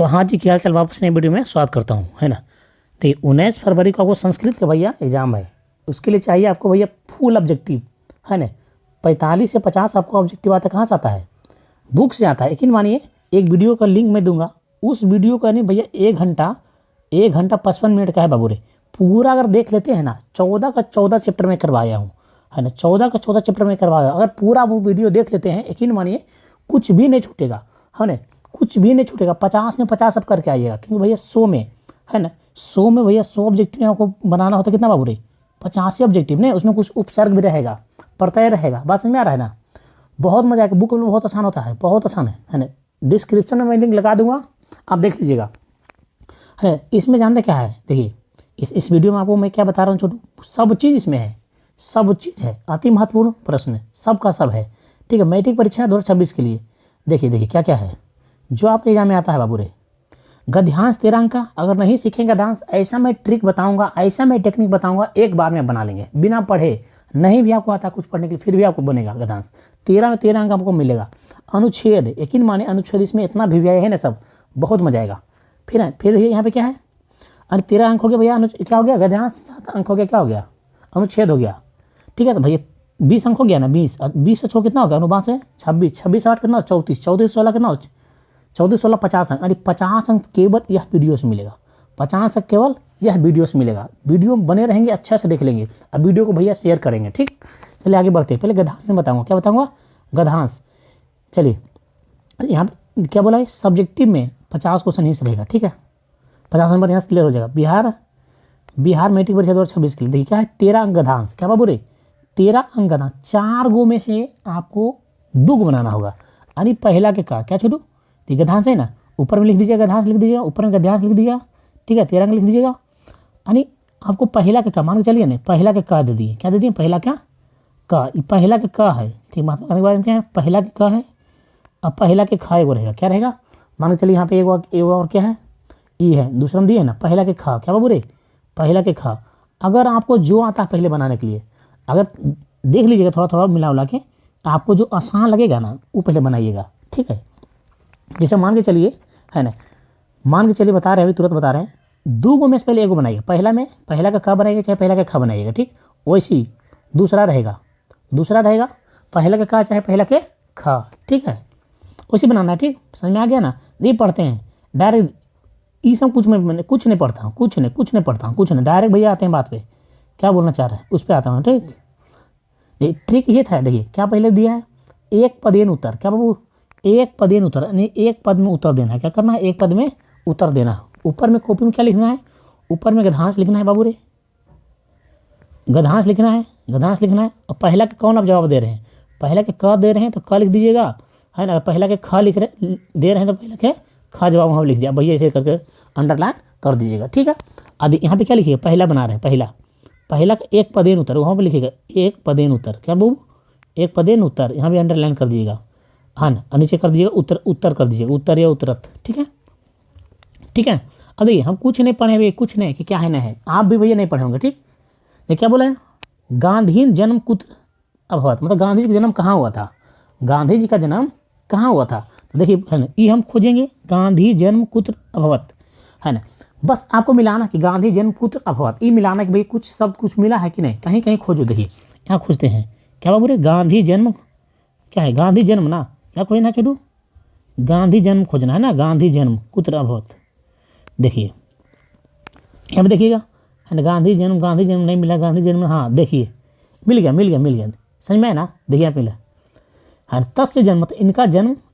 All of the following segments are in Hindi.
तो हाँ जी, क्या हाल चाल, वापस नई वीडियो में स्वागत करता हूँ, है ना। तो 19 फरवरी को आपको संस्कृत का भैया एग्जाम है। उसके लिए चाहिए आपको भैया फुल ऑब्जेक्टिव, है ना। 45 से 50 आपको ऑब्जेक्टिव आता, कहाँ से आता है? बुक से आता है। यकीन मानिए, एक वीडियो का लिंक मैं दूंगा, उस वीडियो का नहीं भैया 1 घंटा 55 मिनट का है बाबू रे। पूरा अगर देख लेते हैं ना, 14 का 14 चैप्टर में करवाया हूँ, है ना। 14 का 14 चैप्टर में करवाया। अगर पूरा वो वीडियो देख लेते हैं, यकीन मानिए कुछ भी नहीं छूटेगा, है ना। कुछ भी नहीं छूटेगा। 50 में 50 सब करके आइएगा, क्योंकि भैया 100 में, है ना, 100 में भैया 100 ऑब्जेक्टिव आपको बनाना होता है। कितना बाबू रे? 85 ऑब्जेक्टिव नहीं, उसमें कुछ उपसर्ग भी रहेगा, प्रत्यय रहेगा। बात समझ में आ रहा है ना। बहुत मजा आएगा। बुक में बहुत आसान होता है, बहुत आसान है ना। डिस्क्रिप्शन में मैं लिंक लगा दूंगा, आप देख लीजिएगा, है ना। इसमें जानते क्या है, देखिए इस वीडियो में आपको मैं क्या बता रहा हूँ छोटू, सब चीज़ इसमें है, सब चीज़ है। अति महत्वपूर्ण प्रश्न सब का सब है, ठीक है। मैट्रिक परीक्षा 2026 के लिए देखिए क्या क्या है जो आपके एग्जाम में आता है बाबू रे। गद्यांश 13 अंक का। अगर नहीं सीखेंगे गद्यांश, ऐसा मैं ट्रिक बताऊंगा, ऐसा मैं टेक्निक बताऊंगा, एक बार में बना लेंगे बिना पढ़े। नहीं भी आपको आता कुछ पढ़ने के लिए, फिर भी आपको बनेगा गद्यांश। 13 में 13 अंक आपको मिलेगा। अनुच्छेद, यकीन माने अनुच्छेद इसमें इतना भिव्याय है ना, सब बहुत मजा आएगा। फिर यहाँ पे क्या है, 13 अंक हो गया भैया। क्या हो गया? गद्यांश 7 अंक हो गया। क्या हो गया? अनुच्छेद हो गया, ठीक है। तो भैया 20 अंक हो गया ना, 20 से 6 कितना हो गया? अनुबाद से 26, 26 8 कितना? 34, 34 16 कितना? 14 16 50 अंक। यानी 50 अंक केवल यह वीडियो से मिलेगा। 50 अंक केवल यह वीडियो से मिलेगा। वीडियो में बने रहेंगे, अच्छा से देख लेंगे। अब वीडियो को भैया शेयर करेंगे, ठीक। चलिए आगे बढ़ते हैं। पहले गद्यांश में बताऊंगा, क्या बताऊंगा? गद्यांश। चलिए यहाँ पे क्या बोला है, सब्जेक्टिव में 50 क्वेश्चन ही से रहेगा, ठीक है। 50 नंबर यहाँ से क्लियर हो जाएगा। बिहार मैट्रिक परीक्षा 2026 के लिए देखिए क्या है, 13 अंक गद्यांश। क्या बाबू रे? 13 अंक गद्यांश। 4 गो में से आपको 2 गो बनाना होगा। यानी पहला के का क्या छोटू, गद्यांश है ना, ऊपर में लिख दीजिएगा गद्यांश, लिख दीजिएगा ऊपर में गद्यांश लिख दीजिएगा, ठीक है। 13 अंक लिख दीजिएगा। यानी आपको पहला के का मान के चलिए ना, पहला के का दे दिए। क्या दे दिए? पहला क्या का, ये पहला के का है, ठीक। महात्मा के बारे में क्या है, पहला के का है। अब पहला के खा एगो रहेगा, क्या रहेगा? मान के चलिए यहाँ पे एगो और क्या है, ई है। दूसरा में दिए है ना पहला के खा। क्या बाबू रे? पहला के खा। अगर आपको जो आता है पहले बनाने के लिए, अगर देख लीजिएगा थोड़ा थोड़ा मिला उला के, आपको जो आसान लगेगा ना वो पहले बनाइएगा, ठीक है। जैसे मान के चलिए, है ना, मान के चलिए बता रहे हैं, अभी तुरंत बता रहे हैं। 2 गो में से पहले एगो बनाइएगा। पहला में पहला का का बनाइएगा, चाहे पहला का खा बनाइएगा, ठीक। वैसे ही दूसरा रहेगा पहला का का चाहे पहला के खा, ठीक है। वैसे बनाना है, ठीक। समझ में आ गया ना। नहीं पढ़ते हैं डायरेक्ट, ये सब कुछ मैं कुछ नहीं पढ़ता हूँ, कुछ नहीं पढ़ता हूँ, कुछ नहीं। डायरेक्ट भैया आते हैं बात पे, क्या बोलना चाह रहे हैं उस पर आता हूँ, ठीक। ट्रिक ये था, देखिए क्या पहले दिया है, एक पदेन उत्तर। क्या बाबू? एक पदेन उत्तर, यानी एक पद में उत्तर देना है। क्या करना है? एक पद में उत्तर देना। ऊपर में कॉपी में क्या लिखना है? ऊपर में गद्यांश लिखना है बाबू रे, गद्यांश लिखना है। और पहला के कौन आप जवाब दे रहे हैं? पहला के क दे रहे हैं तो क लिख दीजिएगा, है ना। पहला के ख दे रहे हैं तो पहला के ख जवाब वहाँ लिख दिया भैया, ऐसे करके अंडरलाइन कर दीजिएगा, ठीक है। अब यहाँ पे क्या लिखिएगा, पहला बना रहे हैं, पहला का एक पदेन उत्तर, वहाँ पर लिखिएगा एक पदेन उत्तर। क्या बाबू? एक पदेन उत्तर, यहाँ भी अंडरलाइन कर दीजिएगा, हाँ ना। और नीचे कर दीजिएगा उत्तर कर दीजिएगा, उत्तर या उत्तरत, ठीक है। अब देखिए हम कुछ नहीं पढ़े, कुछ नहीं कि क्या है ना है, आप भी भैया नहीं पढ़े होंगे, ठीक। देखिए क्या बोला है, गांधी जन्म कुत्र अभवत, मतलब गांधी जी का जन्म कहाँ हुआ था? गांधी जी का जन्म कहाँ हुआ था? तो देखिए है ना, ये हम खोजेंगे गांधी जन्म कुत्र अभवत, है ना। बस आपको मिलाना कि गांधी जन्म कुत्र अभवत, ये मिलाना कि भाई कुछ सब कुछ मिला है कि नहीं, कहीं कहीं खोजो। देखिए यहाँ खोजते हैं, क्या बाबू रे, गांधी जन्म क्या है, गांधी जन्म ना, क्या खोजना छोटू, गांधी जन्म खोजना है ना, गांधी जन्म कुत्र अभवत। देखिए यहाँ पे देखिएगा, है ना, गांधी जन्म नहीं मिला, गांधी जन्म, हाँ देखिए मिल गया, समझ में है ना। देखिए यहाँ मिला, हाँ तस्य जन्म, मतलब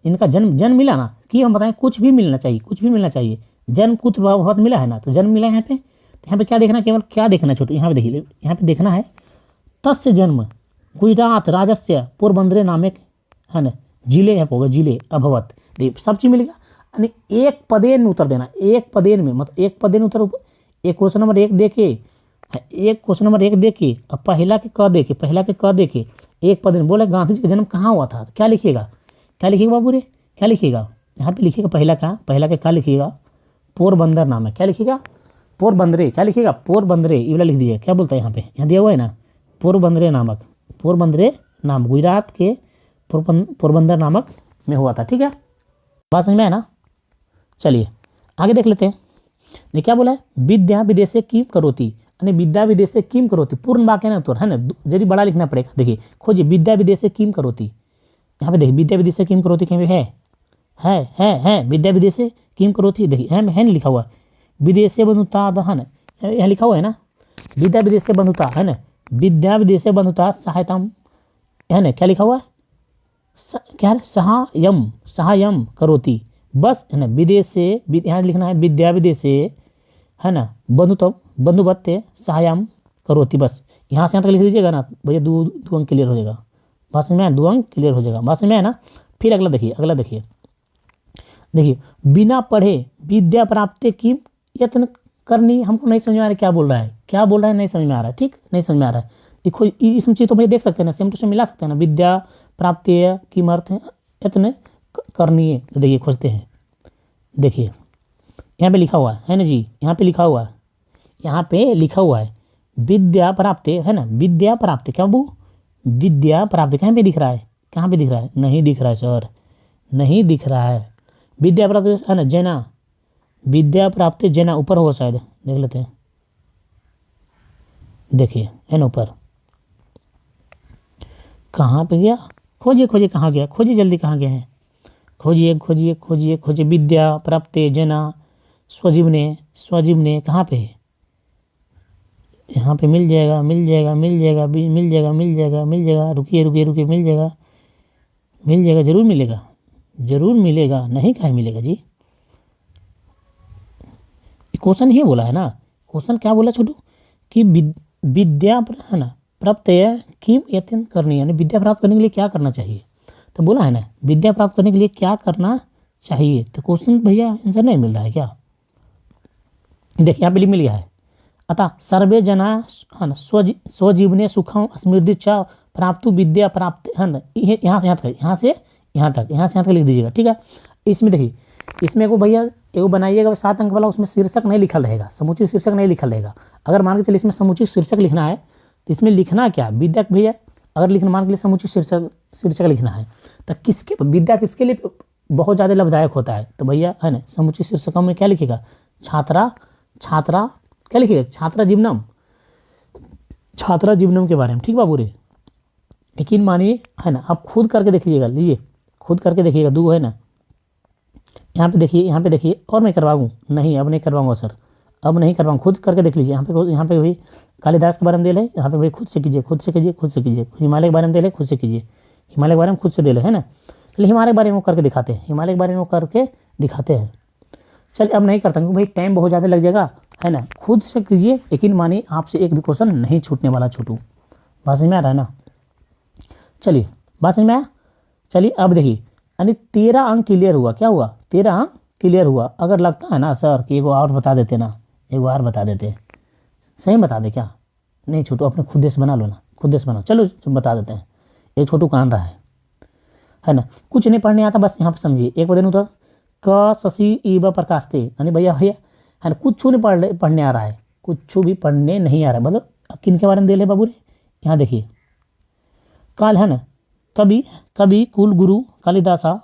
इनका जन्म मिला ना, कि हम बताएं कुछ भी मिलना चाहिए, जन्म कुत्र अभवत मिला है ना, तो जन्म मिला है यहाँ पे। तो यहाँ पे क्या देखना, केवल क्या देखना छोटू, यहाँ पे देखिए, यहाँ पे देखना है तस्य जन्म गुजरात राज्य पोरबंदर नामक, है ना, जिले, यहाँ होगा जिले अभवत। देखिए सब चीज़ मिलेगा। यानी एक पदेन में उत्तर देना, एक पदेन में, मतलब एक पदेन उत्तर, एक क्वेश्चन नंबर 1 देके अब पहला के क देके एक पदेन बोला गांधी जी का जन्म कहाँ हुआ था, तो क्या लिखिएगा बाबू रे, क्या लिखिएगा? यहाँ पे लिखिएगा पहला के का लिखिएगा, पोरबंदर नाम है। क्या लिखिएगा? पोरबंदरे। क्या लिखिएगा? पोरबंदरे, ये वाला लिख दीजिएगा। क्या बोलता है यहाँ पे, यहाँ दिया हुआ है ना, पोरबंदरे नाम गुजरात के पोरबंदर नामक में हुआ था, ठीक है। बात समझ में है ना। चलिए आगे देख लेते हैं। ये क्या बोला है, विद्या विदेशे किम करोति, यानी विद्या विदेशे किम करोति, पूर्ण वाक्य ना उत्तर है ना, जरी बड़ा लिखना पड़ेगा। देखिए खोजिए विद्या विदेशे किम करोति, यहाँ पे देखिए विद्या विदेशे किम करोति कहीं पे है विद्या विदेशे किम करोति, देखिए है नहीं लिखा हुआ, विदेशे बंधुता है ना, यहाँ लिखा हुआ है ना, विद्या विदेशे बंधुता है ना, विद्या विदेशे बंधुता सहायता है ना, क्या लिखा हुआ है, क्या है, सहायम करोति, बस है ना, विदेश से यहाँ लिखना है विद्या विदेशे है ना, बंधुवत्ते सहायम करोति, बस यहाँ से यहाँ तक लिख दीजिएगा ना भैया, दो अंक क्लियर हो जाएगा, बात समझ में आया, 2 अंक क्लियर हो जाएगा, बात समझ में आया ना। फिर अगला देखिए बिना पढ़े विद्या प्राप्ति की यत्न करनी, हमको नहीं समझ में आ रहा है क्या बोल रहा है, नहीं समझ में आ रहा है, ठीक नहीं समझ में आ रहा है। देखो इसमें चीज़ तो भैया देख सकते हैं ना, सेम टू सेम मिला सकते हैं ना, विद्या प्राप्ति किम अर्थ यत्न करनी है, तो देखिए खोजते हैं, देखिए यहाँ पे लिखा हुआ है ना जी, यहाँ पे लिखा हुआ है विद्या प्राप्ति है ना, विद्या प्राप्ति क्या बू, विद्या प्राप्ति कहाँ पे दिख रहा है, नहीं दिख रहा है सर, नहीं दिख रहा है, विद्या प्राप्ति है ना जना, विद्या प्राप्ति जना ऊपर होगा शायद, देख लेते हैं, देखिए है ना ऊपर, कहाँ पे गया, खोजिए कहाँ गया, खोजिए जल्दी कहाँ गया है, खोजिए विद्या प्राप्ति जना स्वजीवने कहाँ पे है, यहाँ पे मिल जाएगा, रुकिए मिल जाएगा, जरूर मिलेगा, नहीं कहाँ मिलेगा जी, क्वेश्चन ही बोला है ना, क्वेश्चन क्या बोला छोटू कि विद्या है ना प्राप्त किम यत्न करनी, यानी विद्या प्राप्त करने के लिए क्या करना चाहिए, तो बोला है ना विद्या प्राप्त करने के लिए क्या करना चाहिए, तो क्वेश्चन भैया आंसर नहीं मिल रहा है क्या, देखिए यहाँ पे मिल गया है, अतः सर्वे जना है ना स्वजीवने सुखम समृद्धि च प्राप्तु विद्या प्राप्त है ना, यहाँ से यहाँ तक लिख दीजिएगा, ठीक है। इसमें देखिए, इसमें को भैया एगो बनाइएगा 7 अंक वाला, उसमें शीर्षक नहीं लिखल रहेगा, समुचित शीर्षक नहीं लिखल रहेगा, अगर मान के चलिए इसमें समुचित शीर्षक लिखना है तो इसमें लिखना क्या, विद्या भैया अगर लिखना मान के लिए समुचित शीर्षक लिखना है तो किसके, विद्या किसके लिए बहुत ज़्यादा लाभदायक होता है, तो भैया है ना समुचित शीर्षकों में क्या लिखेगा, छात्रा क्या लिखिएगा, छात्रा जीवनम के बारे में, ठीक बाबू रे, यकीन मानिए है ना, आप खुद करके देख लीजिएगा, खुद करके देखिएगा, 2 है ना, यहाँ पे देखिए, और मैं करवाऊँ नहीं, अब नहीं करवाऊँगा सर, अब नहीं करवाऊँ, खुद करके देख लीजिए, यहाँ पे भाई कालिदास के बारे में दे ले, यहाँ पे भाई खुद से कीजिए, हिमालय के बारे में दे ले, खुद से कीजिए, हिमालय के बारे में खुद से दे ले, है ना, चलिए हिमालय के बारे में करके दिखाते हैं, चलिए अब नहीं करता क्योंकि भाई टाइम बहुत ज़्यादा लग जाएगा, है ना, खुद से कीजिए, यकीन मानिए आपसे एक भी क्वेश्चन नहीं छूटने वाला छोटू, बात समझ में आ रहा है ना, चलिए बात समझ में आया, चलिए अब देखिए, यानी 13 अंक क्लियर हुआ, क्या हुआ, 13 अंक क्लियर हुआ, अगर लगता है ना सर कि एगो और बता देते ना, सही बता दे क्या, नहीं छोटू अपने खुद से बना लो ना, चलो बता देते हैं, एक छोटू कान रहा है ना, कुछ नहीं पढ़ने आता, बस यहाँ पर समझिए, एक बदन तो क शशि इव प्रकाशते, यानी भैया है ना, कुछ नहीं पढ़ने आ रहा है, कुछ भी पढ़ने नहीं आ रहा है, मतलब किन के बारे में दे ले बाबू रे, यहाँ देखिए, काल है ना, कवि कुल गुरु कालिदासा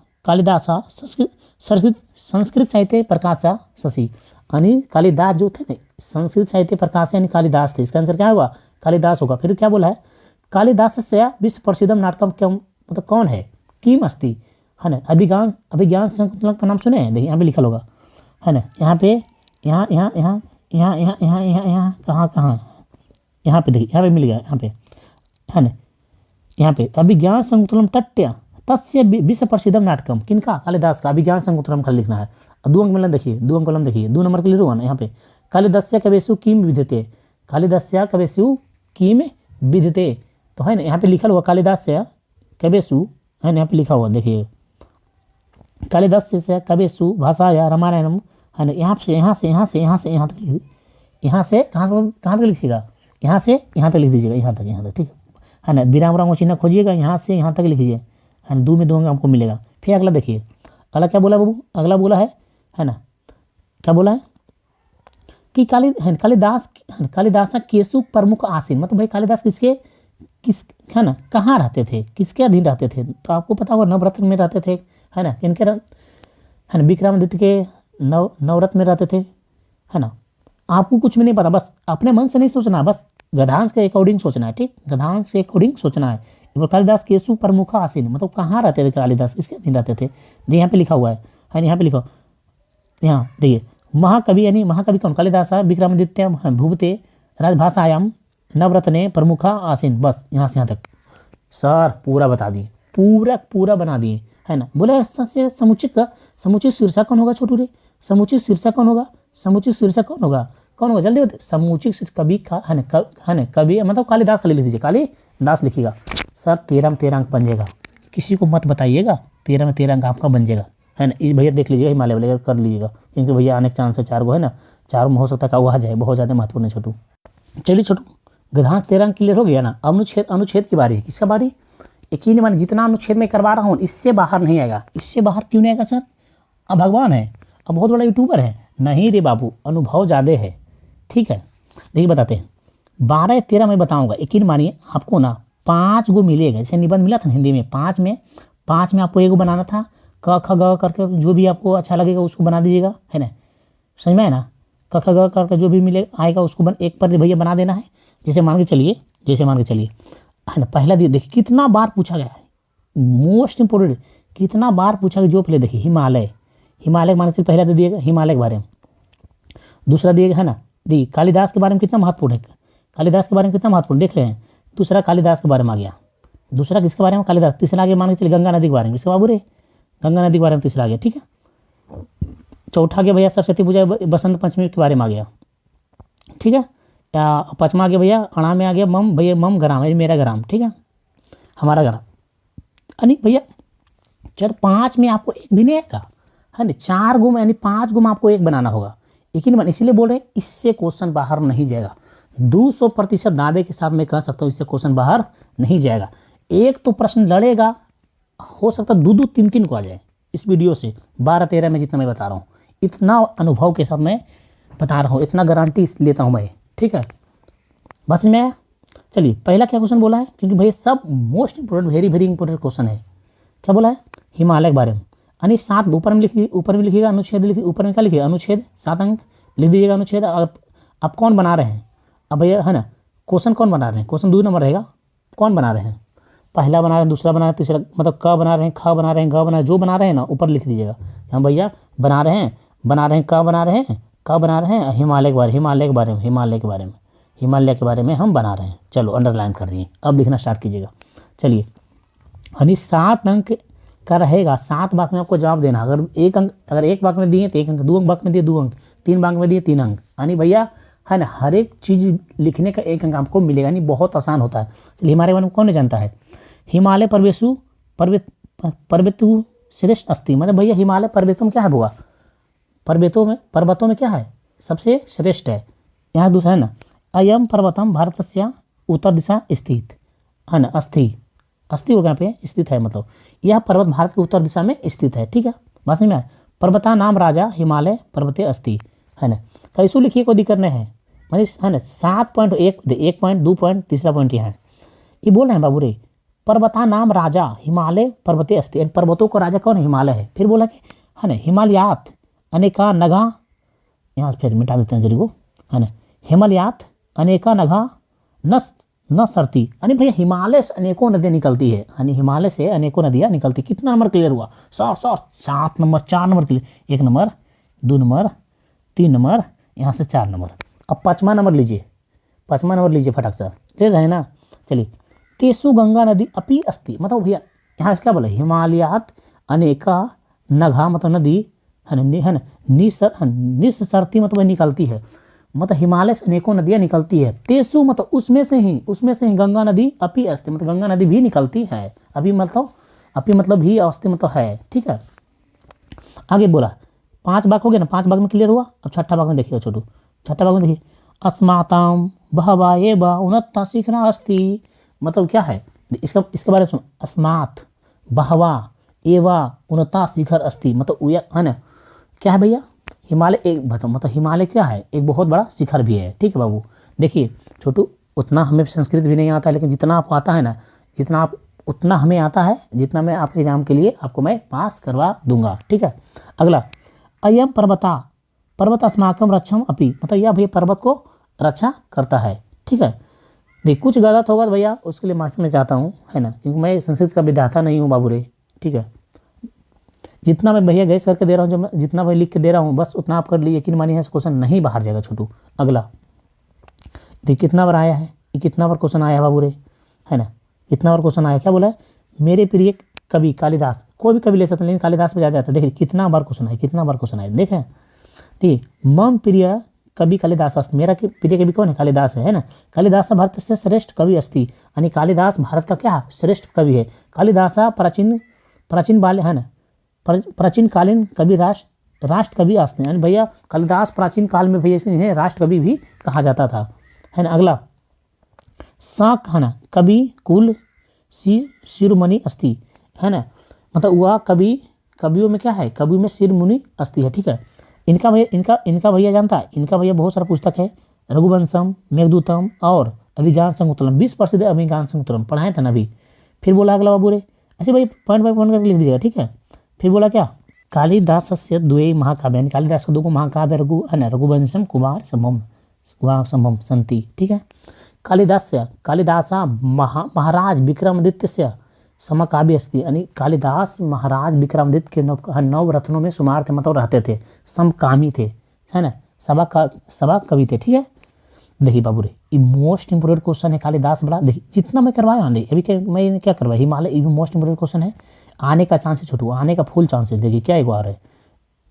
संस्कृत साहित्य प्रकाशा शशि, यानी कालिदास जो थे ना, संस्कृत साहित्य प्रकाश यानी कालिदास थे, इसका आंसर क्या हुआ, कालिदास होगा। फिर क्या बोला है, कालिदास से विश्व प्रसिद्धम नाटकम क्यों, मतलब कौन है, किम अस्ति, है ना, अभिज्ञान शकुंतलम का नाम सुने हैं, देखिए यहाँ पे लिखा होगा, है ना, यहाँ पे यहाँ कहाँ यहाँ पे देखिए, यहाँ पे मिल गया, यहाँ पे है ना, यहाँ पे अभिज्ञान शकुंतलम तट्य तस्य विश्व प्रसिद्धम नाटकम, किनका, कालिदास का, अभिज्ञान शकुंतलम खाली लिखना है, 2 अंक मिलन देखिए, 2 अंक कलम देखिए, 2 नंबर क्लियर हुआ ना, यहाँ पे कालिदास्य कवेषु किम विद्यते, तो है ना, यहाँ पे लिखा हुआ कालिदास्य कवेषु, है ना, यहाँ पे लिखा हुआ देखिए, कालिदास्य कवेषु भाषाया रामायणम, है ना, यहाँ से यहाँ तक कहाँ तक लिखिएगा, यहाँ से यहाँ तक लिख दीजिएगा, यहाँ तक, ठीक है ना, विराम राम चिन्ह खोजिएगा, यहाँ से यहाँ तक लिखिए, है ना, 2 में 2 अंक आपको मिलेगा। फिर अगला देखिए, अगला क्या बोला बाबू, अगला बोला है ना, क्या बोला है कि कालिदास केशु प्रमुख आसीन, मतलब भाई कालिदास किस है ना, कहाँ रहते थे, किसके अधीन रहते थे, तो आपको पता होगा नवरत्न में रहते थे, है ना, इनके है ना, विक्रमादित्य के नवरत्न में रहते थे, है ना। आपको कुछ भी नहीं पता, बस अपने मन से नहीं सोचना, बस गधांश के अकॉर्डिंग सोचना है, ठीक, गधांश के अकॉर्डिंग सोचना है। कालिदास केसु प्रमुखा आसीन, मतलब कहाँ रहते थे कालिदास, इसके अधीन रहते थे। यहाँ पे लिखा हुआ है ना, यहाँ पे लिखा, यहाँ देखिए, महाकवि यानी महाकवि कौन, कालिदास विक्रमादित्य भूपते राजभाषायाम नवरत्ने प्रमुखा आसीन। बस यहाँ से यहाँ तक सर पूरा बता दिए, पूरा बना दिए, है ना। बोले समुचित शीर्षक कौन होगा छोटू रे, समुचित शीर्षक कौन होगा, समुचित शीर्षक कौन होगा, कौन होगा, जल्दी बता। समुचित कवि का है ना, कवि मतलब कालिदास खाली लिख दीजिए, कालिदास लिखिएगा। सर 13 में 13 अंक बन जाएगा, किसी को मत बताइएगा, 13 में 13 अंक आपका बन जाएगा, है ना। इस भैया देख लीजिएगा, हिमालय वाले कर लीजिएगा, क्योंकि भैया आने के चांस है 4 गो, है ना, 4 में हो सकता है का वो आ जाए, बहुत ज़्यादा महत्वपूर्ण है छोटू। चलिए छोटू, गधांश 13 अंक क्लियर हो गया ना। अनुच्छेद की बारी है, किसका बारी, यकीन मानिए जितना अनुच्छेद में करवा रहा हूँ इससे बाहर नहीं आएगा। इससे बाहर क्यों नहीं आएगा सर, अब भगवान है, अब बहुत बड़ा यूट्यूबर है, नहीं रे बाबू, अनुभव ज़्यादा है, ठीक है। देखिए बताते हैं, 12 या 13 में बताऊँगा, यकीन मानिए आपको ना 5 गो मिलेगा। जैसे निबंध मिला था हिंदी में 5 में आपको एगो बनाना था, क ख ग करके जो भी आपको अच्छा लगेगा उसको बना दीजिएगा, है ना, समझ में है ना। क ख ग करके जो भी मिले आएगा उसको एक पर भैया बना देना है। जैसे मान के चलिए, है ना, पहला देखिए कितना बार पूछा गया है, मोस्ट इंपोर्टेंट, कितना बार पूछा गया। जो पहले देखिए हिमालय मान के चलिए पहला दे दिएगा, हिमालय के बारे में। दूसरा दिएगा, है ना, देखिए कालिदास के बारे में कितना महत्वपूर्ण है, कालिदास के बारे में कितना महत्वपूर्ण देख रहे हैं। दूसरा कालिदास के बारे में आ गया, दूसरा किसके बारे में, कालिदास। तीसरा आगे मान के चलिए गंगा नदी के बारे में, किसके बाबू रे, गंगा नदी के बारे में तीसरा आ गया, ठीक है। चौथा गया भैया सरस्वती पूजा बसंत पंचमी के बारे में आ गया, ठीक है। या पाँचवा आ गया भैया अणा में आ गया मम, भैया मम ग्राम है, मेरा ग्राम, ठीक है, हमारा ग्राम। यानी भैया 5 में आपको एक भी नहीं आएगा, है ना। 4 गुम यानी 5 गुम आपको एक बनाना होगा, लेकिन मैं इसीलिए बोल रहे हैं इससे क्वेश्चन बाहर नहीं जाएगा। 200% दावे के साथ मैं कह सकता हूँ इससे क्वेश्चन बाहर नहीं जाएगा। एक तो प्रश्न लड़ेगा, हो सकता है 2-2 3-3 को आ जाए इस वीडियो से, 12-13 में जितना मैं बता रहा हूँ, इतना अनुभव के साथ मैं बता रहा हूँ, इतना गारंटी लेता हूँ मैं, ठीक है। बस में आया। चलिए पहला क्या क्वेश्चन बोला है, क्योंकि भैया सब most important, very important question है। क्या बोला है, हिमालय के बारे में, यानी 7 ऊपर में लिखिएगा अनुच्छेद, ऊपर में क्या लिखिएगा अनुच्छेद, 7 अंक लिख दीजिएगा अनुच्छेद। और आप कौन बना रहे हैं, अब भैया है ना, क्वेश्चन कौन बना रहे हैं, क्वेश्चन 2 नंबर रहेगा, कौन बना रहे हैं, पहला बना रहे हैं, दूसरा बना रहे हैं, तीसरा मतलब क बना रहे हैं, ख बना रहे हैं, ग बना रहे हैं, जो बना रहे हैं ना ऊपर लिख दीजिएगा। हम भैया बना रहे हैं, क बना रहे हैं हिमालय के बारे में हम बना रहे हैं। चलो अंडरलाइन कर दिए, अब लिखना स्टार्ट कीजिएगा। चलिए यानी 7 अंक का रहेगा, 7 वाक्य में आपको जवाब देना। अगर एक वाक्य में दिए तो 1 अंक, 2 वाक्य में दिए 2 अंक, 3 वाक्य में दिए 3 अंक, यानी भैया है ना, हर एक चीज़ लिखने का 1 अंक आपको मिलेगा, यानी बहुत आसान होता है। चलिए हिमालय बारे में कौन नहीं जानता है, हिमालय पर्वतु श्रेष्ठ अस्ति, मतलब भैया हिमालय पर्वतों में क्या है बुआ, पर्वतों में क्या है, सबसे श्रेष्ठ है। यहाँ दूसरा है ना, अयम पर्वतम भारतस्य उत्तर दिशा स्थित, है ना, अस्थि हो यहाँ पे स्थित है, मतलब यह पर्वत भारत के उत्तर दिशा में स्थित है, ठीक है। बात समझ में आया। पर्वता नाम राजा हिमालय पर्वते अस्ति, है ना, कैसो लिखिए कोई दिक्कत नहीं है, मतलब है ना। 7.1 पॉइंट 2 पॉइंट तीसरा पॉइंट यहाँ है, ये बोल रहे हैं बाबू रे, पर्वता नाम राजा हिमालय पर्वते अस्ति, पर्वतों का राजा कौन है, हिमालय है। फिर बोला कि है ना, हिमालयात अनेका नघा, यहाँ फिर मिटा देते हैं जरी को, है ना, हिमालयात अनेका नघा न सरती, यानी भैया हिमालय से अनेकों नदियाँ निकलती है, यानी हिमालय से अनेकों नदियाँ निकलती। कितना नंबर क्लियर हुआ, 7 number, 4 number clear, 1 number, 2 number, 3 number, यहाँ से 4 नंबर। अब 5वां नंबर लीजिए, फटाक से ले रहे हैं ना। चलिए तेसु गंगा नदी अपी अस्ति, मतलब भैया यहाँ क्या बोला, हिमालयात अनेका नघा मतलब नदी, है ना, निसरती मतलब निकलती है, मतलब हिमालय से अनेकों नदियाँ निकलती है। तेसु मतलब उसमें से ही गंगा नदी अपी अस्ति, मतलब गंगा नदी भी निकलती है। अपी मतलब भी, अस्ति मतलब है, ठीक है। आगे बोला 5 भाग हो गया ना, 5 भाग में क्लियर हुआ। अब 6ठा भाग में देखिएगा छोटू, 6ठा भाग में देखिए, अस्माताम बहवा एवा उन्नता शिखरा अस्ति, मतलब क्या है, इसके बारे में सुनो, अस्मात बहवा एवा उन्नता शिखर अस्ति, मतलब है ना, क्या है भैया, हिमालय एक मतलब हिमालय क्या है, एक बहुत बड़ा शिखर भी है, ठीक है बाबू। देखिए छोटू, उतना हमें संस्कृत भी नहीं आता है, लेकिन जितना आपको आता है ना, उतना हमें आता है, जितना मैं आपके एग्जाम के लिए आपको मैं पास करवा दूंगा, ठीक है। अगला अयम पर्वत अस्माकम रक्षम अपि, मतलब यह भैया पर्वत को रक्षा करता है। ठीक है, देखिए कुछ गलत होगा तो भैया उसके लिए माफी मैं चाहता हूँ, है ना, क्योंकि मैं संस्कृत का विद्याता नहीं हूँ बाबू रे। ठीक है, जितना मैं भैया गैस करके दे रहा हूँ, जो मैं जितना मैं लिख के दे रहा हूँ बस उतना आप कर लिए, यकीन मानिए क्वेश्चन नहीं बाहर जाएगा छोटू। अगला देखिए कितना बार आया है, ये कितना बार क्वेश्चन आया है बाबू रे, है ना, कितना बार क्वेश्चन आया, क्या बोला है, मेरे प्रिय कवि कालिदास, कोई भी कवि ले सकते हैं लेकिन कालिदास पे ज़्यादा आता है। देखिए कितना बार क्वेश्चन आया, कितना बार क्वेश्चन आया, देखें ठीक। मम प्रिय कवि कालिदास अस्ति, मेरा प्रिय कवि कौन है, कालिदास है ना। कालिदास भारत से श्रेष्ठ कवि अस्ति, यानी कालिदास भारत का क्या श्रेष्ठ कवि है। कालिदास प्राचीन बाल है ना, प्राचीन कालीन कवि राष्ट्र कवि अस्ति, यानी भैया कालिदास प्राचीन काल में भैया इन्हें राष्ट्र कवि भी कहा जाता था, है ना। अगला साक है ना, कवि कुल शिरोमणि अस्ति, है ना, मतलब वह कवियों में क्या है, कवियों में शिरोमणि अस्ति है। ठीक है, इनका भैया जानता है, इनका भैया बहुत सारा पुस्तक है, रघुवंशम, मेघदूतम और अभिज्ञान संकुतलम, 20 प्रसिद्ध अभिज्ञान संकुतलम पढ़ाए थे ना अभी। फिर बोला अगला बाबू रे, ऐसे भाई पॉइंट बाय पॉइंट करके लिख दीजिएगा। ठीक है, फिर बोला क्या, कालिदासस्य द्वे महाकाव्य, यानी कालिदास का दो महाकाव्य है ना, रघुवंशम कुमार संभम संति। ठीक है, कालिदासा महाराज विक्रमादित्य से समकाव्य अस्ति, यानी कालिदास महाराज विक्रमादित्य के नव रत्नों में सुमार थे, मतलब रहते थे, समकामी थे, है ना, सभा कवि थे। ठीक है, देखिए बाबू रे ये मोस्ट इंपोर्टेंट क्वेश्चन है, कालिदास बड़ा, देखिए जितना मैं करवाया देखिए अभी क्या मैं क्या करवाया, हिमालय ये भी मोस्ट इंपोर्टेंट क्वेश्चन है, आने का चांस है छोटू, आने का फुल चांस है। देखिए क्या एक और है,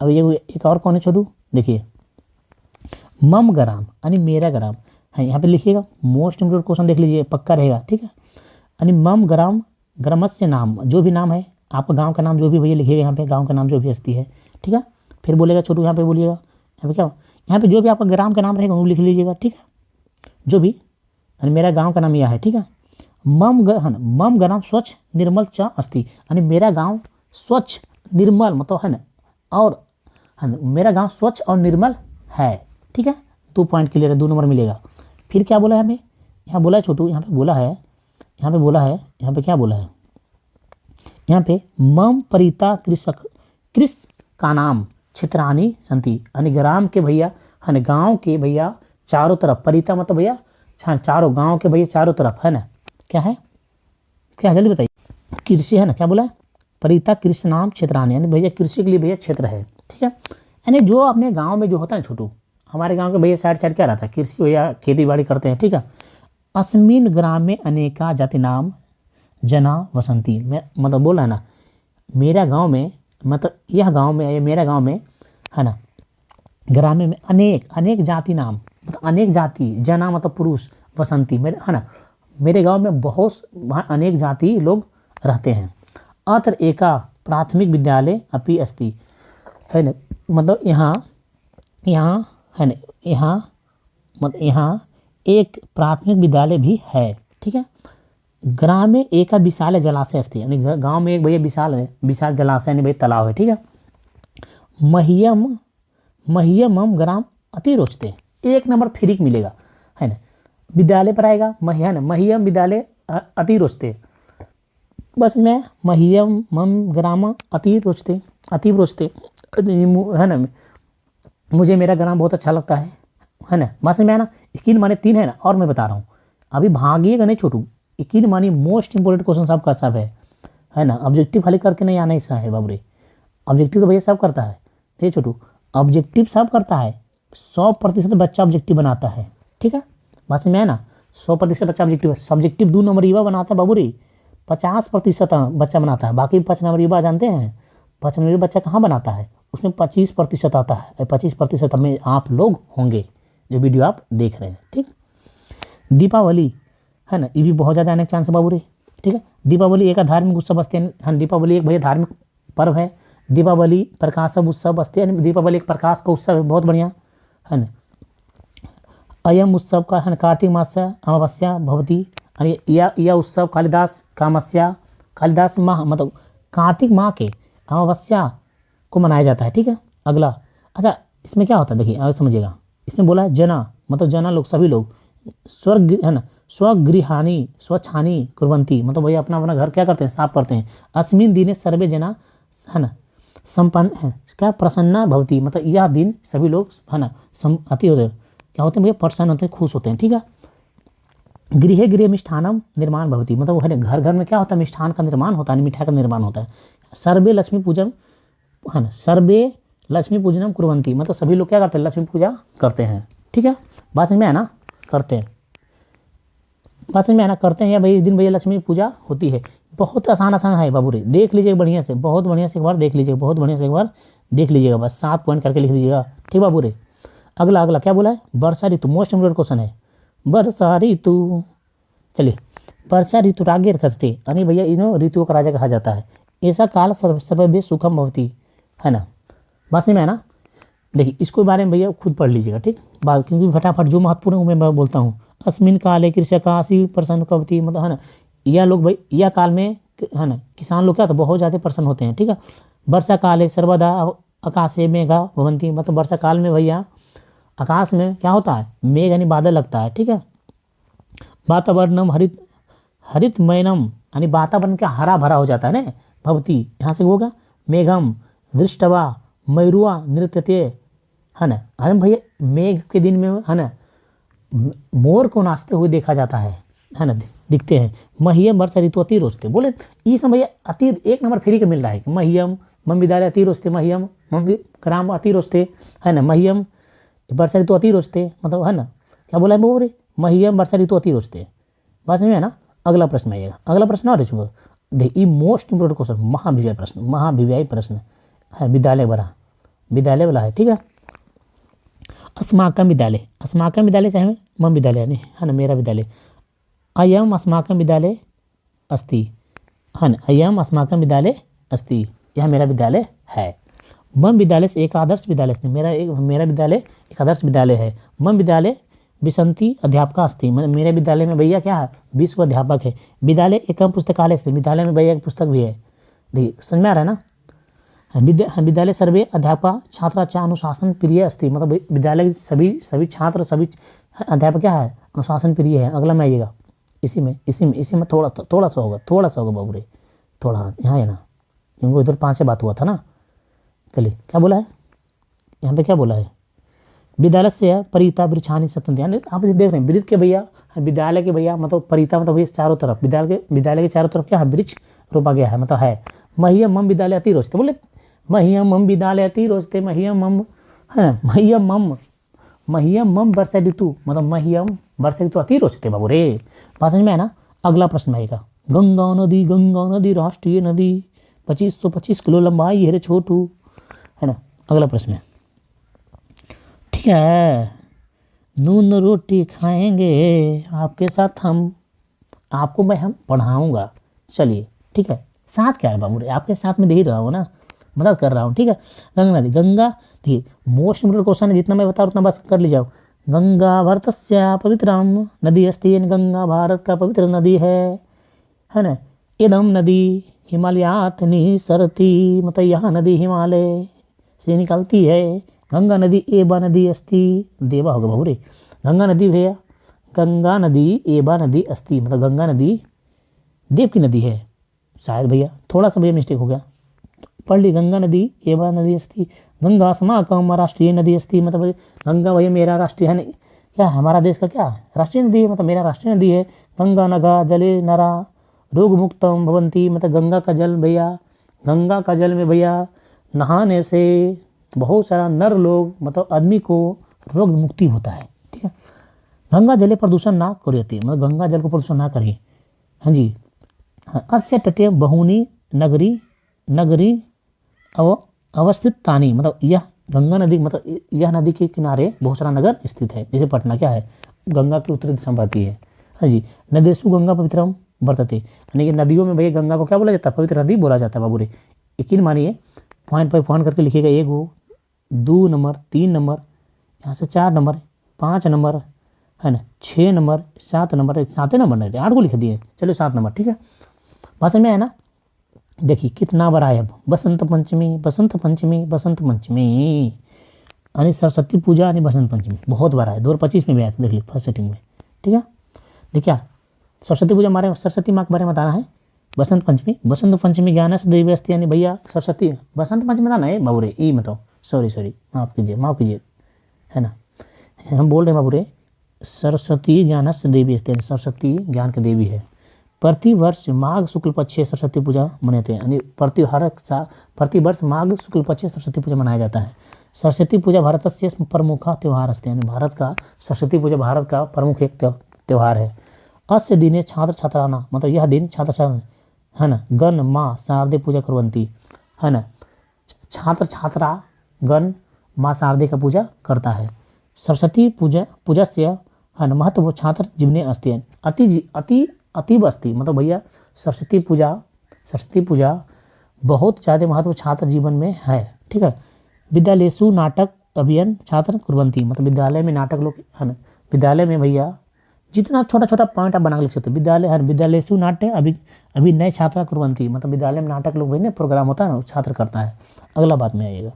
अब ये एक और कौन है छोटू, देखिए मम ग्राम यानी मेरा ग्राम है, यहाँ पे लिखिएगा, मोस्ट इंपोर्टेंट क्वेश्चन देख लीजिए पक्का रहेगा। ठीक है, यानी मम ग्राम, ग्रामस्य नाम, जो भी नाम है आपका गांव का नाम जो भी भैया लिखिएगा, यहाँ पे गांव का नाम जो भी हस्ती है। ठीक है, फिर बोलेगा छोटू यहाँ पे बोलिएगा, यहाँ पे क्या, यहाँ पे जो भी आपका ग्राम का नाम रहेगा वो लिख लीजिएगा। ठीक है, जो भी, यानी मेरा गांव का नाम यह है। ठीक है, मम ग्राम स्वच्छ निर्मल च अस्ति, यानी मेरा गांव स्वच्छ निर्मल मतलब है ना, और है ना, मेरा गांव स्वच्छ और निर्मल है। ठीक है, 2 पॉइंट क्लियर है, 2 नंबर मिलेगा। फिर क्या बोला है हमें, यहाँ बोला है छोटू, यहाँ पे बोला है, यहाँ पे क्या बोला है, यहाँ पे मम परिता कृष का नाम क्षेत्रानी संति, यानी ग्राम के भैया है ना, गाँव के भैया चारों तरफ, परिता मतलब भैया चारों गाँव के भैया चारों तरफ, है ना, क्या है, क्या जल्दी बताइए, कृषि है ना, क्या बोला है, परिता कृषि नाम क्षेत्रानी, यानी भैया कृषि के लिए भैया क्षेत्र है। ठीक है, यानी जो अपने गाँव में जो होता है छोटू, हमारे गाँव के भैया साइड क्या रहता है, कृषि भैया खेती बाड़ी करते हैं। ठीक है, अस्मिन ग्राम में अनेका जाति नाम जना वसंती, मैं मतलब बोला है ना, मेरा गांव में मतलब यह गांव में, ये मेरा गांव में है ना, ग्राम में अनेक जाति नाम मतलब अनेक जाति, जना मतलब पुरुष, वसंती मेरे है ना, मेरे गांव में बहुत वहाँ अनेक जाति लोग रहते हैं। अत्र एका प्राथमिक विद्यालय अपि अस्ति, है ना, मतलब यहाँ है ना, यहाँ एक प्राथमिक विद्यालय भी है। ठीक है, ग्राम में एक विशाल जलाशय अस्ति, यानी गांव में एक भैया विशाल जलाशय यानी भैया तालाब है। ठीक है, मह्यम ग्राम अति रोचते, 1 नंबर फ्री मिलेगा, है ना, विद्यालय पर आएगा है ना, मह्यम विद्यालय अति रोचते, बस मैं मह्यम ग्राम अति रोचते है ना, मुझे मेरा ग्राम बहुत अच्छा लगता है ना, बात समझ में आया ना। यकीन माने 3 है ना, और मैं बता रहा हूँ अभी भागिएगा नहीं छोटू, यकीन मानिए मोस्ट इंपोर्टेंट क्वेश्चन सबका सब है ना, ऑब्जेक्टिव खाली करके नहीं आना ऐसा है बाबू, ऑब्जेक्टिव तो भैया सब करता है, ठीक छोटू, ऑब्जेक्टिव सब करता है, 100% बच्चा ऑब्जेक्टिव बनाता है। ठीक है, बात समझ में आया ना, 100% बच्चा ऑब्जेक्टिव, सब्जेक्टिव 2 नंबर युवा बनाता है बाबू रे, 50% बच्चा बनाता है, बाकी 5 नंबर युवा जानते हैं 5 नंबर बच्चा कहाँ बनाता है, उसमें 25% आता है, 25% में आप लोग होंगे जो वीडियो आप देख रहे हैं। ठीक, दीपावली है ना, ये भी बहुत ज़्यादा आने का चांस है बाबू रे। ठीक है, दीपावली एक धार्मिक उत्सव अस्ते, हाँ दीपावली एक भैया धार्मिक पर्व है, दीपावली प्रकाशव उत्सव अस्ते, यानी दीपावली एक प्रकाश का उत्सव है, बहुत बढ़िया है ना। अयम उत्सव का है कार्तिक मास अमावस्या भवती, यानी यह उत्सव कालिदास माह मतलब कार्तिक माह के अमावस्या को मनाया जाता है। ठीक है, अगला, अच्छा इसमें क्या होता है देखिए आगे समझिएगा, इसमें बोला है जना मतलब जना लोग सभी लोग स्वर्ग है ना, स्वगृहानी स्वच्छानी कुर्वंती, मतलब भैया अपना घर क्या करते हैं, साफ करते हैं। अस्मिन दिने सर्वे जना है ना, संपन्न है क्या, प्रसन्ना भवती, मतलब यह दिन सभी लोग है ना अति होते क्या होते हैं भैया, प्रसन्न होते हैं, खुश होते हैं। ठीक है। गृह गृह मिष्ठानम निर्माण भवती, मतलब है ना घर घर में क्या होता है, मिष्ठान का निर्माण होता है, मिठाई का निर्माण होता है। सर्वे लक्ष्मी पूजन है ना, सर्वे लक्ष्मी पूजनम कुर्वन्ति, मतलब सभी लोग क्या करते हैं, लक्ष्मी पूजा करते हैं। ठीक है, बात समझ में है ना, करते हैं, बात समझ में है ना, करते हैं या भाई इस दिन भैया लक्ष्मी पूजा होती है। बहुत आसान आसान है बाबू रे, देख लीजिए बढ़िया से, बहुत बढ़िया से एक बार देख लीजिए, बहुत बढ़िया से एक बार देख लीजिएगा, बस 7 पॉइंट करके लिख दीजिएगा। ठीक बाबू रे। अगला अगला क्या बोला है, वर्षा ऋतु, मोस्ट इम्पोर्टेंट क्वेश्चन है वर्षा ऋतु। चलिए, वर्षा ऋतु राज्ञ रखते यानी भैया इन्हों ऋतुओं का राजा कहा जाता है। ऐसा काल सर्वे सुखम भवती, है ना, बात समझ में है ना। देखिए इसको बारे में भैया खुद पढ़ लीजिएगा। ठीक बात, क्योंकि फटाफट जो महत्वपूर्ण है मैं बोलता हूँ। अस्मिन काले कृषकासी प्रसन्न कवती, मतलब है ना यह लोग भाई यह काल में है ना किसान लोग क्या तो बहुत ज़्यादा प्रसन्न होते हैं। ठीक है। वर्षा काले सर्वदा आकाशे मेघा भवंती, मतलब वर्षा काल में भैया आकाश में क्या होता है, मेघ यानी बादल लगता है। ठीक है। वातावरणम हरितमयनम, यानी वातावरण क्या हरा भरा हो जाता है ना, भवती यहाँ से होगा मेघम दृष्टवा मयूरुआ नृत्यते, है ना। अरे भैया मेघ के दिन में है ना मोर को नाचते हुए देखा जाता है ना, दिखते हैं। मह्यम वर्षा ऋतु अति रोचते, बोले ये सब भैया अति 1 नंबर फ्री का मिल रहा है। मह्यम मम विद्यालय अति रोचते, मह्यम मम ग्राम अति रोचते, है ना। मह्यम वर्षा ऋतु अति रोचते, मतलब है ना क्या बोला है बोल मह्यम वर्षा ऋतु अति रोचते, बात समझ में है ना। अगला प्रश्न आइएगा, अगला प्रश्न और देखिए देखिए मोस्ट इंपोर्टेंट क्वेश्चन, महाभिव्याय प्रश्न, महाभिव्याय प्रश्न है, विद्यालय वाला है। ठीक है। अस्माकं विद्यालय, अस्माकं विद्यालय चाहे मम विद्यालय नहीं, है ना मेरा विद्यालय। अयम अस्माकं विद्यालय अस्ति, है ना, अयम अस्माकं विद्यालय अस्ति, यह मेरा विद्यालय है। मम विद्यालय से एक आदर्श विद्यालय से, मेरा विद्यालय एक आदर्श विद्यालय है। मम विद्यालय विसंति अध्यापका अस्ति, मेरे विद्यालय में भैया क्या है 20 अध्यापक है। विद्यालय एकम पुस्तकालय से, विद्यालय में भैया एक पुस्तक भी है। देखिए समझ में आ रहा है ना। विद्यालय सर्वे अध्यापक छात्रा च अनुशासन प्रिय अस्ति, मतलब विद्यालय के सभी छात्र सभी अध्यापक क्या है, अनुशासन प्रिय है। अगला में आइएगा, इसी में थोड़ा सा होगा बाबू रे, थोड़ा यहाँ है ना, क्योंकि उधर 5 से बात हुआ था ना। चलिए क्या बोला है यहाँ पे, क्या बोला है, विद्यालय से परिता वृक्षानी सतंत, यानी आप देख रहे हैं वृक्ष के भैया, विद्यालय के भैया मतलब परिता मतलब भैया चारों तरफ, विद्यालय के चारों तरफ क्या है वृक्ष रोपा गया है, मतलब है। मह्यम मम विद्यालय अति रोचते, बोले मह्यम मम विद्यालय अति रोचते, मह्यम मम है ना, मह्यम मम वर्षा ऋतु, मतलब मह्यम वर्षा ऋतु अति रोचते बाबू रे, बात समझ में है ना। अगला प्रश्न आएगा, गंगा नदी राष्ट्रीय नदी 2525 किलो लंबाई है रे छोटू, है ना। अगला प्रश्न है, ठीक है, नून रोटी खाएंगे आपके साथ आपको हम पढ़ाऊँगा। चलिए ठीक है, साथ क्या है बाबू रे, आपके साथ में दे ही रहा हूँ ना, मदद कर रहा हूँ। ठीक है। गंगा ठीक मोस्ट इम्पोर्टेंट क्वेश्चन है, जितना मैं बता रहा उतना बस कर लीजिए। गंगा भारतस्या पवित्रम नदी अस्ति, गंगा भारत का पवित्र नदी है ना। इदम नदी हिमालयात निसरती, मतलब यह नदी हिमालय से निकलती है। गंगा नदी एबा नदी अस्ति, देवा होगा बाबू रे, गंगा नदी भैया, गंगा नदी एबा नदी अस्ति, मतलब गंगा नदी देव की नदी है शायद भैया, थोड़ा सा भैया मिस्टेक हो गया, पढ़ ली। गंगा नदी एवं नदी अस्ति, गंगा अस्माकं राष्ट्रीय नदी अस्ति, मतलब गंगा भैया मेरा राष्ट्रीय है, क्या हमारा देश का क्या राष्ट्रीय नदी है, मतलब मेरा राष्ट्रीय नदी है। गंगा नगा जले नरा रोग मुक्तम भवंती, मतलब गंगा का जल भैया, गंगा का जल में भैया नहाने से बहुत सारा नर लोग मतलब आदमी को रोग मुक्ति होता है। ठीक है। गंगा जले प्रदूषण ना करिए, मतलब गंगा जल को प्रदूषण ना करिए। हाँ जी। अस्य तटे बहुनी नगरी अवस्थित तानी, मतलब यह गंगा नदी, मतलब यह नदी के किनारे बहुत सारा नगर स्थित है। जैसे पटना क्या है, गंगा की उत्तरी दिशा में बहती है। हाँ जी। नदेशु गंगा पवित्रम वर्तते, यानी कि नदियों में भैया गंगा को क्या बोला जाता है, पवित्र नदी बोला जाता है बाबू रे। यकीन मानिए पॉइंट बाई पॉइंट करके लिखिएगा, 1 2 नंबर 3 नंबर, यहाँ से 4 नंबर 5 नंबर, है ना 6 नंबर 7 नंबर, 7 नंबर नहीं 8 को लिख दिए, चलो 7 नंबर। ठीक है, बात समझ में है ना। देखिए कितना बड़ा है अब, बसंत पंचमी यानी सरस्वती पूजा यानी बसंत पंचमी, बहुत बड़ा है। 2025 में भी आया था, देख लीजिए फर्स्ट सेटिंग में। ठीक है। देखिए सरस्वती पूजा हमारे सरस्वती माँ के बारे में बताना है, बसंत पंचमी ज्ञानस्य देवी अस्ति, यानी भैया सरस्वती बसंत पंचमी था ना ये बाबूरे, ये मतलब सॉरी माफ़ कीजिए है ना, हम बोल रहे हैं बाबूरे सरस्वती ज्ञानस्य देवी अस्ति, सरस्वती ज्ञान की देवी है। प्रतिवर्ष माघ शुक्ल पक्षे सरस्वती पूजा मनाते हैं, यानी प्रति वर्ष माघ शुक्ल पक्षे सरस्वती पूजा मनाया जाता है। सरस्वती पूजा भारत से प्रमुख त्यौहार अस्ति, यानी भारत का सरस्वती पूजा भारत का प्रमुख एक त्यौहार है। अस्य दिने छात्र छात्राना, मतलब यह दिन छात्र छात्र है ना, गण माँ शारदे पूजा कुर्वन्ति, है ना, छात्र छात्रा गण माँ शारदे का पूजा करता है। सरस्वती पूजा से है ना महत्व छात्र जीवने अस्ति, अतीब अस्ति, मतलब भैया सरस्वती पूजा बहुत ज़्यादा महत्व छात्र जीवन में है। ठीक है। विद्यालयेषु नाटक अभियान छात्र कुर्वन्ति, मतलब विद्यालय में नाटक लोग है ना, विद्यालय में भैया जितना छोटा छोटा पॉइंट आप बना के लिख सकते हो, विद्यालयेषु नाट्य अभी नए छात्रा कुर्वन्ति, मतलब विद्यालय में नाटक लोग ना प्रोग्राम होता है ना, छात्र करता है। अगला बात में आइएगा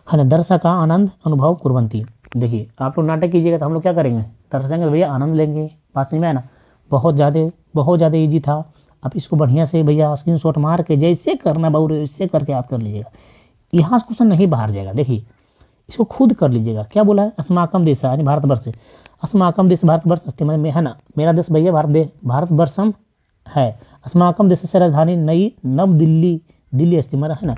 है ना, दर्शक का आनंद अनुभव कुर्वन्ति। देखिए आप लोग नाटक कीजिएगा तो हम लोग क्या करेंगे, दर्शक भैया आनंद लेंगे। बात समझ में आया ना, बहुत ज़्यादा ईजी था। आप इसको बढ़िया से भैया स्क्रीनशॉट मार के जैसे करना बाबू इससे करके याद कर लीजिएगा, यहाँ से क्वेश्चन नहीं बाहर जाएगा। देखिए इसको खुद कर लीजिएगा, क्या बोला है, अस्माकम देश यानी भारतवर्ष, अस्माकम देश भारतवर्ष अस्ति, मतलब है ना मेरा देश भैया भारतवर्षम है। अस्माकम देश से राजधानी नव दिल्ली अस्ति, मेरा है ना,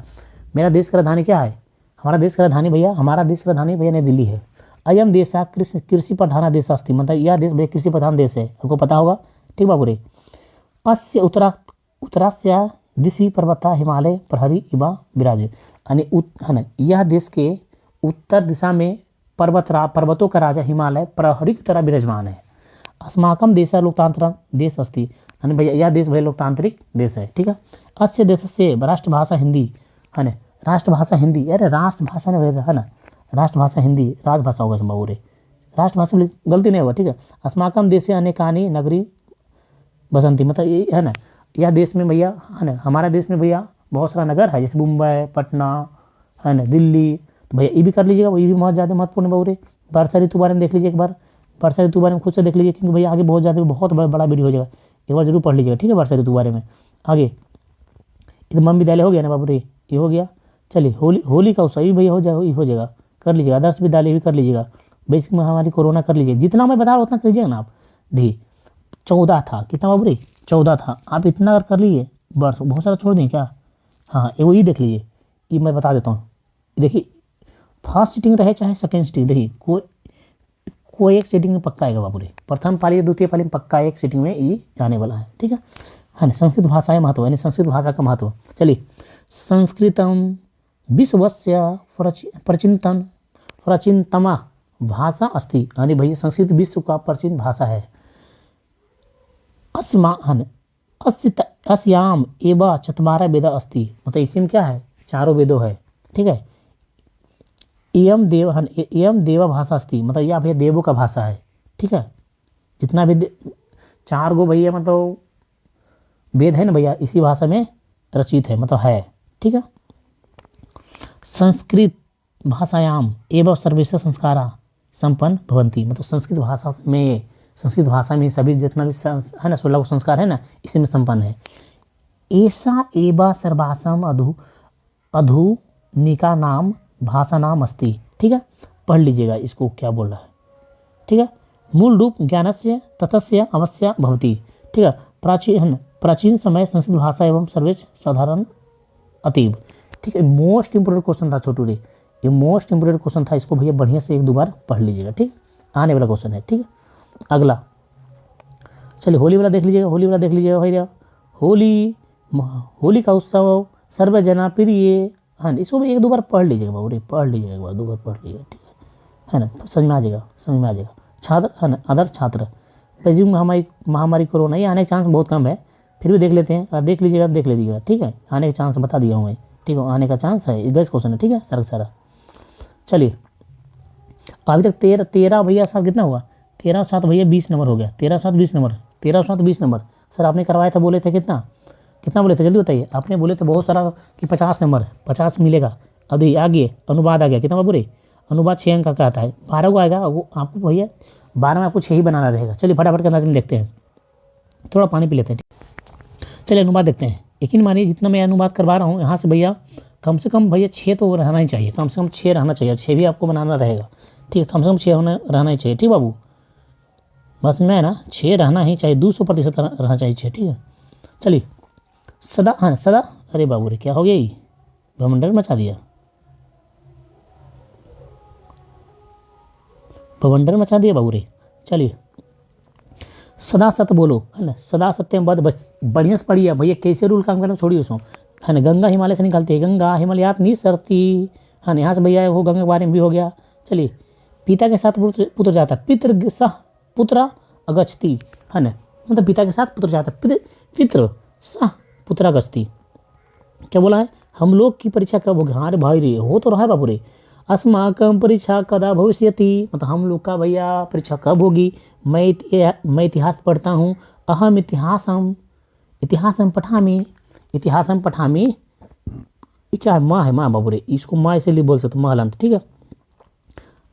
मेरा देश का राजधानी क्या है, हमारा देश का राजधानी भैया नई दिल्ली है। अयम देश कृषि प्रधान देश अस्ति, मतलब यह देश भैया कृषि प्रधान देश है, आपको पता होगा। ठीक बाबू रे। अस्य उत्तरास्य दिशि पर्वता हिमालय प्रहरी इवा विराज, यानी है ना यह देश के उत्तर दिशा में पर्वतों का राजा हिमालय प्रहरी की तरह विराजमान है। अस्माकम देश लोकतांत्रिक देश अस्ति, यानी भैया यह देश भैया लोकतांत्रिक देश है। ठीक है। अस्य देश से राष्ट्रभाषा हिंदी, है ना, राष्ट्रभाषा हिंदी, अरे राष्ट्रभाषा नहीं है ना, राष्ट्रभाषा हिंदी, राजभाषा होगा बाबू रे, राष्ट्रभाषा गलती नहीं होगा। ठीक है। अस्माकम देश से अनेकानी नगरी बसंती, मतलब ये है ना यह देश में भैया है ना, हमारा देश में भैया बहुत सारा नगर है, जैसे मुंबई, पटना, है ना, दिल्ली, तो भैया ये भी कर लीजिएगा, ये भी बहुत ज़्यादा महत्वपूर्ण है बाबू रे। वर्षा ऋतु बारे में देख लीजिए एक बार, वर्षा ऋतु बारे में खुद से देख लीजिए, क्योंकि भैया आगे बहुत बड़ा वीडियो हो जाएगा, एक बार जरूर पढ़ लीजिएगा। ठीक है। वर्षा ऋतु बारे में आगे एकदम विद्यालय हो गया ना बाबू रे, ये हो गया। चलिए होली का उत्सव भी भैया हो जाएगा, कर लीजिएगा। आदर्श विद्यालय भी कर लीजिएगा, बेसिक महामारी कोरोना कर लीजिए, जितना मैं बता रहा हूँ उतना कीजिएगा ना आप। दी 14 था, कितना बाबू रे 14 था, आप इतना कर लीजिए, बस बहुत सारा छोड़ दें क्या। हाँ वो ही देख लीजिए, ये मैं बता देता हूँ। देखिए फर्स्ट सीटिंग रहे चाहे सेकेंड सीटिंग, देखिए कोई एक सीटिंग में पक्का आएगा बाबू रे, प्रथम पाली द्वितीय पाली में पक्का एक सीटिंग में ये जाने वाला है। ठीक है ना। संस्कृत भाषा महत्व, यानी संस्कृत भाषा का महत्व। चलिए संस्कृतम विश्वस्य प्राचीनतमा भाषा अस्ति, यानी भैया संस्कृत विश्व का प्राचीन भाषा है। अस्याम एवं चत्वारः वेदा अस्ति, मतलब इसी में क्या है, चारों वेदों है। ठीक है। एयम देव भाषा अस्ति, मतलब यह भैया देवों का भाषा है। ठीक है। जितना भी 4 गो भैया मतलब वेद है ना भैया, इसी भाषा में रचित है, मतलब है। ठीक है। संस्कृत भाषायाम एवं सर्वेश संस्कारा संपन्न भवंती, मतलब संस्कृत भाषा में सभी जितना भी है ना 16 संस्कार है ना, इसी में संपन्न है। ऐसा एवं सर्वासम अधुनिका नाम भाषा नाम अस्ति। ठीक है। पढ़ लीजिएगा इसको क्या बोल रहा है। ठीक है। मूल रूप ज्ञानस्य ततस्य अवश्य भवति। ठीक है। प्राचीन समय संस्कृत भाषा एवं सर्वेश साधारण अतीब। ठीक है। मोस्ट इंपोर्टेंट क्वेश्चन था छोटू रे, ये मोस्ट इंपोर्टेंट क्वेश्चन था, इसको भैया बढ़िया से 1-2 बार पढ़ लीजिएगा। ठीक, आने वाला क्वेश्चन है। ठीक है। अगला चलिए होली वाला देख लीजिएगा भैया। होली का उत्सव सर्वजना प्रिय, हाँ इसको भी 1-2 बार पढ़ लीजिएगा बाबू रे, पढ़ लीजिएगा एक बार 2 बार पढ़ लीजिएगा। ठीक है ना, समझ में आ जाएगा। छात्र है ना, अदर छात्र बेसिक महामारी कोरोना, ये आने के चांस बहुत कम है, फिर भी देख लेते हैं, अगर देख लीजिएगा। ठीक है। आने का चांस बता दिया हूँ मैं। ठीक है। आने का चांस है, गैस क्वेश्चन है। ठीक है सारा। चलिए अभी तक 13 भैया साथ कितना हुआ, 13 7 भैया 20 नंबर हो गया, 13 7 20 नंबर। सर आपने करवाया था, बोले थे कितना बोले थे, जल्दी बताइए। आपने बोले थे बहुत सारा कि 50 नंबर 50 मिलेगा। अभी आगे अनुवाद आ गया, कितना बाबू रे, अनुवाद 6 अंक का आता है, 12 को आएगा वो आपको भैया, 12 में आपको 6 ही बनाना रहेगा। चलिए फटाफट के अंदाज में देखते हैं, थोड़ा पानी पी लेते हैं। चलिए अनुवाद देखते हैं। यकीन मानिए जितना मैं अनुवाद करवा रहा हूँ यहाँ से भैया कम से कम भैया 6 तो रहना ही चाहिए, कम से कम 6 रहना चाहिए, 6 भी आपको बनाना रहेगा, ठीक है, कम से कम 6 रहना ही चाहिए, ठीक बाबू, बस में है ना, 6 रहना ही चाहिए, 200% रहना चाहिए 6, ठीक है। चलिए सदा, हाँ सदा, अरे बाबू रे क्या हो गया, ये बवंडर मचा दिया, बवंडर मचा दिया बाबू रे। चलिए सदा सत्य बोलो, है ना, सदा सत्यम वद, बस बढ़िया से पढ़िए भैया, कैसे रूल काम करना छोड़िए उसको, है ना। गंगा हिमालय से निकलती है, गंगा हिमालयात निसरती, है ना, यहाँ से भैया वो गंगा के बारे में भी हो गया। चलिए पिता के साथ पुत्र जाता, पितृ सह पुत्र अगछती, है ना, मतलब पिता के साथ पुत्र जाता, पितृ सह पुत्र अगछती। क्या बोला है, हम लोग की परीक्षा कब होगी, हाँ रे भाई रे हो तो रहा है बाबू रे, अस्माकम परीक्षा कदा भविष्यति, मतलब हम लोग का भैया परीक्षा कब होगी, मैं इतिहास पढ़ता हूँ, अहम इतिहासम पठामी, ये क्या है, माँ है, माँ बाबू रे, इसको माँ इसीलिए बोल सकते माँ हलंत, ठीक है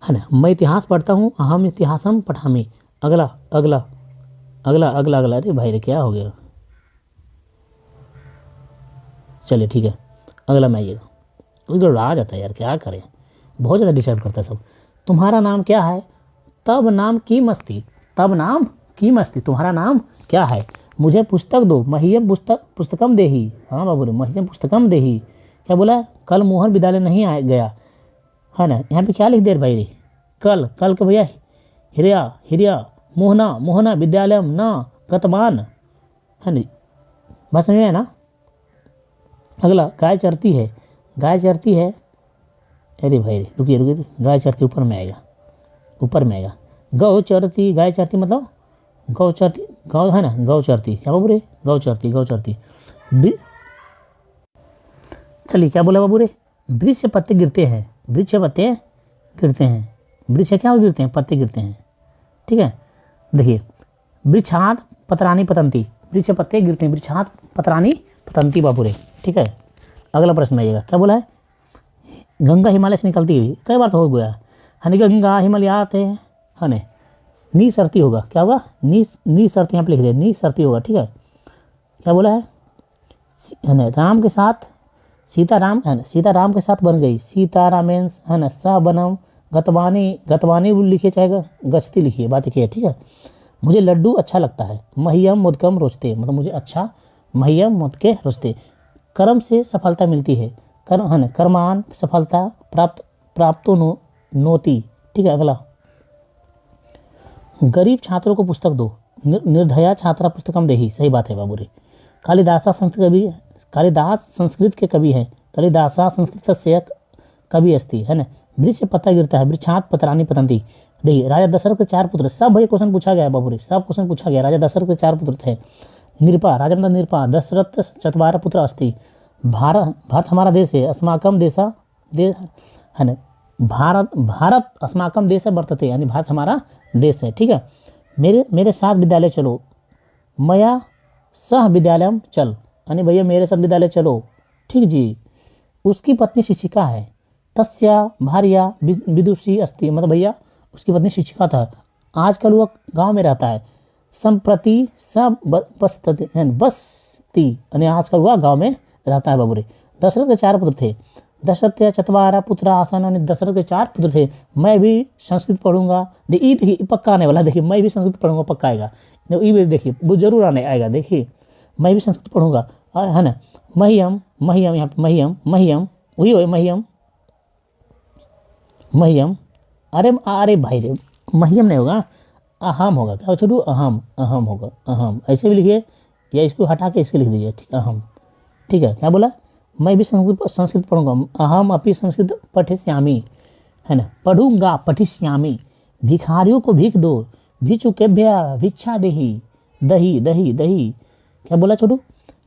ना। मैं इतिहास पढ़ता हूँ, अहम इतिहासम पठामी। अगला अगला अगला अगला अगला, अरे भाई रे क्या हो गया, चलिए ठीक है, अगला में आइएगा, उधर आ जाता है यार, क्या करें, बहुत ज़्यादा डिस्टर्ब करता है सब। तुम्हारा नाम क्या है, तब नाम की मस्ती, तब नाम की मस्ती, तुम्हारा नाम क्या है, मुझे पुस्तक दो, मह्यम पुस्तकम देही, हाँ बाबू रे मह्यम पुस्तकम देही। क्या बोला, कल मोहन विद्यालय नहीं गया, है ना, यहाँ पे क्या लिख दे भाई रे, कल के भैया हिरिया मोहना विद्यालयम न गतवान, है ना, बस समझ में है ना। अगला गाय चरती है, अरे भाई रुकिए, गाय चरती ऊपर में आएगा, गौ चरती, गाय चरती मतलब गौ चरती, गौ है ना, गौ चरती, क्या बाबू रे, गौ चरती। चलिए क्या बोला बाबू रे, वृक्ष से पत्ते गिरते हैं, वृक्ष क्या गिरते हैं, पत्ते गिरते हैं, ठीक है। देखिए वृक्षात पत्राणी पतंती, वृक्ष से पत्ते गिरते हैं, वृक्षात पत्राणी पतंती बाबू रे, ठीक है। अगला प्रश्न आइएगा, क्या बोला है, गंगा हिमालय से निकलती हुई, कई बार तो हो गया, है गंगा हिमालयात है ना, नी सरती होगा, क्या होगा, नी सरती, यहाँ पे लिख दिया नी सरती होगा, ठीक है। क्या बोला है ना, राम के साथ सीताराम, है ना, सीताराम के साथ बन गई, सीतारामेन, है ना, स बनम गतवानी लिखिए चाहे गचती लिखिए, बात लिखिए, ठीक है। मुझे लड्डू अच्छा लगता है, मह्यम मुदकम रोचते, मतलब मुझे अच्छा, मह्यम मुदके रोचते। कर्म से सफलता मिलती है, कर्म, है ना, कर्मान सफलता प्राप्तो नोती, ठीक है। अगला गरीब छात्रों को पुस्तक दो, निर्धया छात्रा पुस्तकम देही, सही बात है बाबू रे। कालिदास संस्कृत के कवि हैं, कालिदासा संस्कृत से कवि अस्ति, है ना। वृक्ष से पत्ता गिरता है, वृक्षात पत्राणी पतंती। देखिए राजा दशरथ के 4 पुत्र, सब भाई क्वेश्चन पूछा गया है बाबू रे, सब क्वेश्चन पूछा गया। राजा दशरथ के 4 पुत्र थे, निरपा, राजा मतलब निरपा, दशरथ चत्वार पुत्र अस्ति, भारत हमारा देश है, अस्माकम देशा देश, है ना, भारत अस्माकम देश वर्तते, यानी भारत हमारा देश है, ठीक है। मेरे साथ विद्यालय चलो, मया सह विद्यालयम चल, यानी भैया मेरे साथ विद्यालय चलो, ठीक जी। उसकी पत्नी शिक्षिका है, तस्या भार्या विदुषी अस्ति, मतलब भैया उसकी पत्नी शिक्षिका था, आजकल वह गांव में रहता है, संप्रति सब बस्ती, यानी आजकल वह गांव में रहता है बाबू रे। दशरथ के 4 पुत्र थे, दशरथ चतवारा पुत्र आसन, यानी दशरथ के 4 पुत्र थे। मैं भी संस्कृत पढ़ूंगा, देखिए पक्का आने वाला, देखिए मैं भी संस्कृत पढ़ूंगा, पक्का आएगा, देखिए वो जरूर आने आएगा, देखिए मैं भी संस्कृत पढ़ूंगा, है ना। मह्यम यहाँ पे मह्यम वही हो, मह्यम, अरे भाई रे, मह्यम नहीं होगा, अहम होगा, क्या छोटू, अहम होगा, अहम ऐसे भी लिखिए, या इसको हटा के इसके लिख दीजिए, ठीक, अहम, ठीक है। क्या बोला, मैं भी संस्कृत पढ़ूंगा, अहम अपनी संस्कृत पठिष्यामि, है ना, पढ़ूंगा, पठिष्यामि। भिखारियों को भीख दो, भिक्षुकेभ्य भिक्षा देही, दही। क्या बोला छोटू,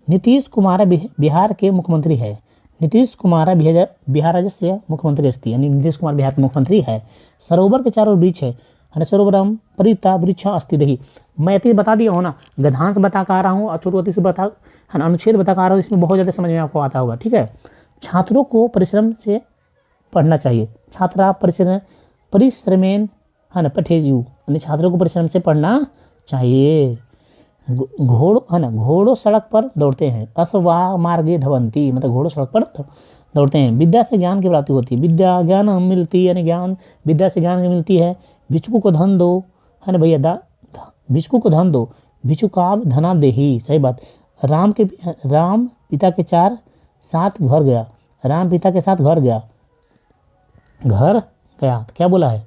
नीतीश कुमार बिहार के मुख्यमंत्री है, नीतीश कुमार बिहार राज्य से मुख्यमंत्री अस्ति, यानी नीतीश कुमार बिहार के मुख्यमंत्री है। सरोवर के चारों वृक्ष है ना, सरोवरम परिता वृक्षा अस्ति। देखिए मैं इतनी बता दिया हूँ ना, गधांश बता कर आ रहा हूँ और छोटू से बता, है ना, अनुच्छेद बता कर आ रहा हूँ, इसमें बहुत ज़्यादा समझ में आपको आता होगा, ठीक है। छात्रों को परिश्रम से पढ़ना चाहिए, छात्रा परिश्रमेन, है ना, पठेयु, यानी छात्रों को परिश्रम से पढ़ना चाहिए। घोड़ है ना, घोड़ों सड़क पर दौड़ते हैं। अश्वा मार्गे धवंती, मतलब घोड़ों सड़क पर दौड़ते हैं। विद्या से ज्ञान की प्राप्ति होती है। विद्या ज्ञान मिलती है, यानी ज्ञान विद्या से ज्ञान की मिलती है। भिक्षुक को धन दो, है ना भैया, भिक्षुक को धन दो, भिक्षुकाव धना देही, सही बात। राम पिता के साथ घर गया, राम पिता के साथ घर गया, तो क्या बोला है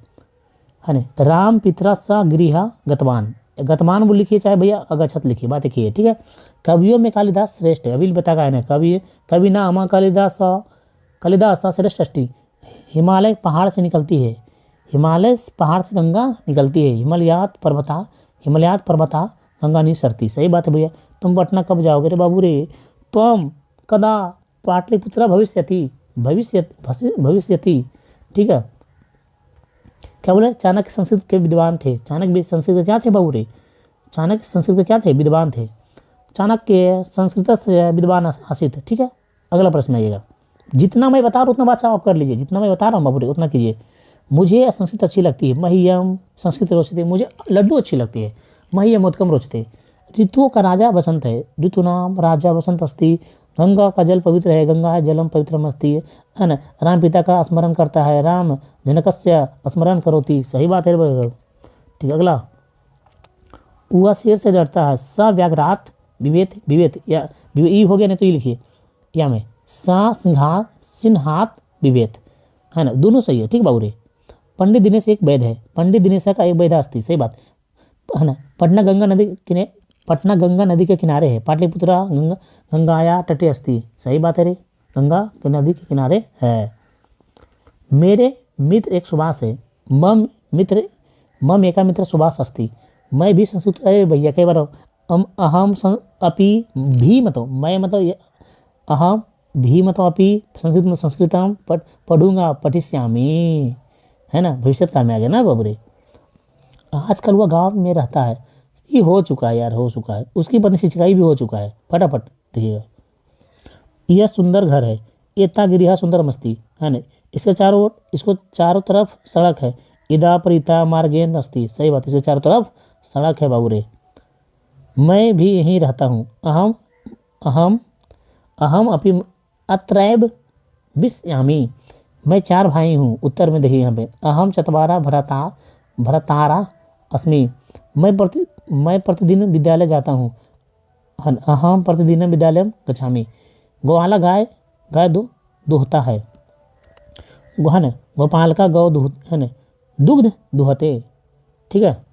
ना, राम पितरा सा गृह गतवान, गतवान वो लिखिए चाहे भैया अगछत लिखिए, बात एक ही है, ठीक है। कवियों में कालिदास श्रेष्ठ है, अभी बता है ना, कवि ना अमा कालिदास श्रेष्ठ अष्टि। हिमालय पहाड़ से निकलती है, हिमालय पहाड़ से गंगा निकलती है। हिमालयात पर्वता गंगा नहीं सरती, सही बात है भैया। तुम पटना कब जाओगे रे बाबू रे, तुम कदा पाटलिपुत्रा भविष्यति, ठीक है। क्या बोले, चाणक्य संस्कृत के विद्वान थे। चाणक्य संस्कृत के क्या थे बाबू रे, चाणक्य संस्कृत के क्या थे, विद्वान थे। चाणक्य संस्कृत से विद्वान आसित, ठीक है। अगला प्रश्न आइएगा। जितना मैं बता रहा हूँ उतना बात आप कर लीजिए, जितना मैं बता रहा हूँ बाबू रे उतना कीजिए। मुझे संस्कृत अच्छी लगती है, मह्यम संस्कृत रोचते, मुझे लड्डू अच्छी लगती है, मह्यम उत्कम रोचते। ऋतुओं का राजा बसंत है, ऋतु नाम राजा बसंत अस्ति। गंगा का जल पवित्र है, गंगा है जलम पवित्रम अस्ति, है ना। राम पिता का स्मरण करता है, राम जनकस्य स्मरण करोति, सही बात है। ठीक, अगला। वह शेर से डरता है, स व्याघ्रात विवेत या ई हो गया नहीं तो ये लिखिए या में, सा सिंहात विवेत, है ना, दोनों सही है, ठीक बाबू रे। पंडित दिनेश एक वैद है, पंडित दिनेश का एक वैदा अस्ति, सही बात है ना। पटना गंगा नदी के किनारे है, पाटलिपुत्रा गंगाया तटे अस्ति, सही बात है रे, गंगा नदी के किनारे है। मेरे मित्र एक सुभाष है, मम एका मित्र सुभाष अस्ति। मैं भी संस्कृत, अरे भैया कई बार अहम अपि भी मतलब मैं मतलब अहम भी मतलब अपि संस्कृतम पढ़ूंगा पठिष्यामि, है ना, भविष्य काल में आ गया ना बाबू रे। आजकल वह गांव में रहता है, ये हो चुका है यार, हो चुका है, उसकी पत्नी सिंचाई भी हो चुका है, फटाफट देखिएगा। यह सुंदर घर है, एता गिरिहा सुंदर मस्ती, है ना, इसको चारों तरफ सड़क है। इदा परिता मार्गेन अस्ति, सही बात, इसके चारों तरफ सड़क है बाबू रे। मैं भी यहीं रहता हूँ, अहम अपि अत्रैव विश्यामि। मैं 4 भाई हूँ, उत्तर में देखिए यहाँ पे। अहम चत्वारा भरतारा अस्मि। मैं प्रतिदिन विद्यालय जाता हूँ, अहम प्रतिदिन विद्यालय गच्छामि। गोवाला गाय दुहता है, है ना, गोपाल का गौ है ना, दुग्ध दुहते, ठीक है।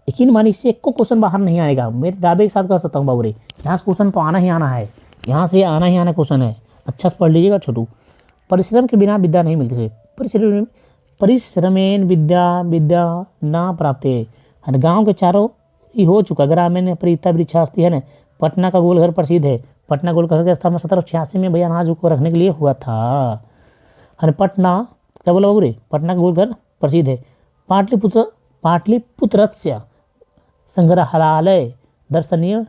यकीन मानिए इससे एक को क्वेश्चन बाहर नहीं आएगा, मेरे दावे के साथ कर सकता हूँ बाबू रे, यहाँ से क्वेश्चन तो आना ही आना है, यहाँ से आना ही आना क्वेश्चन है, अच्छा से पढ़ लीजिएगा छोटू। परिश्रम के बिना विद्या नहीं मिलती है, परिश्रमेन विद्या ना प्राप्त है। गाँव के चारों ही हो चुका, ग्रामीण परिता वृक्षास्ती, है ना। पटना का गोलघर प्रसिद्ध है, पटना गोलघर की स्थापना 1786 में भैया अनाज को रखने के लिए हुआ था, है। पटना क्या बोला बाबू रे, पटना का गोलघर प्रसिद्ध है। पाटलिपुत्रस्य संग्रहालय दर्शनीय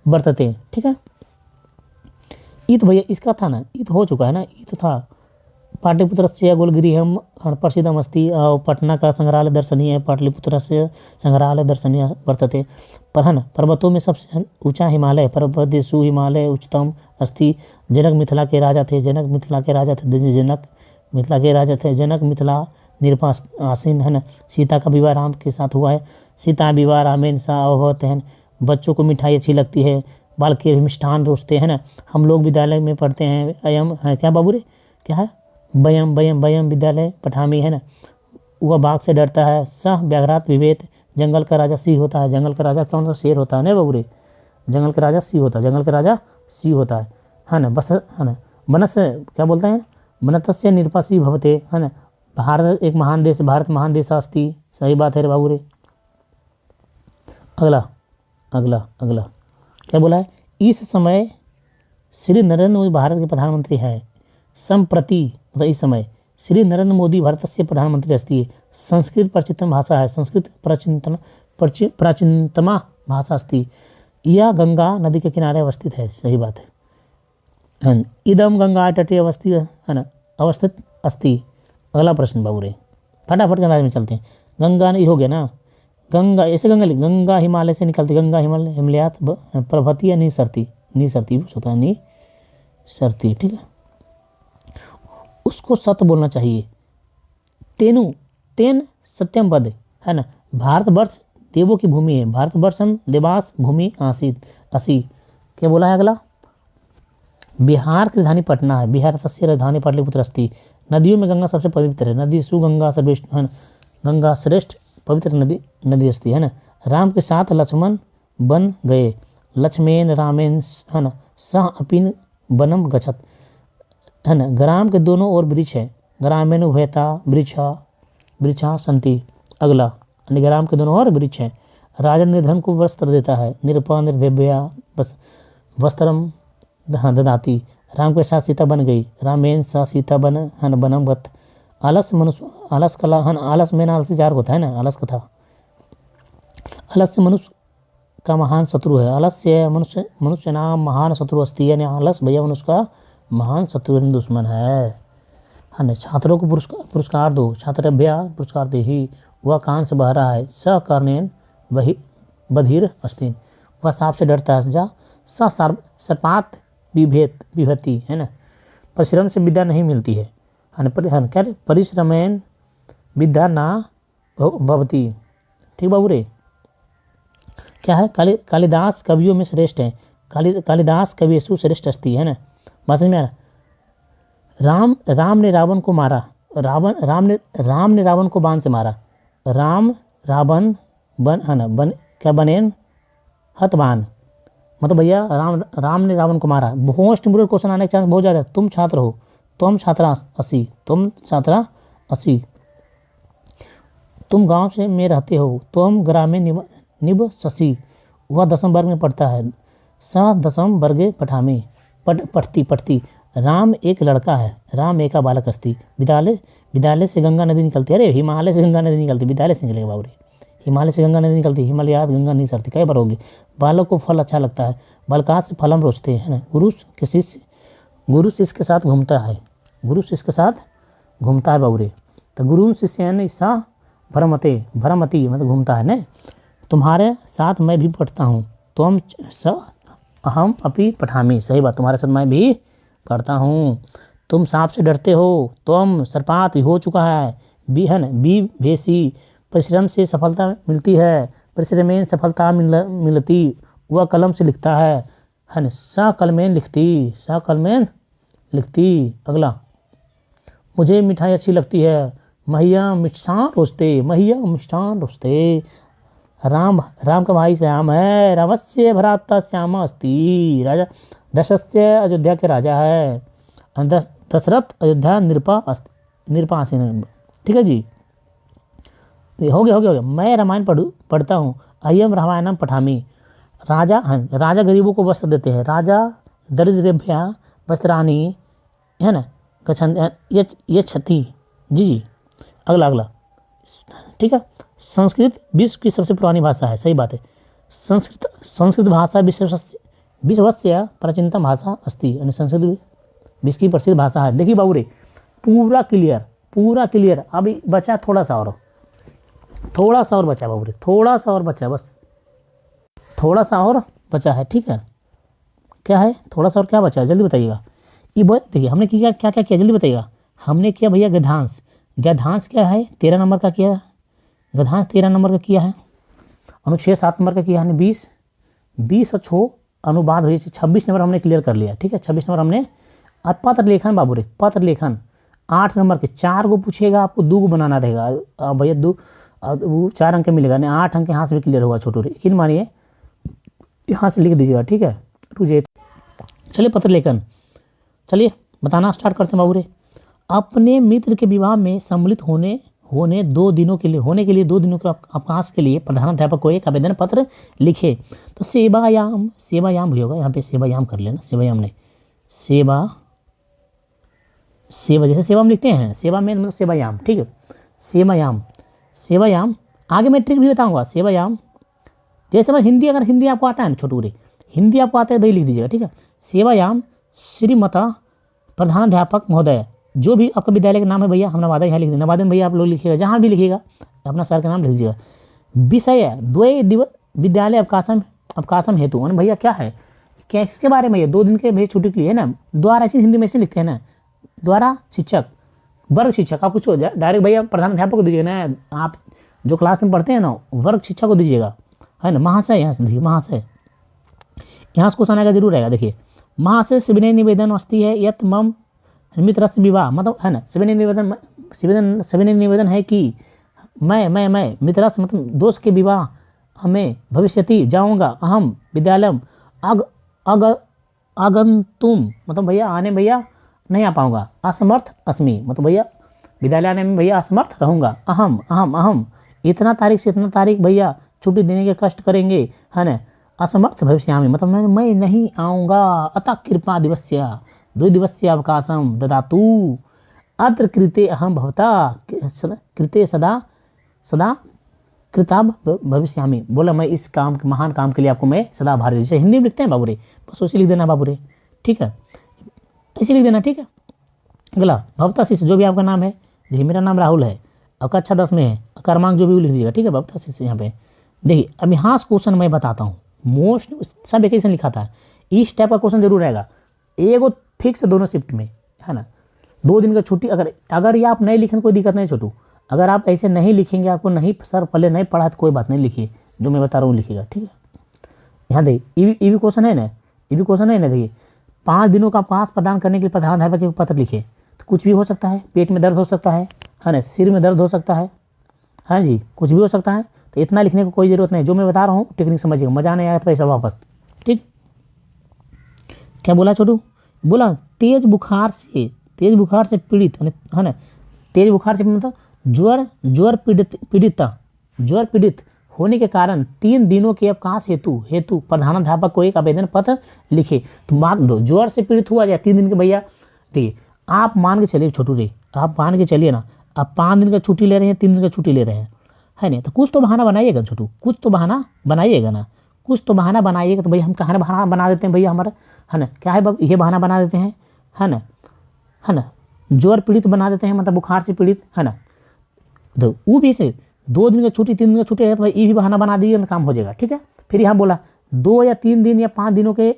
वर्तते, ठीक है। ईत भैया इसका था ना, ईत हो चुका है ना, ईत था। पाटलिपुत्रस्य गोलगृहम प्रसिद्धम अस्ति, पटना का संग्रहालय दर्शनीय है, पाटलिपुत्रस्य संग्रहालय दर्शनीय वर्तते। पर है ना, पर्वतों में सबसे ऊंचा हिमालय है, पर्वतेषु हिमालय उच्चतम अस्ति। जनक मिथिला के राजा थे, जनक मिथिला निरपा आसीन, है ना। सीता का विवाह राम के साथ हुआ है, सीता विवाह रामेन सा अभवत, है। बच्चों को मिठाई अच्छी लगती है, बाल के मिष्ठान रोचते हैं ना। हम लोग विद्यालय में पढ़ते हैं, अयम है क्या बाबू रे, क्या है, बयम विद्यालय पठामी, है ना। वह बाघ से डरता है, सह व्याघ्रात विवेत। जंगल का राजा सिंह होता है, जंगल का राजा कौन सा, शेर होता है ना बाबू रे, जंगल का राजा सिंह होता है ना। बस, है ना, बनस क्या बोलता है, बनतस्य निरपासी भवते, है ना। भारत एक महान देश, भारत महान देश अस्ति, सही बात है रे बाबू रे। अगला क्या बोला है, इस समय श्री नरेंद्र मोदी भारत के प्रधानमंत्री हैं। संप्रति मतलब इस समय श्री नरेंद्र मोदी भारत से प्रधानमंत्री अस्ति। संस्कृत प्राचीनतम भाषा है, संस्कृत प्राचीनतमा भाषा अस्ति। यह गंगा नदी के किनारे अवस्थित है, सही बात है। इदम गंगा तटे अवस्थित, है ना, अवस्थित अस्ति। अगला प्रश्न बाबू रे, फटाफट के अंदाज में चलते हैं। गंगा नहीं हो गया ना, गंगा, ऐसे गंगा लिख, गंगा हिमालय से निकलती, गंगा हिमालय हिमालयात प्रभती या नहीं सरती, नहीं सरती होता है, नहीं सरती, ठीक है। उसको सत्य बोलना चाहिए। तेनु, तेन सत्यम पद, है ना। भारतवर्ष देवों की भूमि है, भारतवर्षम देवास भूमि आसीत असी। क्या बोला है अगला, बिहार की राजधानी पटना है, बिहार तस्य राजधानी पाटलिपुत्र अस्ति। नदियों में गंगा सबसे पवित्र है, नदी सुगंगा सर्वेष्ठ, है ना, गंगा श्रेष्ठ पवित्र नदी अस्ति, है ना। राम के साथ लक्ष्मण बन गए, लक्ष्मेन रामेन, है ना, सह अपिन बनम गच्छत, है ना। ग्राम के दोनों ओर वृक्ष है, ग्रामेन उभयता वृक्षा संति। अगला, यानी ग्राम के दोनों ओर वृक्ष है। राजा निर्धन को वस्त्र देता है, निरपा निर्देव्या वस्त्रम ददाती। राम के साथ सीता बन गई, रामेन सा सीता बन, है ना, बनम गत। आलस मनुष्य, आलस कला, है ना, आलस में आलसी चार होता है ना, आलस कथा। आलस्य मनुष्य का महान शत्रु है, आलस्य मनुष्य नाम महान शत्रु अस्ति, यानी आलस भैया मनुष्य का महान शत्रु दुश्मन है ना। छात्रों को पुरस्कार दो, छात्रभ्या पुरस्कार दे ही। वह कान से बह रहा है, स कर्णेन वही बधिर अस्तिन। वह सांप से डरता है, जा स सर्पात विभति, है ना। परिश्रम से विद्या नहीं मिलती है ना, क्या परिश्रमेन विद्या ना भवती, ठीक बाबू रे। क्या है, कालिदास कवियों में श्रेष्ठ है, कालिदास कवियसु श्रेष्ठ अस्ति, है ना। बात समझ में आ रहा। राम ने रावण को मारा, राम ने रावण को बाण से मारा, रावण बन, है ना, बन क्या बनेन हतबान। मतलब भैया राम ने रावण को मारा। मोस्ट इम्पोर्टेंट क्वेश्चन आने के चांस बहुत ज़्यादा है। तुम छात्र हो, तुम छात्रा असी, तुम छात्रा असी। तुम गांव से में रहते हो, तुम ग्रामे निब शशि। वह दसम वर्ग में पढ़ता है, स दसम वर्गे पठामी, पढ़ती। राम एक लड़का है, राम एका बालक अस्ति। विद्यालय से गंगा नदी निकलती है, अरे हिमालय से गंगा नदी निकलती, विद्यालय से निकलेगा बाबू रे। हिमालय से गंगा नदी निकलती, हिमालयात गंगा नहीं सरती, कई बार होगी। बालक को फल अच्छा लगता है, बालकात से फलम रोचते हैं, ना। गुरु शिष्य के साथ घूमता है, गुरु शिष्य के साथ घूमता है बाबू रे। तो गुरु शिष्य सा भ्रमति मतलब घूमता है ना। तुम्हारे साथ मैं भी पढ़ता हूँ, तुम अहम अपि पठामी, सही बात, तुम्हारे साथ मैं भी पढ़ता हूँ। तुम सांप से डरते हो, तुम सर्पात हो चुका है, है ना, बी भेसी। परिश्रम से सफलता मिलती है, परिश्रमें सफलता मिलती। वह कलम से लिखता है ना, सा कलमें लिखती। अगला, मुझे मिठाई अच्छी लगती है, मैया मिष्ठान रोस्ते। राम का भाई श्याम है, रामस्य भ्राता श्याम अस्ति। राजा दशरथ अयोध्या के राजा है, दशरथ अयोध्या निरपासीन, ठीक है जी। हो गया। मैं रामायण पढ़ता हूँ, अयम रामायणम पठामी। राजा गरीबों को वस्त्र देते हैं, राजा दरिद्रेभ्या वस्त्राणी, है ना, गच्छन्ति, ये क्षति जी। अगला, ठीक है। संस्कृत विश्व की सबसे पुरानी भाषा है, सही बात है। संस्कृत भाषा विश्वस्य प्राचीनतम भाषा अस्ति, यानी संस्कृत विश्व की प्रसिद्ध भाषा है। देखिए बाबू रे, पूरा क्लियर। अभी बचा थोड़ा सा और बचा बाबू रे, थोड़ा सा और बचा, बस थोड़ा सा और बचा है, ठीक है। क्या है, थोड़ा सा और क्या बचा है, जल्दी बताइएगा। ये देखिए हमने क्या किया, जल्दी बताइएगा। हमने किया भैया गद्यांश क्या है, 13 नंबर का किया। गद्यांश 13 नंबर का किया है। अनुच्छेद 7 नंबर का किया है, 20 और 6 अनुवाद भैया 26 नंबर हमने क्लियर कर लिया, ठीक है। 26 नंबर हमने। और पत्र लेखन बाबू रे, पत्र लेखन 8 नंबर के 4 को पूछेगा, आपको 2 को बनाना रहेगा भैया, 2 वो 4 अंक मिलेगा, नहीं 8 अंक यहाँ से भी क्लियर होगा छोटू रे, यकीन मानिए। यहाँ से लिख दीजिएगा, ठीक है। चलिए पत्र लेखन, चलिए बताना स्टार्ट करते हैं बाबू रे। अपने मित्र के विवाह में सम्मिलित होने के लिए 2 दिनों के अवकाश के लिए प्रधानाध्यापक को एक आवेदन पत्र लिखे। तो सेवायाम भी होगा, यहाँ पे सेवायाम कर लेना, सेवायाम नहीं, सेवा जैसे सेवा में लिखते हैं, सेवा में मतलब सेवायाम, ठीक है। सेवायाम आगे मैं ट्रिक भी बताऊंगा। सेवायाम जैसे मैं हिंदी, अगर हिंदी आपको आता है ना छोटू रे, हिंदी आपको आता है भाई लिख दीजिएगा, ठीक है। सेवायाम श्रीमता प्रधानाध्यापक महोदय, जो भी आपका विद्यालय का नाम है भैया, हम नवादा यहाँ लिख दें, नवादा में भैया आप लोग लिखिएगा, जहाँ भी लिखिएगा अपना सर का नाम लिख दीजिएगा। विषय द्वय विद्यालय अवकाशम हेतु। और भैया क्या है, क्या इसके बारे में, ये 2 दिन के भैया छुट्टी के लिए है ना। द्वारा ऐसे हिंदी में ऐसे लिखते हैं ना, द्वारा शिक्षक, वर्ग शिक्षक। आप कुछ डायरेक्ट भैया प्रधान अध्यापक को दीजिएगा ना, आप जो क्लास में पढ़ते हैं ना वर्ग शिक्षक को दीजिएगा, है ना। महाशय, यहाँ से देखिए महाशय, यहाँ से क्वेश्चन आएगा जरूर आएगा। देखिए महाशय सविनय निवेदन अस्ति है यत मम मित्रस्य विवाह, मतलब है ना सविनय निवेदन है कि मैं मित्रस्य मतलब दोस्त के विवाह हमें भविष्यति जाऊंगा, अहम विद्यालयम आगंतुम, मतलब भैया आने भैया नहीं आ पाऊंगा, असमर्थ अस्मि, मतलब भैया विद्यालय आने में भैया असमर्थ रहूंगा। अहम इतना तारीख से इतना तारीख भैया छुट्टी देने के कष्ट करेंगे, है ना। असमर्थ भविष्यामि, मतलब मैं नहीं आऊँगा। अतः कृपा दिवस्य 2 दिवसीय अवकाशम ददातु अत्र कृते अहम भवता कृते सदा कृताब भविष्यामि, बोला मैं इस काम के महान काम के लिए आपको मैं सदा आभारी। जैसे हिंदी में लिखते हैं बाबू रे, बस उसे लिख देना बाबू रे, ठीक है, ऐसे लिख देना, ठीक है। अगला भवता शिष्य, जो भी आपका नाम है, देखिए मेरा नाम राहुल है, आपका अच्छा 10 में है, क्रमांक जो भी लिख दीजिएगा, ठीक है। भवता शिष्य यहाँ पे देखिए। अब यहाँ क्वेश्चन मैं बताता हूँ, मोस्ट सब एक ही लिखा था, इस टाइप का क्वेश्चन जरूर रहेगा। एगो फिक्स दोनों शिफ्ट में, है ना। 2 दिन का छुट्टी, अगर ये आप नहीं लिखें कोई दिक्कत नहीं छोटू, अगर आप ऐसे नहीं लिखेंगे, आपको नहीं सर पहले नहीं पढ़ा तो कोई बात नहीं, लिखिए जो मैं बता रहा हूँ लिखिएगा, ठीक है। यहाँ देखिए ये भी क्वेश्चन है ना, ये भी क्वेश्चन है ना। देखिए 5 दिनों का पास प्रदान करने के लिए प्रधान अध्यापक के पत्र लिखे, तो कुछ भी हो सकता है, पेट में दर्द हो सकता है ना, सिर में दर्द हो सकता है, हाँ जी, कुछ भी हो सकता है। तो इतना लिखने को कोई ज़रूरत नहीं, जो मैं बता रहा हूँ टेक्निक समझिएगा, मज़ा नहीं आया तो पैसा वापस, ठीक। क्या बोला छोटू, बोला तेज बुखार से पीड़ित, है ना। तेज बुखार से मतलब ज्वर पीड़ित होने के कारण 3 दिनों के अवकाश हेतु प्रधानाध्यापक को एक आवेदन पत्र लिखे। तो बात दो, ज्वर से पीड़ित हुआ जाए 3 दिन के भैया, देखिए आप मान के चलिए छोटू रे, आप मान के चलिए ना, आप 5 दिन का छुट्टी ले रहे हैं, 3 दिन का छुट्टी ले रहे हैं, है नहीं, तो कुछ तो बहाना बनाइएगा छोटू, कुछ तो बहाना बनाइएगा ना, कुछ तो बहाना बनाइएगा। तो भैया हम कहाँ बहाना बना देते हैं भैया हमारा, है ना, क्या है बाबू, ये बहाना बना देते हैं, है ना, ज्वर पीड़ित बना देते हैं, मतलब बुखार से पीड़ित, है ना। तो वो भी से 2 दिन का छुट्टी 3 दिन का छुट्टी है, तो भाई ये भी बहाना बना दीजिए तो काम हो जाएगा, ठीक है। फिर यहाँ बोला 2 या 3 दिन या 5 दिनों के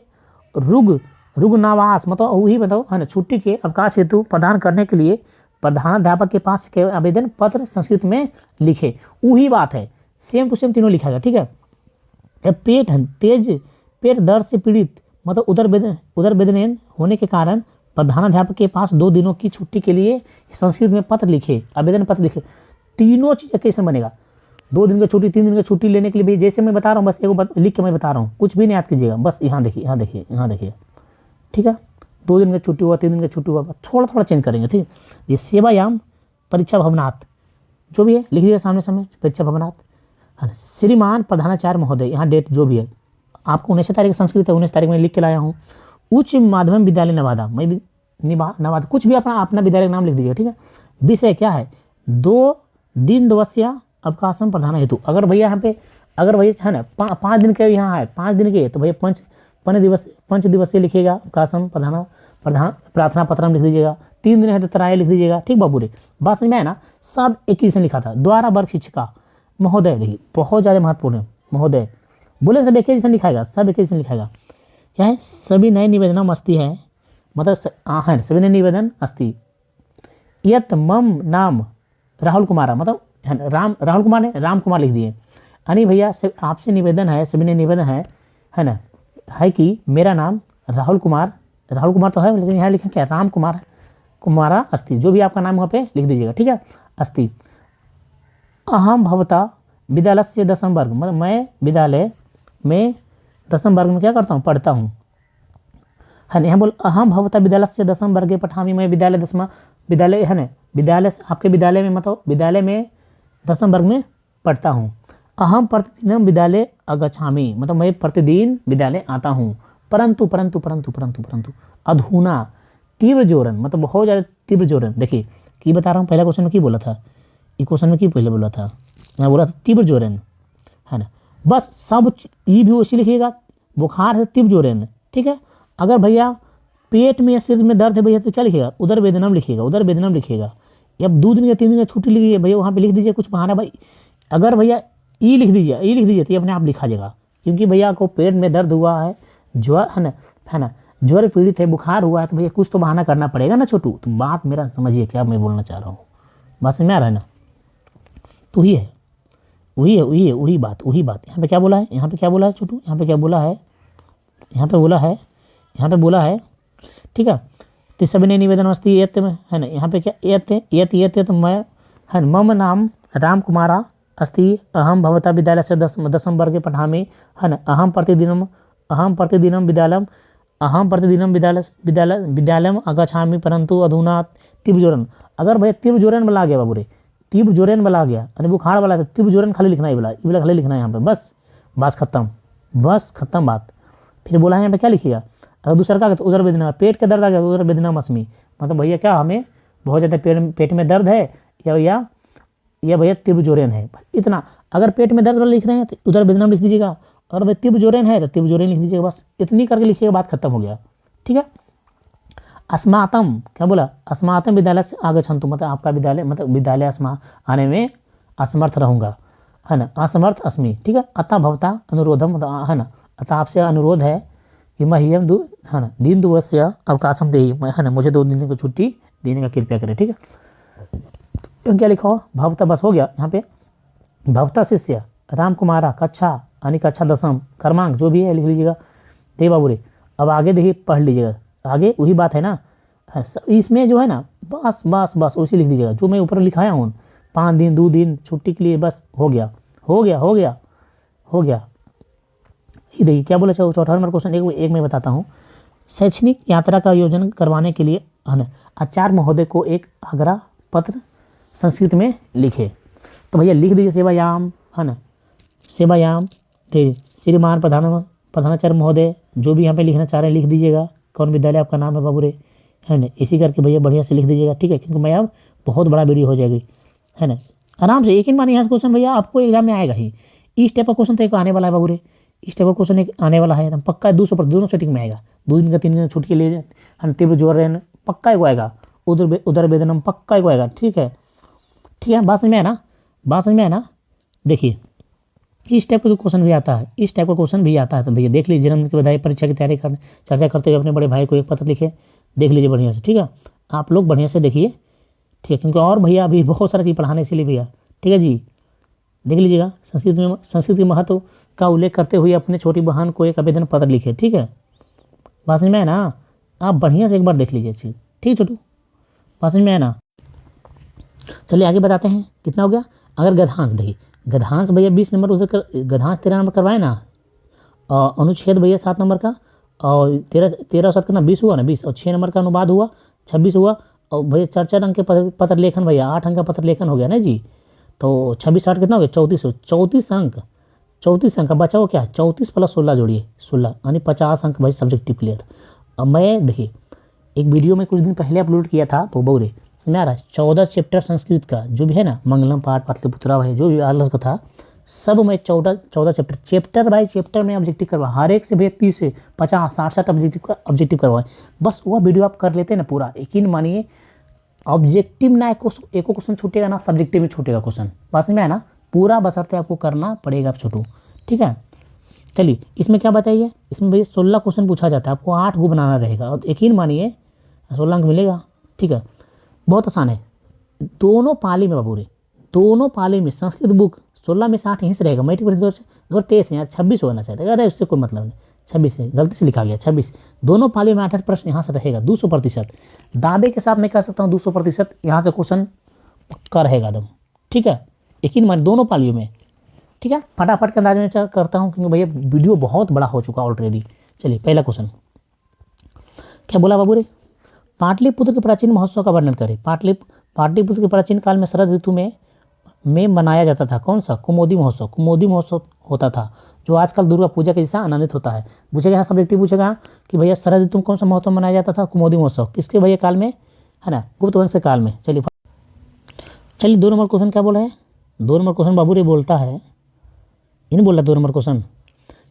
रुग्णावास, मतलब वही बताओ, है ना, छुट्टी के अवकाश हेतु प्रदान करने के लिए प्रधानाध्यापक के पास के आवेदन पत्र संस्कृत में लिखे। वही बात है, सेम टू सेम तीनों लिखा गया, ठीक है। पेट दर्द से पीड़ित, मतलब उदर वेदन होने के कारण प्रधानाध्यापक के पास 2 दिनों की छुट्टी के लिए संस्कृत में पत्र लिखे, आवेदन पत्र लिखे। तीनों चीज़ कैसे बनेगा, 2 दिन का छुट्टी 3 दिन का छुट्टी लेने के लिए भी जैसे मैं बता रहा हूँ, बस एगो लिख के मैं बता रहा हूँ, कुछ भी नहीं याद कीजिएगा, बस यहाँ देखिए, ठीक है। 2 दिन का छुट्टी हुआ, 3 दिन का छुट्टी हुआ, थोड़ा चेंज करेंगे, ठीक है। ये सेवायाम परीक्षा भवनात्, जो भी है लिख दीजिएगा सामने परीक्षा भवनात्, है। श्रीमान प्रधानाचार्य महोदय, यहाँ डेट जो भी है, आपको 19 तारीख संस्कृत है, 19 तारीख में लिख के लाया हूँ। उच्च माध्यमिक विद्यालय नवादा, मैं भी नवादा, कुछ भी अपना विद्यालय का नाम लिख दीजिएगा, ठीक है। विषय क्या है, 2 दिवसीय अवकाशम प्रधान हेतु। अगर भैया यहाँ पे है ना 5 दिन के यहाँ है, 5 दिन के, तो भैया 5 दिवसीय लिखिएगा अवकाशम प्रधान प्रार्थना पत्रम लिख दीजिएगा। 3 दिन है तो तराई लिख दीजिएगा, ठीक बाबू रे, बात समझ में है ना। सब एक ही से लिखा था, द्वारा वर्ग शिक्षिका महोदय, देखिए बहुत ज़्यादा महत्वपूर्ण है, महोदय बोले सब एक ही से लिखाएगा, सब एक ही से लिखाएगा। क्या है, सभी नए निवेदनम अस्ति है, मतलब है सभी नए निवेदन अस्ति यत मम नाम राहुल कुमार, मतलब राहुल कुमार ने राम कुमार लिख दिए। यानी भैया आपसे निवेदन है, सभी ने निवेदन है ना, है कि मेरा नाम राहुल कुमार तो है, लेकिन यहाँ लिखा क्या, राम कुमारा अस्ति, जो भी आपका नाम वहाँ पे लिख दीजिएगा, ठीक है। अस्ति अहम भवता विद्यालय से 10वीं वर्ग, मतलब मैं विद्यालय में 10वीं वर्ग में क्या करता हूँ, पढ़ता हूँ, है ना। यहाँ बोल अहम भवता विद्यालय से 10वीं वर्ग पठामी, मैं विद्यालय 10वां विद्यालय, है ना, विद्यालय आपके विद्यालय में, मतलब विद्यालय में 10वीं वर्ग में पढ़ता हूँ। अहम प्रतिदिन विद्यालय अगच्छामि, मतलब मैं प्रतिदिन विद्यालय आता हूँ। परंतु अधुना तीव्र जोरन, मतलब बहुत ज़्यादा तीव्र जोरन। देखिए की बता रहा हूँ, पहला क्वेश्चन में की बोला था, ये क्वेश्चन में की पहले बोला था, मैं बोला था तीव्र जोरन, है ना। बस सब ये भी वैसे लिखिएगा, बुखार है तीव्र जोरन, ठीक है। अगर भैया पेट में या सिर में दर्द है भैया तो क्या लिखिएगा, उदर वेदनम लिखिएगा। अब 2 दिन या 3 दिन का छुट्टी लीजिए भैया, वहाँ पे लिख दीजिए कुछ बहाना भाई। अगर भैया ई लिख दीजिए, ई लिख दीजिए तो ये अपने आप लिखा जाएगा, क्योंकि भैया को पेट में दर्द हुआ है, ज्वर है ना, ज्वर पीड़ित है, बुखार हुआ है, तो भैया कुछ तो बहाना करना पड़ेगा ना छोटू। तो बात मेरा समझिए क्या मैं बोलना चाह रहा हूँ, बात समझ में आ रहा है ना। तो वही है, वही बात। यहाँ पे क्या बोला है, यहाँ पे क्या बोला है छोटू, यहाँ पे क्या बोला है, यहाँ पे बोला है ठीक है। तो सभी निवेदन अस्ति एत में है ना, यहाँ पे क्या एत तो मैं है मम नाम राम कुमारा अस्ति अहम भवता विद्यालय से दसम वर्ग के पठामि है ना, अहम प्रतिदिनम विद्यालयम आगच्छामि परंतु अधुना तीव्र ज्वरन। अगर भैया तीव्र ज्वरन वाला आ गया बाबू रे, तीव्र ज्वरन वाला आ गया और बुखार वाला, तो तीव्र ज्वरन खाली लिखना है, ये वाला खाली लिखना है यहाँ पे, बस खत्म बात। फिर बोला है यहाँ पे क्या लिखिएगा, अगर दूसरा का तो उदर वेदना, पेट का दर्द आ गया तो उदर वेदना मस्मी, मतलब भैया क्या हमें बहुत ज़्यादा पेट में दर्द है या भैया तीव्र ज्वरन है, इतना। अगर पेट में दर्द वाला लिख रहे हैं तो उदर वेदना लिख दीजिएगा, और भाई तीव्र ज्वरन है तो तीव्र ज्वरन लिख दीजिएगा, बस इतनी करके लिखिएगा, बात खत्म हो गया, ठीक है। अस्मातम क्या बोला, अस्मातम विद्यालय से आगच्छन्तु, मतलब आपका विद्यालय, मतलब विद्यालय आने में असमर्थ रहूँगा है ना, असमर्थ अस्मि, ठीक है। अतः भवता अनुरोधम है ना, अतः आपसे अनुरोध है कि मह्यम है ना दिन दिवस्य अवकाशम दे है ना, मुझे 2 दिन की छुट्टी देने का कृपया करें, ठीक है। तो क्या लिखा हो, भवता, बस हो गया यहाँ पे, भवता शिष्य राम कुमारा कक्षा यानी कक्षा 10वीं क्रमांक जो भी है लिख लीजिएगा। दे बाबू रे, अब आगे देखिए पढ़ लीजिएगा, आगे वही बात है ना, इसमें जो है ना बस उसी लिख दीजिएगा जो मैं ऊपर लिखाया हूँ, 5 दिन 2 दिन छुट्टी के लिए, बस हो गया। ये देखिए क्या बोला, 64 नंबर क्वेश्चन एक मैं बताता हूँ। शैक्षणिक यात्रा का आयोजन करवाने के लिए है ना आचार्य महोदय को एक आग्रह पत्र संस्कृत में लिखे। तो भैया लिख दीजिए सेवायाम है ना, सेवायाम दे श्रीमान प्रधानाचार्य महोदय, जो भी यहाँ पे लिखना चाह रहे हैं लिख दीजिएगा, कौन विद्यालय आपका नाम है बाबू रे, है ना, इसी करके भैया बढ़िया से लिख दीजिएगा, ठीक है, क्योंकि मैं अब बहुत बड़ा वीडियो हो जाएगी है ना, आराम से। यकीन मानिए यहाँ से क्वेश्चन भैया आपको एग्जाम में आएगा ही, इस टाइप का क्वेश्चन तो एक आने वाला है बाबू रे, इस टाइप का क्वेश्चन एक आने वाला है एकदम पक्का, 200% दोनों सेटिंग में आएगा, 2 दिन का 3 दिन का छुट्टी ले जाए, तीव्र ज्वर पक्का एक आएगा, उदर वेदनम पक्का एक आएगा, ठीक है, बात समझ में है ना। देखिए इस टाइप का क्वेश्चन भी आता है, तो भैया देख लीजिए, जन्मदिन की बधाई, परीक्षा की तैयारी कर चर्चा करते हुए अपने बड़े भाई को एक पत्र लिखे, देख लीजिए बढ़िया से, ठीक है, आप लोग बढ़िया से देखिए, ठीक है, क्योंकि और भैया अभी बहुत सारा चीज़ पढ़ाने इसीलिए भैया, ठीक है जी, देख लीजिएगा। संस्कृत के महत्व का उल्लेख करते हुए अपने छोटी बहन को एक आवेदन पत्र लिखे, ठीक है, बात समझ में है ना, आप बढ़िया से एक बार देख लीजिए चीज़, ठीक है छोटू, बात समझ में है ना। चलिए आगे बताते हैं, कितना हो गया। अगर गद्यांश देखिए, गद्यांश भैया 20 नंबर उधर गद्यांश 13 नंबर करवाए ना, और अनुच्छेद भैया 7 नंबर का, और 13 7 का ना 20 हुआ ना, 20 और 6 नंबर का अनुवाद हुआ, 26 हुआ, और भैया 4 अंक के पत्र लेखन, भैया 8 अंक का पत्र लेखन हो गया ना जी, तो 26 8 कितना हो गया, 34 अंक बचा हो क्या, 34 + 16 जोड़िए 16 यानी 50 अंक भाई सब्जेक्टिव क्लियर। अब मैं देखिए एक वीडियो में कुछ दिन पहले अपलोड किया था, तो बौरे समझ आ रहा है, 14 चैप्टर संस्कृत का जो भी है ना, मंगलम पाठ पाटलिपुत्रा है, जो भी आलस का था, सब मैं 14 चैप्टर बाय चैप्टर में ऑब्जेक्टिव करवा, हर एक से भैया 30 से 50 60 ऑब्जेक्टिव करवाए, बस वह वीडियो आप कर लेते हैं ना पूरा, यकीन मानिए ऑब्जेक्टिव ना एको क्वेश्चन छूटेगा ना, सब्जेक्टिव में छूटेगा क्वेश्चन, बात में है ना, पूरा बशर्ते आपको करना पड़ेगा छोटू, ठीक है। चलिए इसमें क्या बताइए, इसमें भैया 16 क्वेश्चन पूछा जाता है, आपको 8 को बनाना रहेगा, और यकीन मानिए 16 अंक मिलेगा, ठीक है, बहुत आसान है। दोनों पाली में बाबू रे, दोनों पाली में संस्कृत बुक 16 में से 8 यहीं से रहेगा, मैट्रिक परीक्षा 2023 है यार, 26 होना चाहिए, अरे उससे कोई मतलब नहीं, 26 है, गलती से लिखा गया 26, दोनों पाली में 8 प्रश्न यहाँ से रहेगा, 200%, दावे के साथ मैं कह सकता हूँ 200% यहाँ से क्वेश्चन पक्का रहेगा एकदम, ठीक है, यकीन मानिए दोनों पालियों में, ठीक है। फटाफट के अंदाज में करता हूँ क्योंकि भैया वीडियो बहुत बड़ा हो चुका ऑलरेडी। चलिए पहला क्वेश्चन क्या बोला बाबू रे, पाटलिपुत्र के प्राचीन महोत्सव का वर्णन करें। पाटलिपुत्र के प्राचीन काल में शरद ऋतु में मनाया जाता था कौन सा, कुमोदी महोत्सव होता था, जो आजकल दुर्गा पूजा के जैसा आनंदित होता है। पूछेगा यहाँ सब्जेक्टिव पूछेगा कि भैया शरद ऋतु में कौन सा महोत्सव मनाया जाता था, कुमोदी महोत्सव, किसके भैया काल में है ना, गुप्त वंश के काल में। चलिए 2 नंबर क्वेश्चन क्या बोला है, 2 नंबर क्वेश्चन बाबू रे बोलता है, इन बोला 2 नंबर क्वेश्चन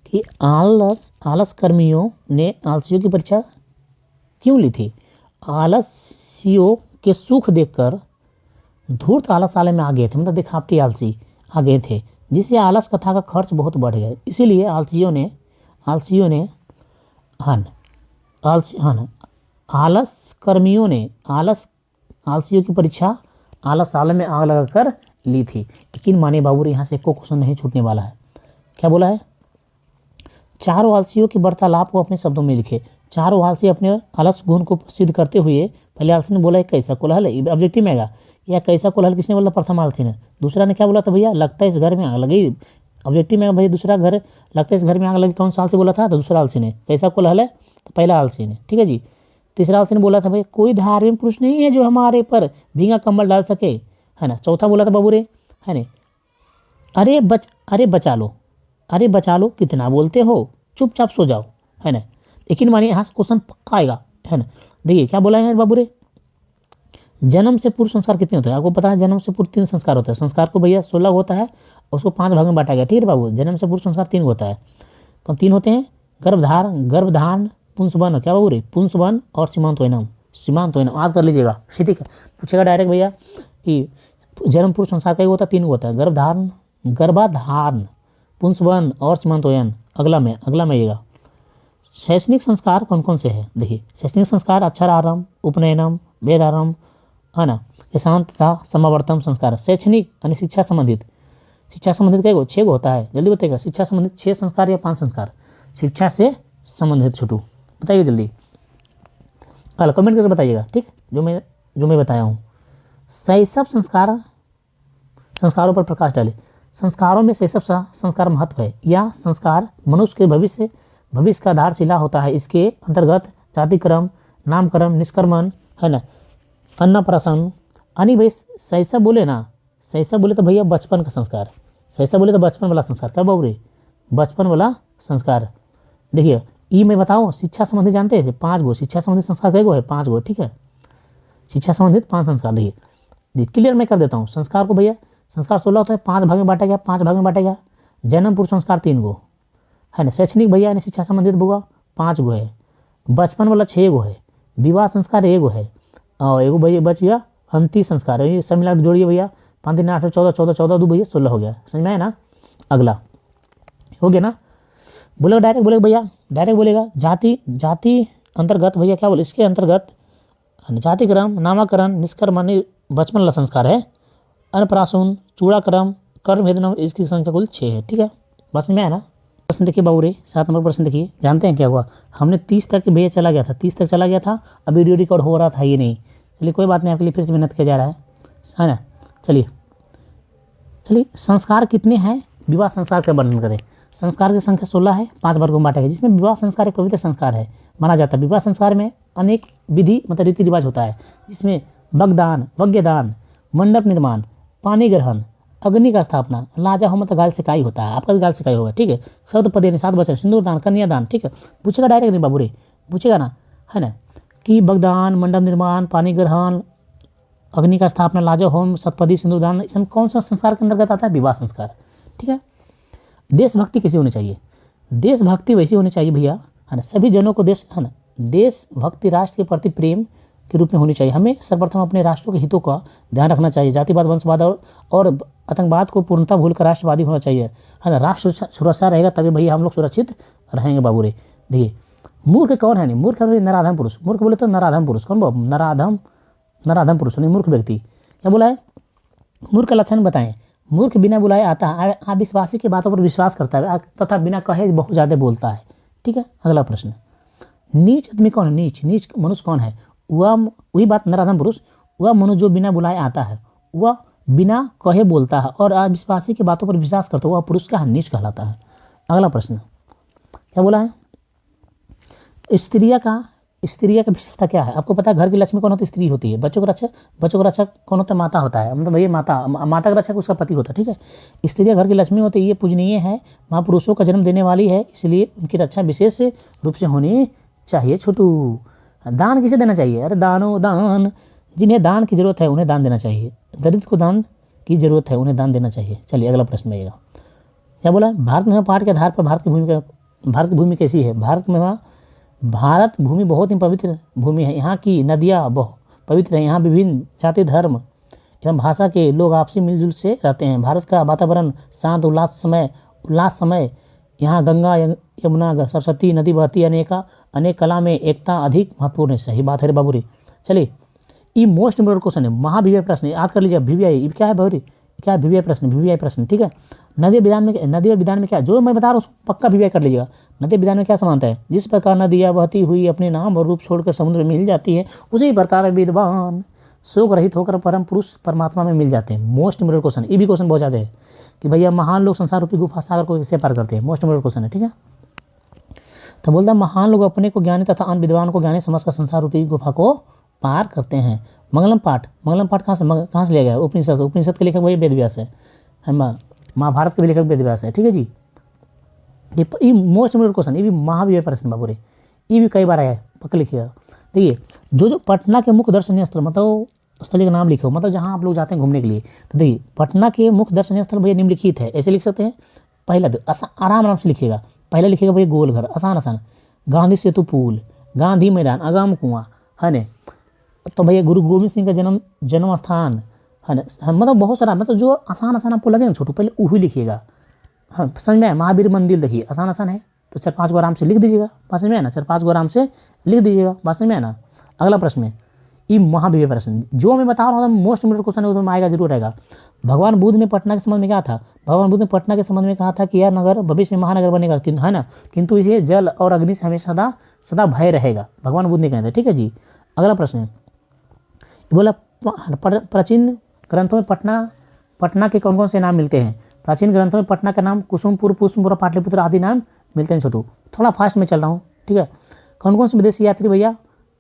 कि आलस कर्मियों ने आलसियों की परीक्षा क्यों ली थी। आलसियों के सुख देखकर धूर्त आलस आलय में आ गए थे, मतलब दिखावटी आलसी आ गए थे, जिससे आलस कथा का खर्च बहुत बढ़ गया। इसीलिए आलसियों ने आलस कर्मियों ने आलसियों की परीक्षा आलस साल में आग लगाकर ली थी। यकीन माने बाबू रे, यहाँ से को क्वेश्चन नहीं छूटने वाला है। क्या बोला है? चारों आलसियों के वार्तालाप को अपने शब्दों में लिखे। चारों आलसी अपने आलस गुण को सिद्ध करते हुए, पहले आलसी ने बोला कैसा कोलाहल है, ऑब्जेक्टिव में आएगा। या कैसा कोलाहल किसने बोला? प्रथम आलसी ने। दूसरा ने क्या बोला था भैया? लगता है इस घर में आग लगी, ऑब्जेक्टिव में भैया। दूसरा घर लगता है इस घर में आग लगी, कौन सा आलसी बोला था? तो दूसरा आलसी ने। कैसा कोलाहल है तो पहला आलसी ने, ठीक है जी। तीसरा आलसी ने बोला था भाई कोई धार्मिक पुरुष नहीं है जो हमारे पर भींगा कंबल डाल सके, है ना। चौथा बोला था बाबू रे, है ना, अरे बचा लो कितना बोलते हो, चुपचाप सो जाओ, है ना। लेकिन मानिए यहाँ से क्वेश्चन पक्का आएगा, है ना। देखिए क्या बोला है बाबू रे, जन्म से पूर्व संस्कार कितने होते हैं? आपको पता है जन्म से पूर्व 3 संस्कार होते हैं। संस्कार को भैया 16 होता है, उसको 5 भाग में बांटा गया, ठीक है बाबू। जन्म से पूर्व संस्कार 3 होता है। कौन 3 होते हैं? गर्भधान पुंसवन, क्या बाबू रे, पुंसवन और सीमांतोयनम। याद कर लीजिएगा, ठीक है। पूछेगा डायरेक्ट भैया कि जन्म पूर्व संस्कार का होता है, 3 होता है, गर्भाधान, पुंसवन और सीमांतोयन। अगला में आइएगा। शैक्षणिक संस्कार कौन कौन से हैं? देखिए शैक्षणिक संस्कार अक्षरारंभ, उपनयनम, वेदारंभ, है ना, यशांत तथा समावर्तन संस्कार। शैक्षणिक यानी शिक्षा संबंधित क्या 6 होता है, जल्दी बताइएगा। शिक्षा संबंधित 6 संस्कार या 5 संस्कार? शिक्षा से संबंधित छोटू बताइए जल्दी, कमेंट करके बताइएगा, ठीक। जो मैं बताया हूँ। शैशव संस्कारों पर प्रकाश डाले। संस्कारों में शैशव संस्कार महत्व है। यह संस्कार मनुष्य के भविष्य का आधारशिला होता है। इसके अंतर्गत जातिक्रम, नामकरण, निष्कर्मण, है ना, अन्नप्राशन, यानी भाई शैशव बोले तो भैया बचपन का संस्कार। शैशव बोले तो बचपन वाला संस्कार, क्या बाबू रे, बचपन वाला संस्कार। देखिए ये मैं बताऊँ, शिक्षा संबंधी जानते हैं 5 गो शिक्षा संबंधी संस्कार, कई गो है? 5 गो, ठीक है। शिक्षा संबंधित 5 संस्कार। देखिए क्लियर मैं कर देता हूँ। संस्कार को भैया संस्कार 16 होता है, 5 भाग में बांटा गया। जन्म पूर्व संस्कार 3 गो, है ना। शैक्षणिक भैया यानी शिक्षा संबंधित होगा 5 गो है। बचपन वाला 6 गो है। विवाह संस्कार 1 गो है। और 1 गो भैया बच गया अंतिम संस्कार। ये सब मिला जोड़िए भैया, 5 दिन 8 14 2 भैया 16 हो गया, समझ में आया ना। अगला हो गया ना, बोलेगा डायरेक्ट बोलेगा जाति अंतर्गत भैया क्या बोले, इसके अंतर्गत जातिक्रम, नामकरण, निष्कर्मण बचपन वाला संस्कार है। अन्नप्राशन, चूड़ाक्रम, कर्म भेदनम, इसकी संख्या कुल 6 है, ठीक है। बस में आया ना। प्रश्न देखिए बाबू रे, 7 नंबर प्रश्न देखिए। जानते हैं क्या हुआ? हमने 30 तक भैया चला गया था, अब वीडियो रिकॉर्ड हो रहा था ये नहीं। चलिए कोई बात नहीं, आपके लिए फिर से मेहनत किया जा रहा है ना। चलिए संस्कार कितने हैं? विवाह संस्कार का वर्णन करें। संस्कार की संख्या 16 है, 5 वर्गों में बांटा गया, जिसमें विवाह संस्कार एक पवित्र संस्कार है माना जाता है। विवाह संस्कार में अनेक विधि मतलब रीति रिवाज होता है, जिसमें वज्ञदान, मंडप निर्माण, पानी ग्रहण, अग्नि का स्थापना, लाजा होम गाल सिकाई होता है। आपका भी गाल सिकाई होगा, ठीक है। शब्द पदे 7 वचन, सिंदूर दान, कन्यादान, ठीक है। पूछेगा डायरेक्ट नहीं बाबू रे, पूछेगा ना, है ना, कि वज्ञदान, मंडप निर्माण, पानी ग्रहण, अग्नि का स्थापना, लाजा होम, सतपदी, सिंदूर दान, इसमें कौन सा संस्कार के अंतर्गत आता है? विवाह संस्कार, ठीक है। देशभक्ति कैसी होनी चाहिए? देशभक्ति वैसी होनी चाहिए भैया, है ना, सभी जनों को देशभक्ति राष्ट्र के प्रति प्रेम के रूप में होनी चाहिए। हमें सर्वप्रथम अपने राष्ट्रों के हितों का ध्यान रखना चाहिए। जातिवाद, वंशवाद और आतंकवाद को पूर्णतः भूलकर राष्ट्रवादी होना चाहिए, है ना। राष्ट्र सुरक्षा रहेगा तभी भैया हम लोग सुरक्षित रहेंगे बाबू रे। देखिए मूर्ख कौन है? नहीं, मूर्ख है नराधम पुरुष। मूर्ख बोले तो नराधम पुरुष, कौन बाबू? नराधम पुरुष नहीं, मूर्ख व्यक्ति। क्या बोला है? मूर्ख का लक्षण बताएं। मूर्ख बिना बुलाए आता है, अविश्वासी की बातों पर विश्वास करता है तथा बिना कहे बहुत ज़्यादा बोलता है, ठीक है। अगला प्रश्न, नीच आदमी कौन है? नीच मनुष्य कौन है? वह वही बात, नराधम पुरुष, वह मनुष्य जो बिना बुलाए आता है, वह बिना कहे बोलता है और अविश्वासी की बातों पर विश्वास करता है, वह पुरुष का नीच कहलाता है। अगला प्रश्न क्या बोला है? स्त्रिया का विशेषता क्या है? आपको पता है घर की लक्ष्मी कौन होती है? स्त्री होती है। बच्चों का रक्षक कौन होता है? माता होता है, मतलब भैया माता का रक्षक उसका पति होता है, ठीक है। स्त्रियाँ घर की लक्ष्मी होती है, ये पूजनीय है, महापुरुषों का जन्म देने वाली है, इसलिए उनकी रक्षा विशेष रूप से होनी चाहिए। छोटू दान किसे देना चाहिए? अरे दान, जिन्हें दान की जरूरत है उन्हें दान देना चाहिए। दरिद्र को दान की जरूरत है उन्हें दान देना चाहिए। चलिए अगला प्रश्न आइएगा। क्या बोला? भारत में पहाड़ के आधार पर भारत की भूमि कैसी है? भारत भूमि बहुत ही पवित्र भूमि है। यहाँ की नदियाँ बहुत पवित्र है। यहाँ विभिन्न जाति धर्म एवं भाषा के लोग आपसी मिलजुल से रहते हैं। भारत का वातावरण शांत उल्लास समय यहाँ गंगा यमुना सरस्वती नदी बहती अनेक कला में एकता अधिक महत्वपूर्ण है। सही बात है रे बाबू रे। चलिए ये मोस्ट इम्पोर्टेंट क्वेश्चन है, महाभिव्यय प्रश्न याद कर लीजिए। वीवीआई क्या है बाबू रे, क्या है वीवीआई प्रश्न, वीवीआई प्रश्न ठीक है। नदी और विधान में क्या, जो मैं बता रहा हूँ उसको पक्का वीवीआई कर लीजिएगा। नदी विधान में क्या समानता है, जिस प्रकार नदियाँ बहती हुई अपने नाम और रूप छोड़कर समुद्र में मिल जाती है, उसी प्रकार विद्वान शोक रहित होकर परम पुरुष परमात्मा में मिल जाते हैं। मोस्ट इम्पोर्टेंट क्वेश्चन, ये भी क्वेश्चन बहुत ज़्यादा है कि भैया महान लोग संसार रूपी गुफा सागर को कैसे पार करते हैं, मोस्ट इम्पोर्टेंट क्वेश्चन है ठीक है। तो बोलता है महान लोग अपने को ज्ञानी तथा अन्य विद्वान को ज्ञानी समझकर संसार रूपी गुफा को पार करते हैं। मंगलम पाठ कहाँ से लिया गया है, उपनिषद के लेखक वही वेद व्यास है, महाभारत के भी लेखक वेद व्यास है ठीक है जी। ये मोस्ट इम्पोर्टेंट क्वेश्चन, ये भी महावीर प्रश्न बाबू रे, ये भी कई बार आया है, पक्का लिखिएगा। देखिए जो पटना के मुख्य दर्शनीय स्थल मतलब स्थल का नाम लिखो, मतलब जहाँ आप लोग जाते हैं घूमने के लिए। तो देखिए पटना के मुख्य दर्शनीय स्थल भैया निम्नलिखित है, ऐसे लिख सकते हैं। पहला आराम से लिखिएगा, पहले लिखिएगा भैया गोलघर, आसान, गांधी सेतु पुल, गांधी मैदान, अगम कुआं है न। तो भैया गुरु गोविंद सिंह का जन्म स्थान है ना, मतलब बहुत सारा, मतलब जो आसान आपको लगे ना छोटू, पहले वही लिखिएगा। हाँ समझ में आया, महावीर मंदिर देखिए आसान है, तो 4-5 को आराम से लिख दीजिएगा, बात समझ में आया ना, 4-5 को आराम से लिख दीजिएगा, बात समझ में आया ना। अगला प्रश्न है ये महावीर प्रश्न, जो मैं बता रहा हूँ मोस्ट इम्पोर्टेंट क्वेश्चन है, उसमें आएगा जरूर आएगा। भगवान बुद्ध ने पटना के संबंध में क्या था, भगवान बुद्ध ने पटना के संबंध में कहा था कि यह नगर भविष्य में महानगर बनेगा, है ना, किंतु इसे जल और अग्नि से हमेशा सदा भय रहेगा, भगवान बुद्ध ने कहा था ठीक है जी। अगला प्रश्न है बोला प्राचीन ग्रंथों में पटना के कौन कौन से नाम मिलते हैं। प्राचीन ग्रंथों में पटना का नाम कुसुमपुर, पुष्पपुर, पाटलिपुत्र आदि नाम मिलते हैं छोटू, थोड़ा फास्ट में चल रहा हूँ ठीक है। कौन कौन से विदेशी यात्री भैया,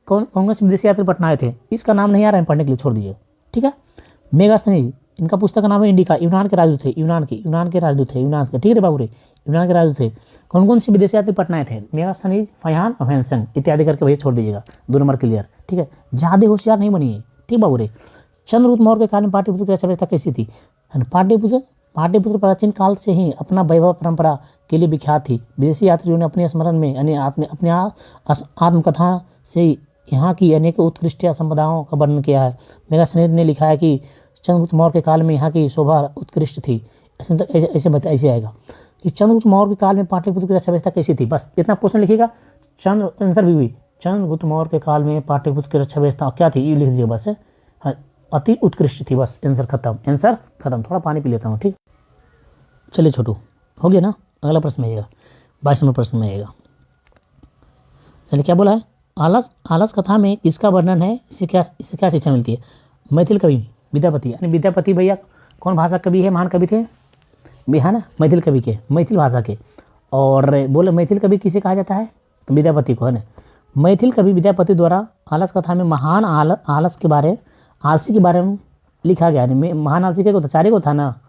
कौन से विदेशी यात्री पटना आए थे, इसका नाम नहीं आ रहा है पढ़ने के लिए, छोड़ दीजिए ठीक है। मेगास्थनीज, इनका पुस्तक का नाम है इंडिका, यूनान के राजदूत थे, यूनान के राजदूत थे, यूनान के ठीक है बाबू रे, यूनान के राजदूत थे। कौन कौन से विदेशी यात्री पटना आए थे, मेगास्थनीज, फयान और हैंसन इत्यादि करके भैया छोड़ दीजिएगा, 2 नंबर क्लियर ठीक है। ज़्यादा होशियार नहीं बनिए ठीक बाबू रे। चंद्रगुप्त मौर्य के काल में पाटलिपुत्र की अर्थव्यवस्था कैसी थी, पाटलिपुत्र प्राचीन काल से ही अपना वैभव परंपरा के लिए विख्यात थी। विदेशी यात्रियों ने अपने स्मरण में अपने आत्मकथा से यहाँ की अनेक उत्कृष्ट संपदाओं का वर्णन किया है। मेगास्थनीज ने लिखा है कि चंद्रगुप्त मौर्य के काल में यहाँ की शोभा उत्कृष्ट थी। ऐसे आएगा कि चंद्रगुप्त मौर्य के काल में पाटलिपुत्र की अर्थव्यवस्था कैसी थी, बस इतना क्वेश्चन लिखिएगा। आंसर भी हुई, चंद्रगुप्त मौर्य के काल में पाटलिपुत्र की अर्थव्यवस्था क्या थी, ये लिख दीजिए बस, हाँ अति उत्कृष्ट थी, बस आंसर खत्म। थोड़ा पानी पी लेता हूँ ठीक। चलिए छोटू हो गया ना। अगला प्रश्न में आएगा 22 नंबर प्रश्न में आएगा। चलिए क्या बोला है, आलस कथा में इसका वर्णन है, इससे क्या शिक्षा मिलती है। मैथिल कवि विद्यापति, यानी विद्यापति भैया कौन भाषा कवि है, महान कवि थे है ना, मैथिल कवि के, मैथिल भाषा के। और बोले मैथिल कवि किसे कहा जाता है, तो विद्यापति को है ना। मैथिल कवि विद्यापति द्वारा आलस कथा में महान आलसी के बारे में लिखा गया है। महान आलसी के चारे को था ना,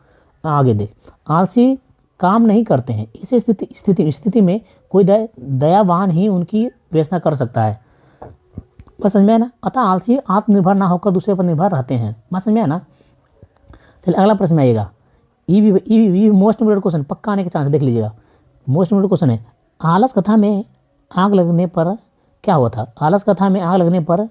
आगे दे, आलसी काम नहीं करते हैं, इस स्थिति में कोई दयावान ही उनकी व्यवस्था कर सकता है, बस समझ में है ना। अतः आलसी आत्मनिर्भर ना होकर दूसरे पर निर्भर रहते हैं, बस समझ में है ना। चलिए अगला प्रश्न आएगा, ये मोस्ट इम्पोर्टेंट क्वेश्चन, पक्का आने के चांस देख लीजिएगा। मोस्ट इम्पोर्टेंट क्वेश्चन है, आलस कथा में आग लगने पर क्या हुआ था। आलस कथा में आग लगने पर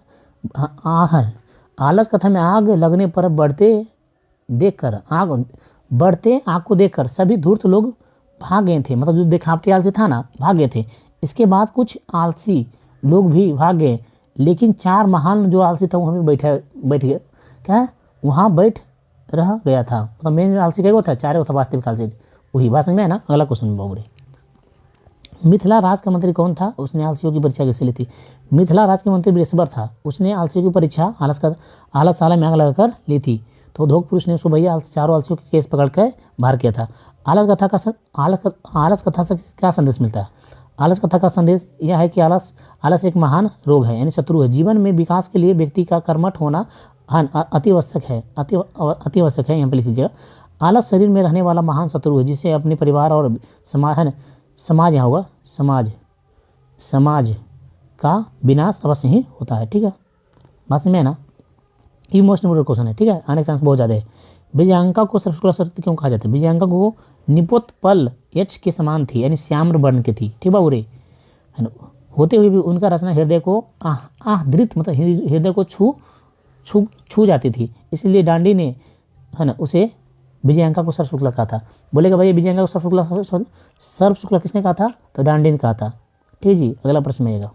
बढ़ते आग को देखकर सभी धूर्त लोग भाग गए थे, मतलब जो दिखावटी आलसी था ना, भाग गए थे। इसके बाद कुछ आलसी लोग भी भाग गए, लेकिन 4 महान जो आलसी था वहाँ भी बैठ गए, क्या वहाँ बैठ रह गया था। मतलब मेन आलसी क्या था, 4 था वास्तविक आलसी, वही बात समझ में है ना। अगला क्वेश्चन बाबू, मिथिला राज का मंत्री कौन था, उसने आलसियों की परीक्षा कैसे ली थी। मिथिला राज के मंत्री बृहस्पति था, उसने आलसियों की परीक्षा आलसशाला में आग लगाकर ली थी। तो धोक पुरुष ने उसको भैया 4 आलसियों के केस पकड़ कर बाहर किया था। आलस कथा से क्या संदेश मिलता है। आलस कथा का संदेश यह है कि आलस एक महान रोग है, यानी शत्रु है। जीवन में विकास के लिए व्यक्ति का कर्मठ होना अति आवश्यक है, यहाँ पे लिख लीजिएगा। आलस शरीर में रहने वाला महान शत्रु है, जिसे अपने परिवार और समाज यहाँ होगा, समाज का विनाश अवश्य ही होता है, ठीक है, बात में है ना। ये मोस्ट इम्पोर्टेंट क्वेश्चन है, ठीक है, आने का चांस बहुत ज़्यादा है। विजयांका को सरस्वती क्यों कहा जाता है। विजयांका को निपोत्पल यक्ष के समान थी, यानी श्याम्र वर्ण की थी, ठीक बाबू रे, होते हुए भी उनका रचना हृदय को आदृत, मतलब हृदय को छू छू जाती थी, इसलिए डांडी ने, है ना, उसे विजयांका को सर्वशुक्ला कहा था। बोलेगा भैया विजयांका को सर्वशुक्ला किसने कहा था? तो डांडी ने कहा था। ठीक जी, अगला प्रश्न आएगा।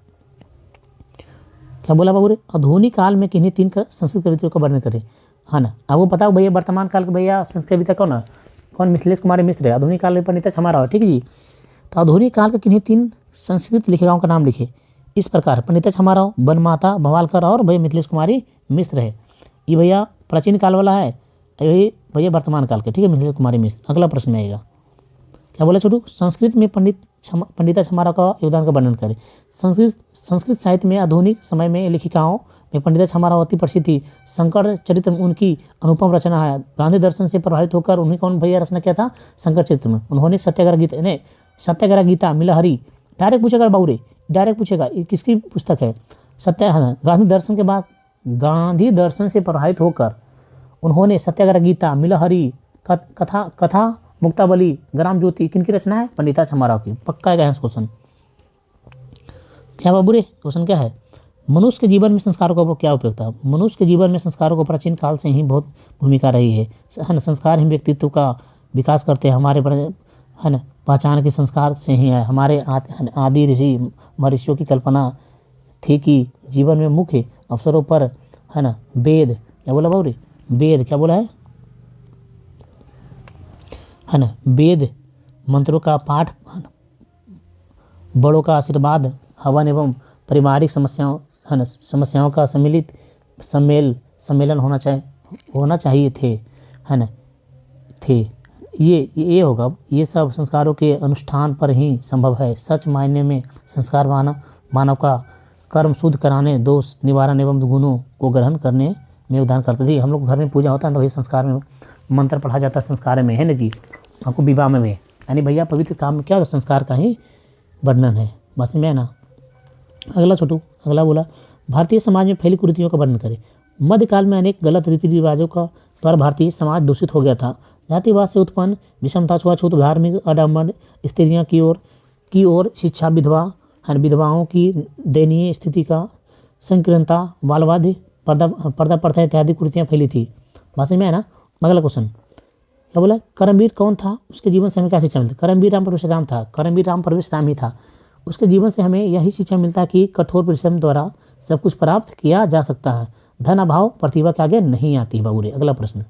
क्या बोला बाबू रे? आधुनिक काल में किन्हीं 3 संस्कृत कविताओं का वर्णन करें। हाँ ना, आपको पता हो भैया वर्तमान काल के भैया संस्कृत कविता कौन है? कौन? मिथिलेश कुमार मिश्र है। आधुनिक काल में पंडित हमारा है। ठीक है जी। तो आधुनिक काल के किन्हीं 3 संस्कृत लेखिकाओं का नाम लिखे इस प्रकार: पंडित हमारा, बनमाता भवालकर और भैया मिथिलेश कुमारी मिश्र है। ये भैया प्राचीन काल वाला है, यही भैया वर्तमान काल के। ठीक है, मिथिलेश कुमारी मिश्र। अगला प्रश्न में आएगा। क्या बोला छोटू? संस्कृत में पंडिता छमारा का योगदान का वर्णन करें। संस्कृत साहित्य में आधुनिक समय में लेखिकाओं में पंडिता छमारा अति प्रसिद्ध थी। शंकर चरित्र उनकी अनुपम रचना है। गांधी दर्शन से प्रभावित होकर उन्हें कौन भैया रचना किया था? शंकर चरित्र में। उन्होंने सत्याग्रह गीता, मिलहरी, डायरेक्ट पूछेगा बाबूरे, डायरेक्ट पूछेगा ये किसकी पुस्तक है? गांधी दर्शन के बाद, गांधी दर्शन से प्रभावित होकर उन्होंने सत्याग्रह गीता, मिलहरी, कथा मुक्तावली, ग्राम ज्योति किनकी रचना है? पंडिता छमाराव की। पक्का है क्वेश्चन। क्या बाबू रे क्वेश्चन क्या है? मनुष्य के जीवन में संस्कारों का क्या उपयोग था? मनुष्य के जीवन में संस्कारों को प्राचीन काल से ही बहुत भूमिका रही है ना। संस्कार ही व्यक्तित्व का विकास करते हैं। हमारे है ना पहचान के संस्कार से ही है। हमारे आदि ऋषि महर्षियों की कल्पना थी कि जीवन में मुख्य अवसरों पर, है ना, वेद, क्या बोला बाबू रे? वेद, क्या बोला है ना, वेद मंत्रों का पाठ, बड़ों का आशीर्वाद, हवन एवं पारिवारिक समस्याओं का सम्मेलन होना चाहिए थे, है ना, थे। ये होगा। ये सब संस्कारों के अनुष्ठान पर ही संभव है। सच मायने में संस्कार मानव का कर्म शुद्ध कराने, दोष निवारण एवं गुणों को ग्रहण करने में उदाहरण करते थे। हम लोग घर में पूजा होता है तो वही संस्कार में मंत्र पढ़ा जाता है, संस्कार में, है ना जी। आपको विवाह में यानी भैया पवित्र काम में क्या होता है? संस्कार का ही वर्णन है। बस में है ना। अगला छोटू, अगला बोला भारतीय समाज में फैली कुरीतियों का वर्णन करें। मध्यकाल में अनेक गलत रीति रिवाजों का द्वारा भारतीय समाज दूषित हो गया था। जातिवाद से उत्पन्न विषमता, छुआछूत, धार्मिक आडम्बर, स्त्रियां की ओर शिक्षा, विधवाओं की दयनीय स्थिति का संकीर्णता, बालवाद, पर्दा प्रथा इत्यादि कुरीतियाँ फैली थी। बस में है ना। अगला क्वेश्चन क्या बोला? करमवीर कौन था? उसके जीवन से हमें क्या शिक्षा मिलती? करमवीर राम प्रवेश राम था। करमवीर राम प्रवेश राम ही था। उसके जीवन से हमें यही शिक्षा मिलता है कि कठोर परिश्रम द्वारा सब कुछ प्राप्त किया जा सकता है। धन अभाव प्रतिभा के आगे नहीं आती बाबूरे। अगला प्रश्न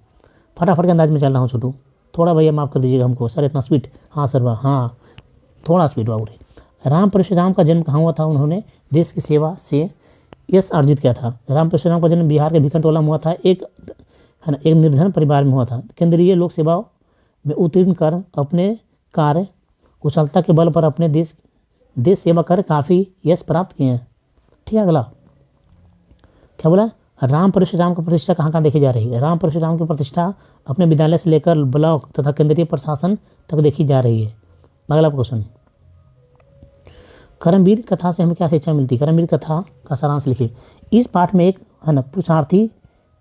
फटाफट के अंदाज में चल रहा हूँ छोटू, थोड़ा भैया माफ़ कर दीजिएगा हमको। सर इतना स्पीड? हाँ सर, हाँ थोड़ा स्पीड बाबूरे। राम परशुराम का जन्म कहाँ हुआ था? उन्होंने देश की सेवा से यश अर्जित किया था। राम परशुराम का जन्म बिहार के भिखनटोला में हुआ था। एक निर्धन परिवार में हुआ था। केंद्रीय लोक सेवा में उत्तीर्ण कर अपने कार्य कुशलता के बल पर अपने देश सेवा कर काफ़ी यश प्राप्त किए हैं। ठीक है। अगला क्या बोला? राम परशुराम की प्रतिष्ठा कहाँ देखी जा रही है? राम परशुराम की प्रतिष्ठा अपने विद्यालय से लेकर ब्लॉक तथा केंद्रीय प्रशासन तक देखी जा रही है। अगला क्वेश्चन करमवीर कथा से हमें क्या शिक्षा मिलती है? करमवीर कथा का सारांश लिखिए। इस पाठ में एक है ना पुरुषार्थी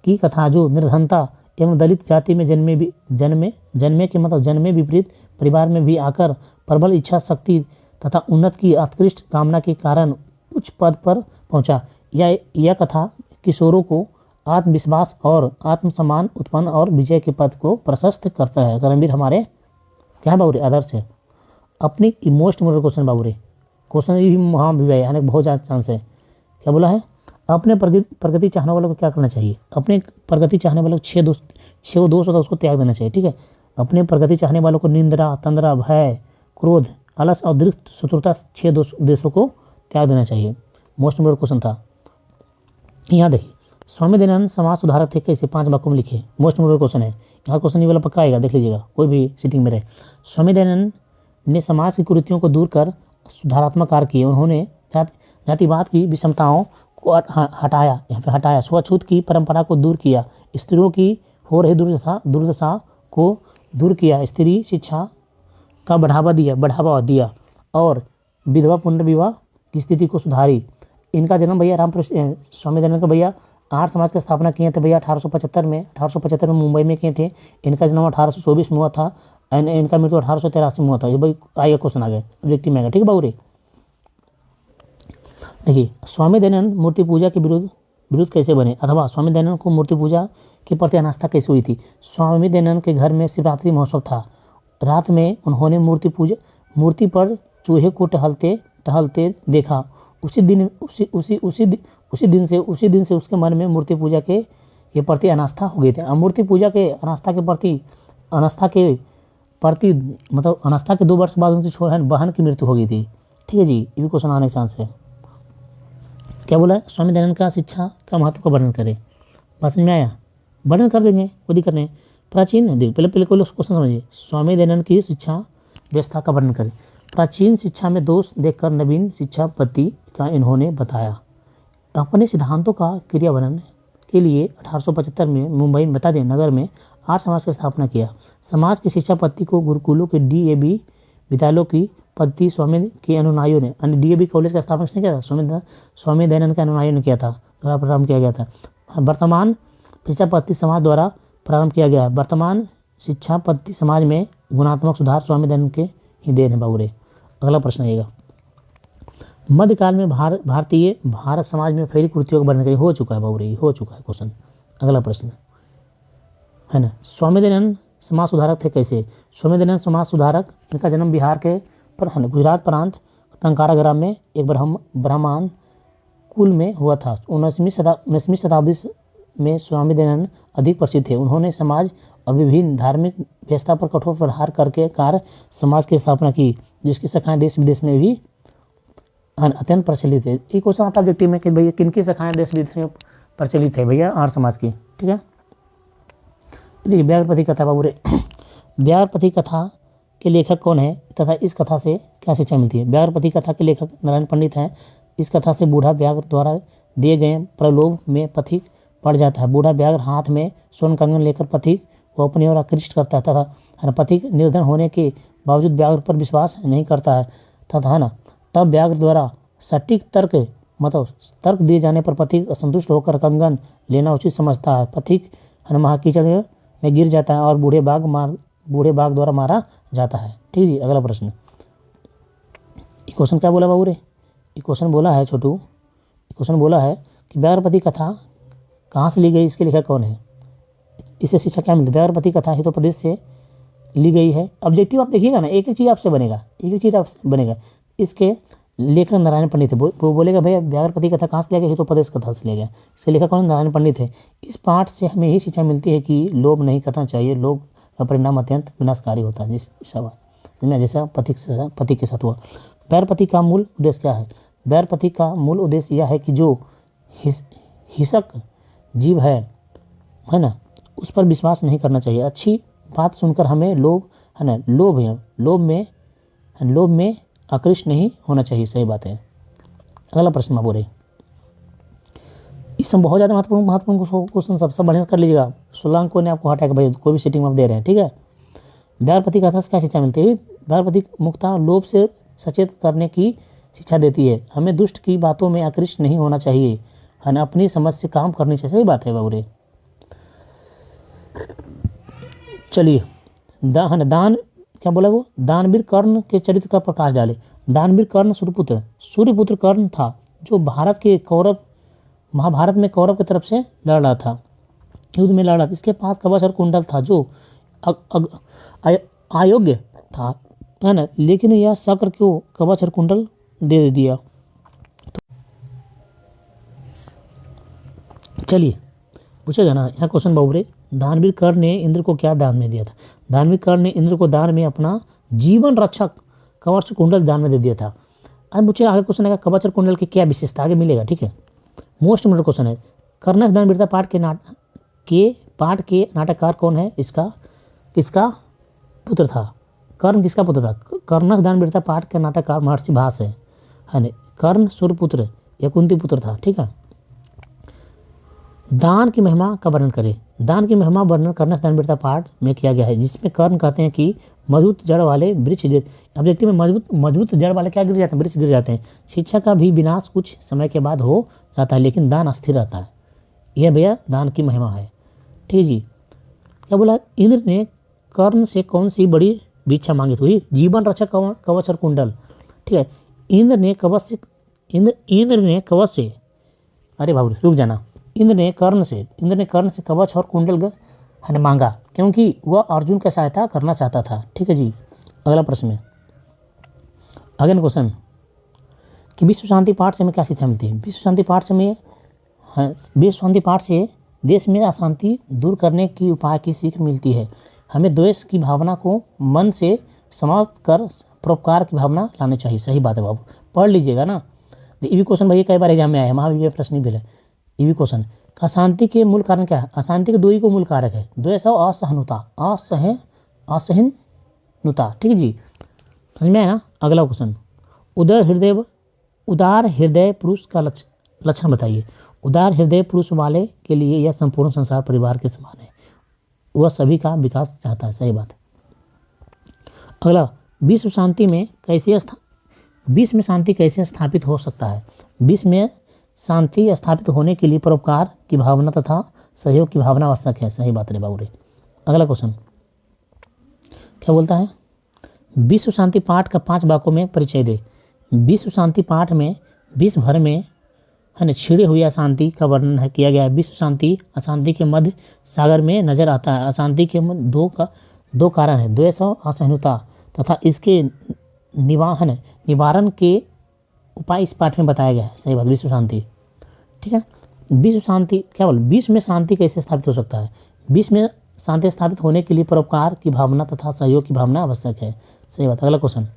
की कथा जो निर्धनता एवं दलित जाति में जन्मे विपरीत परिवार में भी आकर प्रबल इच्छा शक्ति तथा उन्नत की उत्कृष्ट कामना के कारण उच्च पद पर पहुंचा। यह कथा किशोरों को आत्मविश्वास और आत्मसम्मान उत्पन्न और विजय के पद को प्रशस्त करता है। करमवीर हमारे क्या बाबूरे? आदर्श है। अपनी मोस्ट इम्पोर्टेंट क्वेश्चन बाबूरे, क्वेश्चन भी वहाँ भी यानी बहुत ज़्यादा चांस है। क्या बोला है? अपने प्रगति चाहने वालों को क्या करना चाहिए? अपने प्रगति चाहने वालों को छः दोष होता है उसको त्याग देना चाहिए। ठीक है। अपने प्रगति चाहने वालों को निंद्रा, तंद्रा, भय, क्रोध, आलस और दृढ़ शत्रुता 6 दोषों को त्याग देना चाहिए। मोस्ट इम्पोर्टेंट क्वेश्चन था। यहाँ देखिए स्वामी दयानंद समाज सुधारक थे कैसे? 5 वाक्यों में लिखे। मोस्ट इम्पोर्टेंट क्वेश्चन है। यहाँ क्वेश्चन ये वाला पक्का आएगा, देख लीजिएगा कोई भी सीटिंग में रहे। स्वामी दयानंद ने समाज की कुरीतियों को दूर कर सुधारात्मक कार्य किए। उन्होंने जातिवाद की विषमताओं को हटाया, यहाँ पे हटाया, छुआछूत की परंपरा को दूर किया, स्त्रियों की हो रही दुर्दशा को दूर किया, स्त्री शिक्षा का बढ़ावा दिया और विधवा पुनर्विवाह की स्थिति को सुधारी। इनका जन्म भैया स्वामी दयानंद का भैया आर्य समाज की स्थापना किए थे भैया 1875 में मुंबई में किए थे। इनका जन्म 1824 में हुआ था। इनका मृत्यु 1883 में हुआ था। ये भाई आएगा क्वेश्चन आ गया, ऑब्जेक्टिव में आएगा। ठीक है बाबू रे। देखिए स्वामी दयानंद मूर्ति पूजा के विरुद्ध कैसे बने, अथवा स्वामी दयानंद को मूर्ति पूजा के प्रति अनास्था कैसे हुई थी। स्वामी दयानंद के घर में शिवरात्रि महोत्सव था। रात में उन्होंने मूर्ति पर चूहे को टहलते टहलते देखा। उसी दिन से उसके मन में मूर्ति पूजा के प्रति अनास्था हो गई थी। अब मूर्ति पूजा के अनास्था के प्रति 2 वर्ष बाद उनकी बहन की मृत्यु हो गई थी। ठीक है जी, ये भी क्वेश्चन आने का चांस है। क्या बोला, स्वामी दयानंद का शिक्षा का महत्व का वर्णन करें। बात समझ में आया, वर्णन कर देंगे, कोई दिक्कत नहीं। प्राचीन पहले क्वेश्चन समझिए। स्वामी दयानंद की शिक्षा व्यवस्था का वर्णन करें। प्राचीन शिक्षा में दोष देखकर नवीन शिक्षा पद्धति का इन्होंने बताया। अपने सिद्धांतों का क्रियान्वयन के लिए 1875 में मुंबई बता दें नगर में आर्य समाज की स्थापना किया। समाज की शिक्षा पद्धति को गुरुकुलों के DAV विद्यालयों की पद्धति स्वामी के अनुयायियों ने DAV कॉलेज का स्थापना किसने किया था? स्वामी दयानंद के अनुयायियों ने किया था, द्वारा प्रारंभ किया गया था। वर्तमान शिक्षा पद्धति समाज द्वारा प्रारंभ किया गया है। वर्तमान शिक्षा पद्धति समाज में गुणात्मक सुधार स्वामी दयानंद के ही देन है बाबूरे। अगला प्रश्न आएगा, मध्यकाल में भारत समाज में फैली कुरीतियों का वर्णन करें। हो चुका है बाबूरे, हो चुका है क्वेश्चन। अगला प्रश्न है ना, स्वामी दयानंद समाज सुधारक थे कैसे। स्वामी दयानंद समाज सुधारक, इनका जन्म बिहार के गुजरात प्रांत टंकारा ग्राम में एक ब्राह्मण कुल में हुआ था। 19वीं शताब्दी में स्वामी दयानंद अधिक प्रसिद्ध थे। उन्होंने समाज और विभिन्न धार्मिक व्यवस्था पर कठोर प्रहार करके कार्य समाज की स्थापना की, जिसकी शाखाएं देश विदेश में भी अत्यंत प्रचलित है। ये क्वेश्चन आता है ऑब्जेक्टिव में कि भैया किनकी शाखाएं देश विदेश में प्रचलित है, भैया आर्य समाज की। ठीक है, देखिए व्याघ्रपति कथा बाबूरे। व्याघ्रपति कथा के लेखक कौन है तथा इस कथा से क्या शिक्षा मिलती है। व्याघ्रपति कथा के लेखक नारायण पंडित हैं। इस कथा से बूढ़ा व्याघ्र द्वारा दिए गए प्रलोभ में पथिक पड़ जाता है। बूढ़ा व्याघ्र हाथ में स्वर्ण कंगन लेकर पथिक को अपनी ओर आकृष्ट करता है तथा पथिक निर्धन होने के बावजूद व्याघ्र पर विश्वास नहीं करता है तथा तब व्याघ्र द्वारा सटीक तर्क दिए जाने पर पथिक असंतुष्ट होकर कंगन लेना उचित समझता है। पथिक महाकीचड़ में गिर जाता है और बूढ़े बाघ द्वारा मारा जाता है। ठीक जी, अगला प्रश्न। ये क्वेश्चन क्या बोला बाबू रे, ये क्वेश्चन बोला है छोटू, क्वेश्चन बोला है कि व्याघ्रपति कथा कहाँ से ली गई, इसके लेखक कौन है, इससे शिक्षा क्या मिलती है। व्याघ्रपति कथा हितोपदेश से ली गई है। ऑब्जेक्टिव आप देखिएगा ना, एक एक चीज़ आपसे बनेगा, एक एक चीज़ आपसे बनेगा। इसके लेखक नारायण पंडित है। वो बोलेगा भैया व्याघ्रपति कथा कहाँ से लिया गया, हितोपदेश कथा से लिया गया। इसके लेखक कौन, नारायण पंडित है। इस पाठ से हमें यही शिक्षा मिलती है कि लोभ नहीं करना चाहिए, लोभ का परिणाम अत्यंत विनाशकारी होता है। जैसा पथिक के साथ हुआ। व्याघ्रपति का मूल उद्देश्य क्या है। व्याघ्रपति का मूल उद्देश्य यह है कि जो हिंसक जीव है ना, उस पर विश्वास नहीं करना चाहिए। अच्छी बात सुनकर हमें लोभ में आकृष्ट नहीं होना चाहिए। सही बात है। अगला प्रश्न आप बोले, इसमें बहुत ज़्यादा महत्वपूर्ण क्वेश्चन सबसे बढ़िया कर लीजिएगा। 16 अंकों ने आपको हटाया भाई, कोई भी सीटिंग में आप दे रहे हैं। ठीक है, व्याघ्रपति कथा से क्या शिक्षा मिलती है। व्याघ्रपति मुक्ता लोभ से सचेत करने की शिक्षा देती है। हमें दुष्ट की बातों में आकृष्ट नहीं होना चाहिए, है ना, अपनी समझ से काम करनी चाहिए। सही बात है बाबूरे। चलिए, दान क्या बोला वो, दानवीर कर्ण के चरित्र का प्रकाश डाले। दानवीर कर्ण सूर्यपुत्र कर्ण था, जो महाभारत में कौरव की तरफ से लड़ रहा था, युद्ध में लड़ रहा था। इसके पास कवच और कुंडल था जो अयोग्य था, है ना, लेकिन यह शक्र को कवच और कुंडल दे दिया। चलिए पूछेगा ना यहाँ क्वेश्चन बाबूरे, दानवीर कर्ण ने इंद्र को क्या दान में दिया था। दानवीर कर्ण ने इंद्र को दान में अपना जीवन रक्षक कवच दान में दे दिया था। अब पूछे आगे क्वेश्चन आएगा, कवच और कुंडल की क्या विशेषता, आगे मिलेगा। ठीक है, मोस्ट इम्पोर्टेंट क्वेश्चन है। कर्णस दानवीरता पाठ के नाटककार कौन है, किसका पुत्र था। कर्ण किसका पुत्र था। कर्णस दानवीरता पाठ के नाटककार महर्षि भास है ना। कर्ण सूर्यपुत्र या कुंती पुत्र था। ठीक है, दान की महिमा का वर्णन करें। दान की महिमा वर्णन कर्णस दानवीरता पाठ में किया गया है, जिसमें कर्ण कहते हैं कि मजबूत जड़ वाले वृक्ष ऑब्जेक्टिव में मजबूत जड़ वाले क्या गिर जाते हैं, वृक्ष गिर जाते हैं। शिक्षा का भी विनाश कुछ समय के बाद हो जाता है, लेकिन दान अस्थिर रहता है। यह भैया दान की महिमा है। ठीक जी, क्या बोला, इंद्र ने कर्ण से कौन सी बड़ी भिक्षा मांगी थी, जीवन रक्षक कवच और कुंडल। ठीक है, इंद्र ने कवच से अरे बाबू रुक जाना, इंद्र ने कर्ण से कवच और कुंडल है ना मांगा, क्योंकि वह अर्जुन की सहायता करना चाहता था। ठीक है जी। अगला प्रश्न में, अगला क्वेश्चन कि विश्व शांति पाठ से हमें क्या शिक्षा मिलती है। विश्व शांति पाठ से हमें विश्व शांति पाठ से देश में अशांति दूर करने की उपाय की सीख मिलती है। हमें द्वेष की भावना को मन से समाप्त कर परोपकार की भावना लानी चाहिए। सही बात है बाबू, पढ़ लीजिएगा ना। ये भी क्वेश्चन भैया कई बार एग्जाम में आया है, वहाँ भी प्रश्न भी है। ये भी क्वेश्चन, अशांति के मूल कारण क्या है। अशांति के दो ही को मूल कारक है, द्वेष और असहनुता, असहिष्णुता। ठीक है जी, समझ में आया ना। अगला क्वेश्चन, उदार हृदय पुरुष का लक्षण बताइए। उदार हृदय पुरुष वाले के लिए यह संपूर्ण संसार परिवार के समान है, वह सभी का विकास चाहता है। सही बात है। अगला, विश्व में शांति कैसे स्थापित हो सकता है। विश्व में शांति स्थापित होने के लिए परोपकार की भावना तथा सहयोग की भावना आवश्यक है। सही बात रे बाबू रे। अगला क्वेश्चन क्या बोलता है, विश्व शांति पाठ का 5 वाक्यों में परिचय दे। विश्व शांति पाठ में विश्व भर में है ना छिड़े हुई अशांति का वर्णन है किया गया है। विश्व शांति अशांति के मध्य सागर में नजर आता है। अशांति के दो कारण है, द्वेष और असहिष्णुता, तथा इसके निवारण के उपाय इस पाठ में बताया गया है। सही बात, विश्व शांति। ठीक है, विश्व शांति क्या बोल, विश्व में शांति कैसे स्थापित हो सकता है। विश्व में शांति स्थापित होने के लिए परोपकार की भावना तथा सहयोग की भावना आवश्यक है। सही बात। अगला क्वेश्चन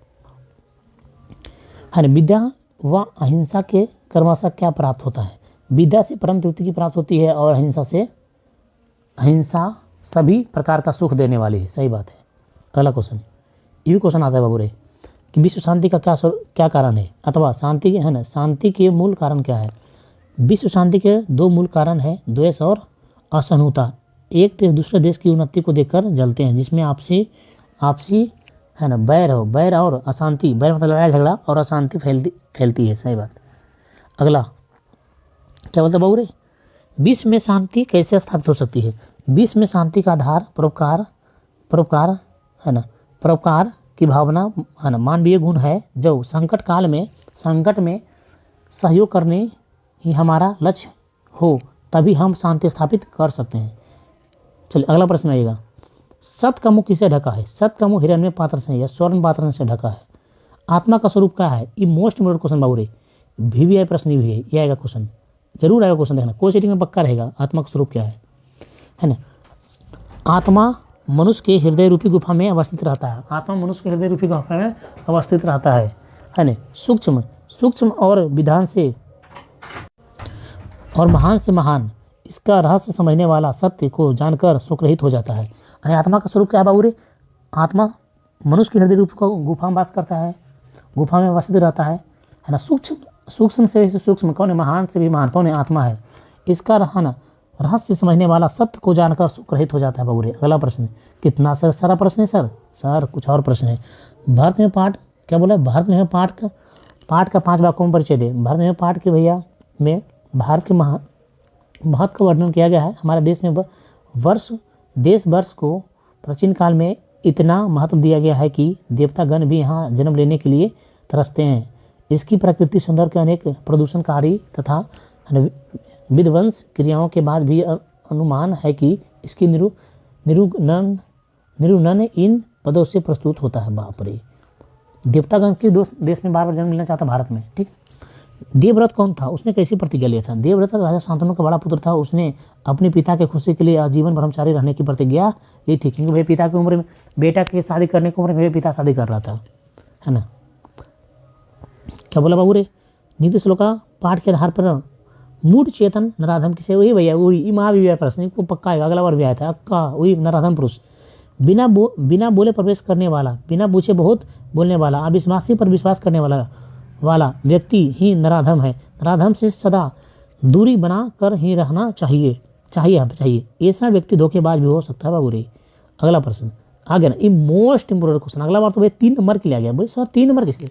है, विद्या व अहिंसा के क्रमशः क्या प्राप्त होता है। विद्या से परम तृप्ति की प्राप्त होती है और अहिंसा सभी प्रकार का सुख देने वाली है। सही बात है। अगला क्वेश्चन, ये भी क्वेश्चन आता है बाबू रे कि विश्व शांति का क्या कारण है, अथवा शांति है ना शांति के मूल कारण क्या है। विश्व शांति के 2 मूल कारण है, द्वेष और असहिष्णुता। एक देश दूसरे देश की उन्नति को देखकर जलते हैं, जिसमें आपसी है ना बैर और अशांति, बैर मतलब लड़ाई झगड़ा, और अशांति फैलती है। सही बात। अगला क्या बोलता है बाबू रे, विश्व में शांति कैसे स्थापित हो सकती है। विश्व में शांति का आधार परोपकार है ना, परोपकार की भावना है ना मानवीय गुण है, जो संकट में सहयोग करने ही हमारा लक्ष्य हो, तभी हम शांति स्थापित कर सकते हैं। चलिए अगला प्रश्न आएगा, सत्य का मुख किससे ढका है। सत्य का मुख हिरण्मय पात्र से या स्वर्ण पात्र से ढका है। आत्मा का स्वरूप क्या है। ये मोस्ट इम्पोर्टेंट क्वेश्चन बाबू रे, भी है प्रश्न भी है, ये आएगा क्वेश्चन, जरूर आएगा क्वेश्चन, देखना कोई सेटिंग में पक्का रहेगा। आत्मा का स्वरूप क्या है ना। आत्मा मनुष्य के हृदय रूपी गुफा में अवस्थित रहता है। आत्मा मनुष्य के हृदय रूपी गुफा में अवस्थित रहता है ना। सूक्ष्म और विधान से और महान से महान, इसका रहस्य समझने वाला सत्य को जानकर सुखरहित हो जाता है। यानी आत्मा का स्वरूप क्या है बाबू रे, आत्मा मनुष्य के हृदय रूप को गुफा में वास करता है, गुफा में अवस्थित रहता है ना। सूक्ष्म से सूक्ष्म कौन है, महान से भी महान कौन है, आत्मा है। इसका रहस्य समझने वाला सत्य को जानकर सुखरहित हो जाता है बाबू रे। अगला प्रश्न, कितना सारा प्रश्न है सर कुछ और प्रश्न है। भारत में पाठ क्या बोला, भारत में पाठ का 5 वाक्यों में परिचय दे। भारत में पाठ के भैया में भारत के महत्व का वर्णन किया गया है। हमारे देश में वर्ष को प्राचीन काल में इतना महत्व दिया गया है कि देवतागण भी यहाँ जन्म लेने के लिए तरसते हैं। इसकी प्रकृति सुंदर के अनेक प्रदूषणकारी तथा विध्वंस क्रियाओं के बाद भी अनुमान है कि इसकी निरूपण इन पदों से प्रस्तुत होता है। बाप रे, देवतागण के देश में बार जन्म लेना चाहता भारत में। ठीक, देवव्रत कौन था, उसने कैसी प्रतिज्ञा लिया था। देवव्रत राजा शांतनु का बड़ा पुत्र था। उसने अपने पिता के खुशी के लिए आजीवन ब्रह्मचारी रहने की प्रतिज्ञा ली थी, क्योंकि भाई पिता की उम्र में, बेटा की शादी करने की उम्र में पिता शादी कर रहा था, है ना। क्या बोला बाबू रे, नीति श्लोका पाठ के आधार पर मूढ़ चेतन नराधम किसे, वही भैया वही माँ भी आया प्रश्न को पक्का आएगा, अगला बार भी आया था अक्का, वही नराधम पुरुष, बिना बोले प्रवेश करने वाला, बिना पूछे बहुत बोलने वाला, अविश्वासी पर विश्वास करने वाला व्यक्ति ही नराधम है। नराधम से सदा दूरी बना कर ही रहना चाहिए। ऐसा व्यक्ति धोखेबाज भी हो सकता है बाबू रे। अगला प्रश्न आ गया ना, ये मोस्ट इंपोर्टेंट क्वेश्चन। अगला बार तो भाई 3 नंबर के लिए आ गया। बोले सर 3 नंबर किसके,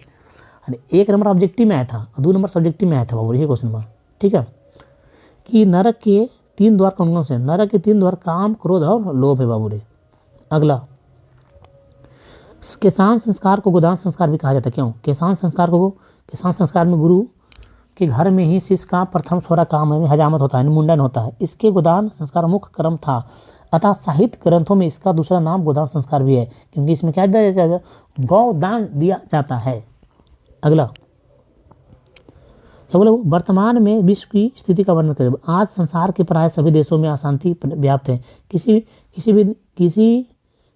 1 नंबर ऑब्जेक्टिव में आया था और 2 नंबर सब्जेक्टिव में आया था बाबू ये क्वेश्चन में। ठीक है, कि नरक के 3 द्वार कौन कौन से, नरक के 3 द्वार काम, क्रोध और लोभ है बाबू रे। अगला, किसान संस्कार को गोदान संस्कार भी कहा जाता है। क्यों, किसान संस्कार में गुरु के घर में ही शिष्य का प्रथम सोरा काम है, हजामत होता है, मुंडन होता है। इसके गोदान संस्कार मुख्य क्रम था, अतः साहित्य ग्रंथों में इसका दूसरा नाम गोदान संस्कार भी है, क्योंकि इसमें क्या दिया जाता है, गौदान दिया जाता है। अगला क्या बोले, वर्तमान में विश्व की स्थिति का वर्णन करें। आज संसार के प्राय सभी देशों में अशांति व्याप्त है। किसी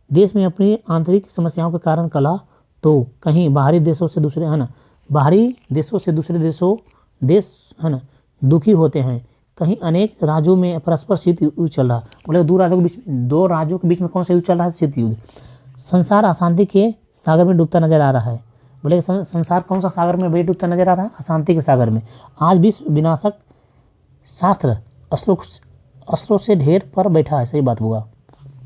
देश में अपनी आंतरिक समस्याओं के कारण कला तो कहीं बाहरी देशों से दूसरे है ना, बाहरी देशों से दूसरे देश है ना दुखी होते हैं। कहीं अनेक राज्यों में परस्पर शीत युद्ध चल रहा है। बोले दो राज्यों के बीच में कौन सा युद्ध चल रहा है, शीत युद्ध। संसार अशांति के सागर में डूबता नजर आ रहा है। बोले संसार कौन सा सागर में डूबता नजर आ रहा है, अशांति के सागर में। आज विश्व विनाशक शास्त्र अस्त्रों से ढेर पर बैठा है। सही बात होगा।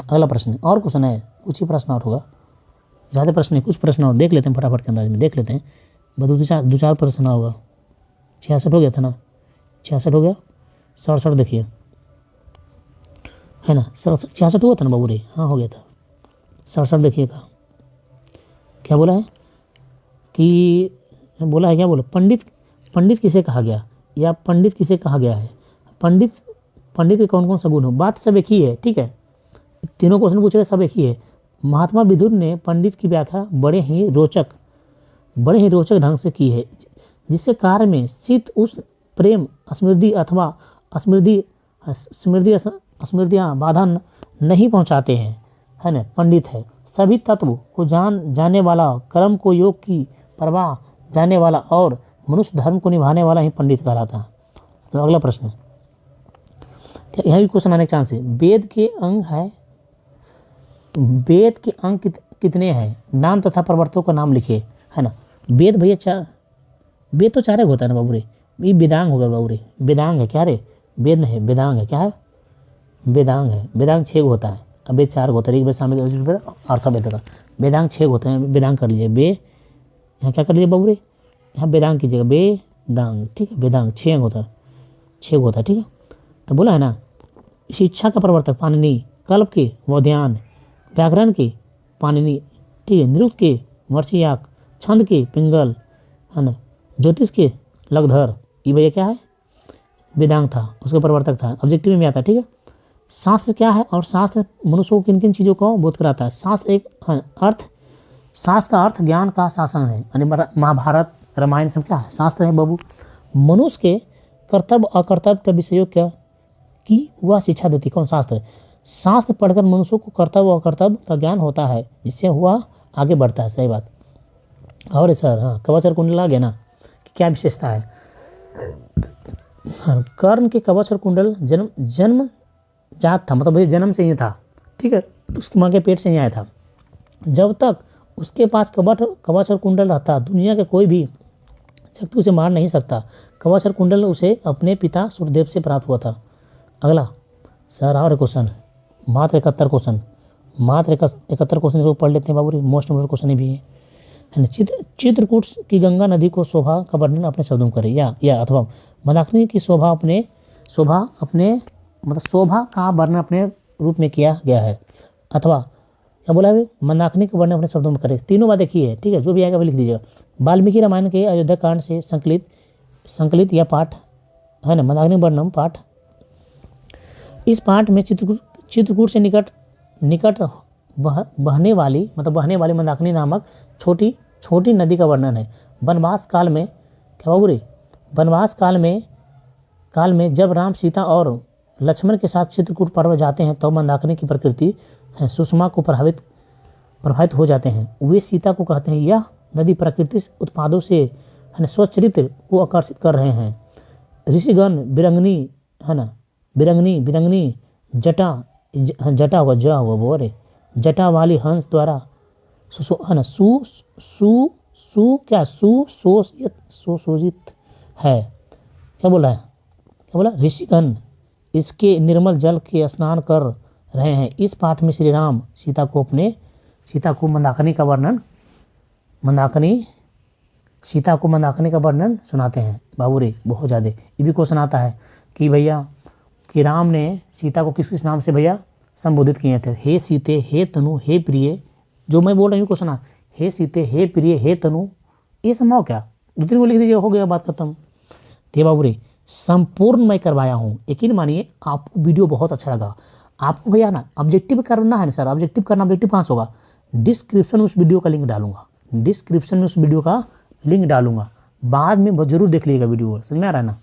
अगला प्रश्न और क्वेश्चन है, कुछ ही प्रश्न और होगा, ज़्यादा प्रश्न है, कुछ प्रश्न और देख लेते हैं फटाफट के अंदाज में देख लेते हैं। बस दो चार प्रश्न होगा। 66 हो गया था ना, 66 हो गया, 67 देखिए है ना, 66 हुआ था ना बाबू रे, हाँ हो गया था। 67 देखिएगा क्या बोला है कि बोला है क्या बोला, पंडित किसे कहा गया या पंडित किसे कहा गया है। पंडित के कौन कौन सा गुण हो, बात सब एक ही है, ठीक है, तीनों क्वेश्चन पूछे सब एक ही है। महात्मा विदुर ने पंडित की व्याख्या बड़े ही रोचक ढंग से की है, जिससे कार्य में शीत उष्ण प्रेम स्मृति अथवा स्मृतियाँ बाधा नहीं पहुँचाते हैं, है ना। पंडित है सभी तत्व को जाने वाला, कर्म को योग की परवाह जाने वाला और मनुष्य धर्म को निभाने वाला ही पंडित कहलाता है। तो अगला प्रश्न, यहाँ भी क्वेश्चन आने के चांस है। वेद के अंग कितने हैं, नाम तथा प्रवर्तकों का नाम लिखिए, है ना। वेद भैया वेद तो 4 होता है ना बाबू रे, ये वेदांग होगा बाबू रे, वेदांग है क्या रे, वेद नहीं वेदांग है, क्या है वेदांग है। वेदांग 6 होता है, अब वेद 4 होता है, एक सामने अर्थवेद का। वेदांग 6 होते हैं, वेदांग कर लीजिए, यहाँ क्या कर लीजिए बाबू रे, यहाँ वेदांग कीजिएगा, वेदांग, ठीक है, वेदांग 6 होता है, ठीक है। तो बोला है ना, शिक्षा का प्रवर्तक पाणिनि, कल्प के वोध्यान, व्याकरण के पाणिनि, ठीक है, नृत्य के मर्चियाक, छंद के पिंगल, है ना, ज्योतिष के लगधर, ये भैया क्या है, वेदांग था, उसका प्रवर्तक था, ऑब्जेक्टिव में आता है, ठीक है। शास्त्र क्या है और शास्त्र मनुष्य को किन किन चीज़ों को बोध कराता है। शास्त्र एक शास्त्र का अर्थ ज्ञान का शासन है, यानी महाभारत रामायण सब क्या है, शास्त्र है बाबू। मनुष्य के कर्तव्य अकर्तव्य के विषयों की वह शिक्षा देती, कौन, शास्त्र। शास्त्र पढ़कर मनुष्य को कर्तव्य और अकर्तव्य का ज्ञान होता है, जिससे वह आगे बढ़ता है। सही बात। और सर हाँ, कवच और कुंडल आ गया ना, कि क्या विशेषता है। कर्ण के कवच और कुंडल जन्म जात था, मतलब ये जन्म से ही था, ठीक है, उसकी माँ के पेट से ही आया था। जब तक उसके पास कवच और कुंडल रहता, दुनिया के कोई भी शक्ति उसे मार नहीं सकता। कवच और कुंडल उसे अपने पिता सूर्यदेव से प्राप्त हुआ था। अगला सर और क्वेश्चन, मात्र 71 क्वेश्चन, मात्र 71 क्वेश्चन इसको पढ़ लेते हैं बाबू, मोस्ट इम्पोर्टेंट क्वेश्चन भी है ना। चित्रकूट की गंगा नदी को शोभा का वर्णन अपने शब्दों में करें, या अथवा मंदाकिनी की शोभा का वर्णन अपने रूप में किया गया है, अथवा क्या बोला है, मंदाकिनी का वर्णन अपने शब्दों में करें। तीनों बात देखिए है, ठीक है, जो भी आएगा वो लिख दीजिएगा। वाल्मीकि रामायण के अयोध्या कांड से संकलित यह पाठ है ना, मंदाकिनी वर्णन पाठ। इस पाठ में चित्रकूट से निकट बहने वाली मंदाकिनी नामक छोटी नदी का वर्णन है। वनवास काल में क्या बाबू रे, वनवास काल में जब राम सीता और लक्ष्मण के साथ चित्रकूट पर्वत जाते हैं तो मंदाकिनी की प्रकृति है सुषमा को प्रभावित हो जाते हैं। वे सीता को कहते हैं, यह नदी प्रकृति उत्पादों से है स्वचरित्र को आकर्षित कर रहे हैं। ऋषिगण बिरंगनी जटा हुआ बोरे जटा वाली हंस द्वारा सुशोषित है। क्या बोला ऋषिगण इसके निर्मल जल के स्नान कर रहे हैं। इस पाठ में श्री राम सीता को मंदाकिनी का वर्णन सुनाते हैं बाबू रे, बहुत ज़्यादा। ये भी क्वेश्चन आता है कि भैया कि राम ने सीता को किस नाम से भैया संबोधित किए थे। हे सीते, हे तनु, हे प्रिय, जो मैं बोल रही हूँ क्वेश्चन, हे सीते, हे प्रिय, हे तनु, ये संभव क्या, 2-3 को लिख दीजिए, हो गया बात खत्म। ते बाबू रे संपूर्ण मैं करवाया हूँ। यकीन मानिए आपको वीडियो बहुत अच्छा लगा। आपको भैया ना ऑब्जेक्टिव करना है ना सर, ऑब्जेक्टिव करना, ऑब्जेक्टिव कहाँ से होगा, डिस्क्रिप्शन में उस वीडियो का लिंक डालूंगा, डिस्क्रिप्शन में उस वीडियो का लिंक डालूंगा, बाद में जरूर देख लीजिएगा वीडियो, समझ में आ रहा है ना।